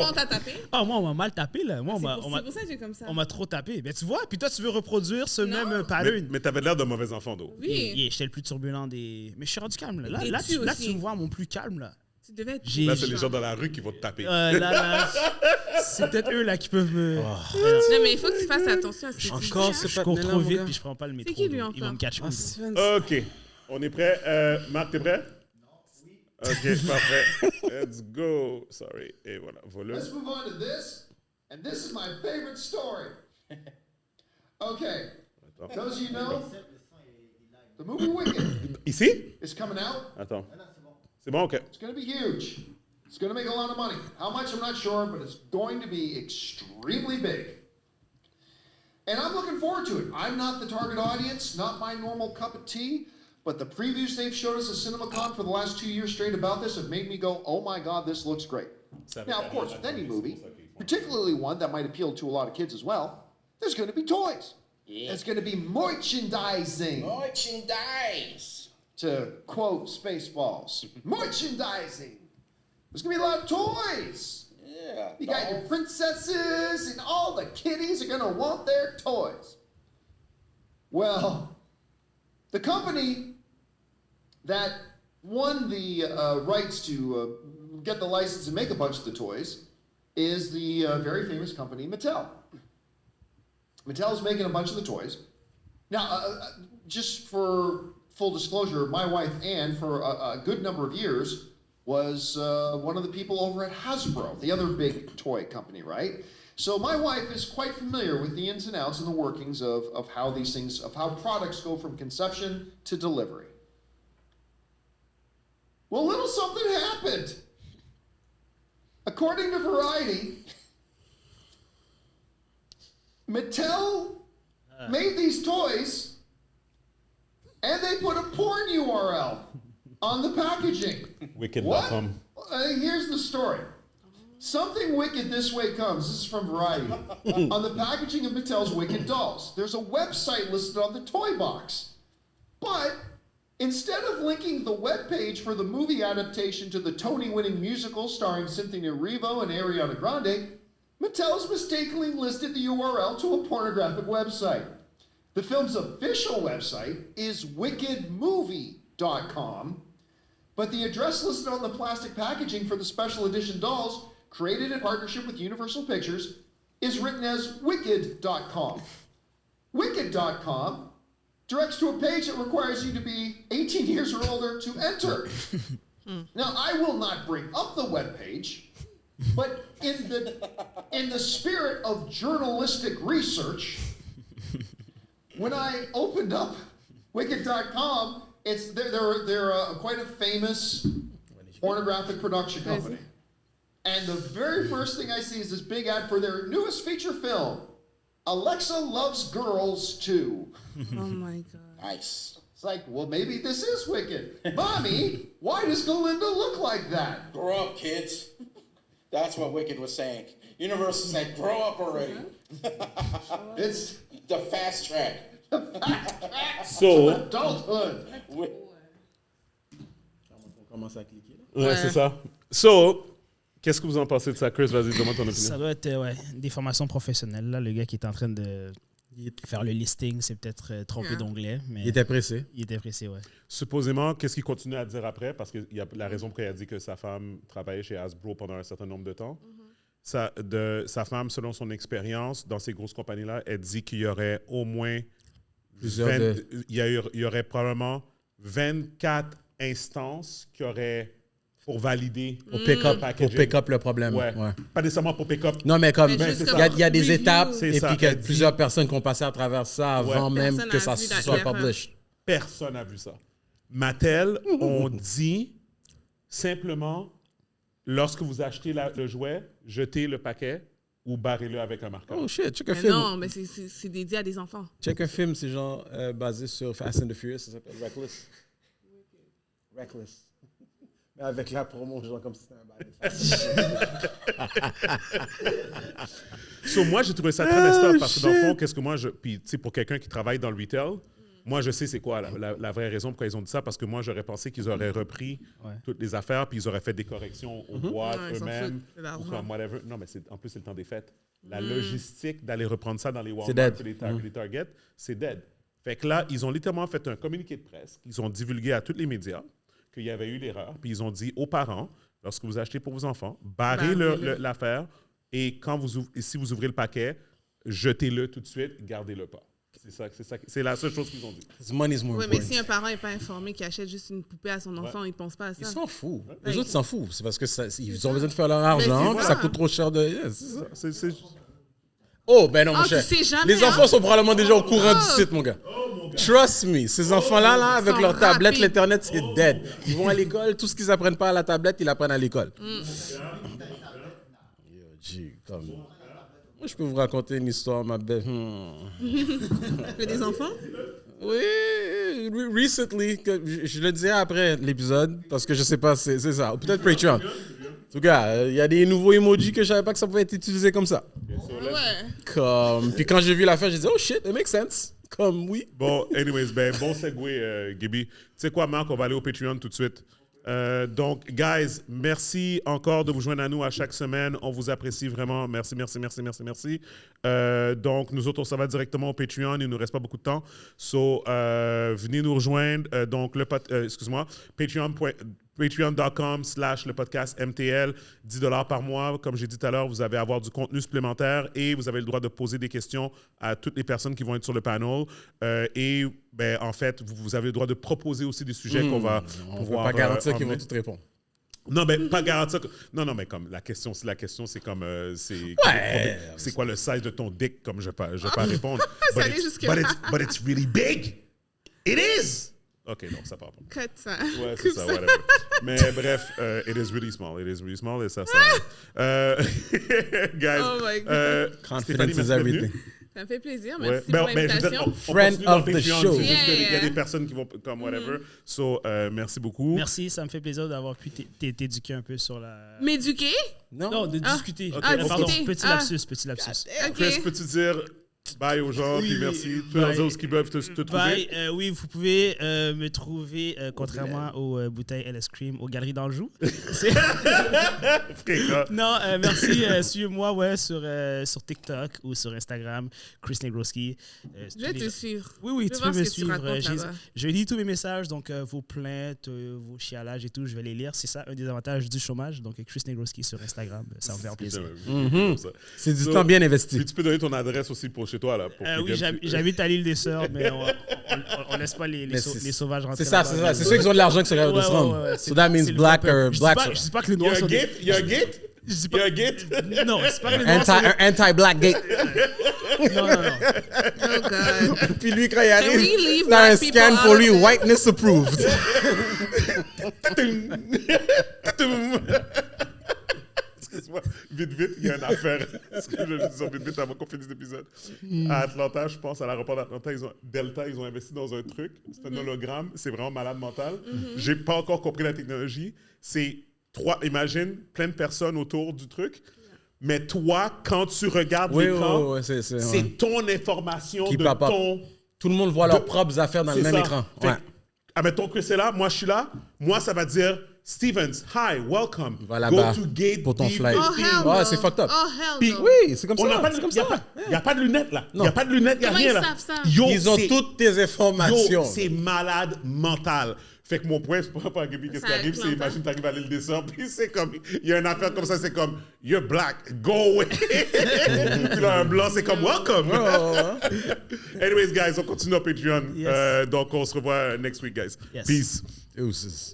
on t'a tapé? Ah, moi, on m'a mal tapé, là. Moi, C'est pour ça que j'ai comme ça. on m'a trop tapé. Mais tu vois, puis toi, tu veux reproduire ce même pattern. Mais t'avais l'air d'un mauvais enfant, d'eau. Oui. J'étais le plus turbulent des... Mais je suis rendu calme, là. Et Là, tu tu me vois mon plus calme, là. Tu devais être... Là, c'est les gens dans la rue qui vont te taper. Là, c'est peut-être eux, là, qui peuvent me... Non, mais il faut que tu fasses attention à ce que tu dis. Encore, Je cours trop vite, puis je prends pas le métro. C'est qui, lui, donc ils vont me catcher. OK. On est prêt? Marc, t'es prêt? Non, oui. OK, parfait. Let's go. Sorry. Et voilà, volume. Let's move on to this. And this is my favorite story. Okay. Those of you know, the movie Wicked Ici? is coming out. Attends. C'est bon, OK. It's going to be huge. It's going to make a lot of money. How much, I'm not sure, but it's going to be extremely big. And I'm looking forward to it. I'm not the target audience, not my normal cup of tea, but the previews they've showed us at CinemaCon for the last 2 years straight about this have made me go, oh my God, this looks great. Now, of course, with any movie, particularly one that might appeal to a lot of kids as well, there's going to be toys. Yeah. There's going to be merchandising. Merchandise. To quote Spaceballs. Merchandising. There's going to be a lot of toys. Yeah. You got your princesses, and all the kiddies are going to want their toys. Well, the company that won the rights to get the license and make a bunch of the toys is the very famous company Mattel. Mattel's making a bunch of the toys. Now, just for full disclosure, my wife Ann, for a good number of years, was one of the people over at Hasbro, the other big toy company, right? So my wife is quite familiar with the ins and outs and the workings of how these things, of how products go from conception to delivery. Well, a little something happened. According to Variety, Mattel made these toys and they put a porn URL on the packaging. Wicked.com. Here's the story. Something wicked this way comes. This is from Variety. On the packaging of Mattel's Wicked dolls, there's a website listed on the toy box. But instead of linking the webpage for the movie adaptation to the Tony-winning musical starring Cynthia Erivo and Ariana Grande, Mattel's mistakenly listed the URL to a pornographic website. The film's official website is wickedmovie.com, but the address listed on the plastic packaging for the special edition dolls, created in partnership with Universal Pictures, is written as wicked.com. Wicked.com directs to a page that requires you to be 18 years or older to enter. Now, I will not bring up the webpage, but in the spirit of journalistic research, when I opened up Wicked.com, they're quite a famous pornographic production company. And the very first thing I see is this big ad for their newest feature film, Alexa Loves Girls 2. Oh my God. Nice. It's like, well, maybe this is Wicked. Mommy, why does Galinda look like that? Grow up, kids. That's what Wicked was saying. Universal said, grow up already. It's the fast track. So, adulthood. On commence à cliquer. Ouais, c'est ça. So, qu'est-ce que vous en pensez de ça, Chris? Vas-y, donne-moi ton opinion. Ça doit être des formations professionnelles. Là, le gars qui est en train de faire le listing, c'est peut-être trompé d'onglet. Mais il était pressé. Il était pressé, ouais. Supposément, qu'est-ce qu'il continue à dire après? Parce qu'il y a la raison pour laquelle il a dit que sa femme travaillait chez Hasbro pendant un certain nombre de temps. Sa femme, selon son expérience dans ces grosses compagnies-là, elle dit qu'il y aurait au moins il y aurait probablement 24 instances qui auraient pour valider. Pour pick up le problème. Ouais. Pas nécessairement pour pick up. Non, mais comme il y a des review. étapes C'est et ça, puis qu'il y a elle dit- plusieurs personnes qui ont passé à travers ça avant même Personne que a ça vu soit l'erreur. published. Personne n'a vu ça. Mattel, on dit simplement, lorsque vous achetez le jouet, jetez le paquet ou barrez-le avec un marqueur. Oh shit, check un Mais film. non, mais c'est dédié à des enfants. Check un film, c'est genre basé sur Fast and the Furious, ça s'appelle Reckless. Reckless. Mais avec la promo, genre comme si c'était un bail. So, moi, j'ai trouvé ça très messed up parce que dans le fond, qu'est-ce que moi, puis tu sais, pour quelqu'un qui travaille dans le retail, moi, je sais c'est quoi la vraie raison pourquoi ils ont dit ça, parce que moi, j'aurais pensé qu'ils auraient repris toutes les affaires puis ils auraient fait des corrections aux boîtes Ouais, ils s'en eux-mêmes foutent, c'est l'argent. ou comme whatever. Non, mais en plus, c'est le temps des fêtes. La logistique d'aller reprendre ça dans les Walmart dead. et les Target, c'est dead. Fait que là, ils ont littéralement fait un communiqué de presse qu'ils ont divulgué à tous les médias qu'il y avait eu l'erreur, puis ils ont dit aux parents, lorsque vous achetez pour vos enfants, barrez l'affaire et si vous ouvrez le paquet, jetez-le tout de suite, gardez-le pas. C'est la seule chose qu'ils ont dit. Money's more Oui, mais important. si un parent n'est pas informé qu'il achète juste une poupée à son enfant, il ne pense pas à ça. Ils s'en foutent. Ouais. Les autres s'en foutent. C'est parce que ils ont besoin de faire leur argent, c'est puis ça. ça coûte trop cher de. Yeah, c'est ça. C'est Oh, ben non, mon Ah, cher. tu sais jamais, Les enfants sont probablement déjà au courant du site, mon gars. Trust me, ces enfants-là, là, avec sont leur tablette, rapides. l'Internet, c'est dead. Ils vont à l'école, tout ce qu'ils apprennent pas à la tablette, ils l'apprennent à l'école. Yo, G, comme... Moi, je peux vous raconter une histoire, ma belle. Tu des enfants? Oui, recently, je le dirai après l'épisode, parce que je sais pas, c'est ça. Ou peut-être Patreon. En tout cas, il y a des nouveaux emojis que je savais pas que ça pouvait être utilisé comme ça. Ouais. Puis quand j'ai vu l'affaire, j'ai dit, oh shit, it makes sense. Comme oui. Bon, anyways, bon segue, Gibi. Tu sais quoi, Marc, on va aller au Patreon tout de suite. Donc, guys, merci encore de vous joindre à nous à chaque semaine. On vous apprécie vraiment. Merci. Donc, nous autres, on s'en va directement au Patreon. Il ne nous reste pas beaucoup de temps. So, venez nous rejoindre. Donc, excuse-moi, patreon.com/le podcast MTL, $10 par mois. Comme j'ai dit tout à l'heure, vous allez avoir du contenu supplémentaire et vous avez le droit de poser des questions à toutes les personnes qui vont être sur le panel. Et ben, en fait, vous avez le droit de proposer aussi des sujets qu'on va pouvoir... On ne peut pas garantir qu'ils vont tout répondre. Non, mais pas garantir. Non, mais comme la question, c'est comme. C'est quoi le size de ton dick, comme je vais pas répondre. Ça allait jusque-là. But it's really big. It is. OK, non, ça part pas. Cut ça. Ouais, c'est ça, whatever. Mais bref, it is really small. Et ça. Guys. Oh my God. Confidence is everything. Ça me fait plaisir. Ouais. Merci pour Je veux l'invitation. dire, on Friend continue dans of the Patreon, show. c'est juste qu'il y a Yeah. des personnes qui vont comme whatever. So, merci beaucoup. Merci, ça me fait plaisir d'avoir pu t'éduquer un peu sur la. M'éduquer? Non, de discuter. Pardon, discuter. petit lapsus. Chris, peux-tu dire bye aux gens, puis merci. Tu peux leur dire où ils peuvent te trouver? Bye. Oui, vous pouvez me trouver, contrairement aux bouteilles LS Cream, aux Galeries d'Anjou. Non, merci. Suivez-moi sur TikTok ou sur Instagram, Chris Negroski. Je vais te suivre. Oui, tu peux me suivre. Là-bas. Je lis tous mes messages, donc vos plaintes, vos chialages et tout, je vais les lire. C'est ça, un des avantages du chômage. Donc, Chris Negroski sur Instagram, ça me fait plaisir. C'est du temps bien investi. Puis tu peux donner ton adresse aussi pour chez toi, là. Pour Oui, j'habite à l'île des Sœurs, mais on laisse pas les sauvages rentrer. C'est ça. C'est ceux qui ont de l'argent qui sont capables de se rendre. So that means black or black. Je dis pas que les noirs sont des... Il y a un gate? Il y a un gate? Non, c'est pas que les noirs sont des... Anti-black gate. Non. Oh God. Puis lui, quand il Can arrive, we leave t'as un black people scan pour out lui, of this? whiteness approved. Excuse-moi, vite, il y a une affaire. Est-ce que je le dis vite avant qu'on finisse l'épisode? À Atlanta, je pense, à l'aéroport d'Atlanta, Delta, ils ont investi dans un truc. C'est un hologramme. C'est vraiment malade mental. J'ai pas encore compris la technologie. C'est imagine, plein de personnes autour du truc. Mais toi, quand tu regardes l'écran, c'est ton information Qui de pop up. ton... Tout le monde voit leurs propres affaires dans le même écran. Fait, admettons que c'est là, moi je suis là, moi ça va dire Stevens, hi, welcome. Va là-bas Go to gate pour ton D15. flight. Oh, hell Ouais, no. c'est fucked up. Oh, hell Puis, no. Oui, c'est comme On ça. n'a pas de, il n'y a pas de lunettes là. Il n'y a pas de lunettes, il n'y a Comment rien ils là. savent ça? Yo, Ils ont c'est- toutes tes informations. Yo, c'est malade mental. Fait que mon point, c'est pas par qu'est-ce qui Ça arrive, c'est Atlanta. imagine t'arrives à l'île des Sœurs, puis c'est comme, il y a une affaire comme ça, c'est comme, you're black, go away. Puis là, un blanc, c'est comme, welcome. Anyways, guys, on continue au Patreon. Yes. Donc, on se revoit next week, guys. Yes. Peace. Deuces.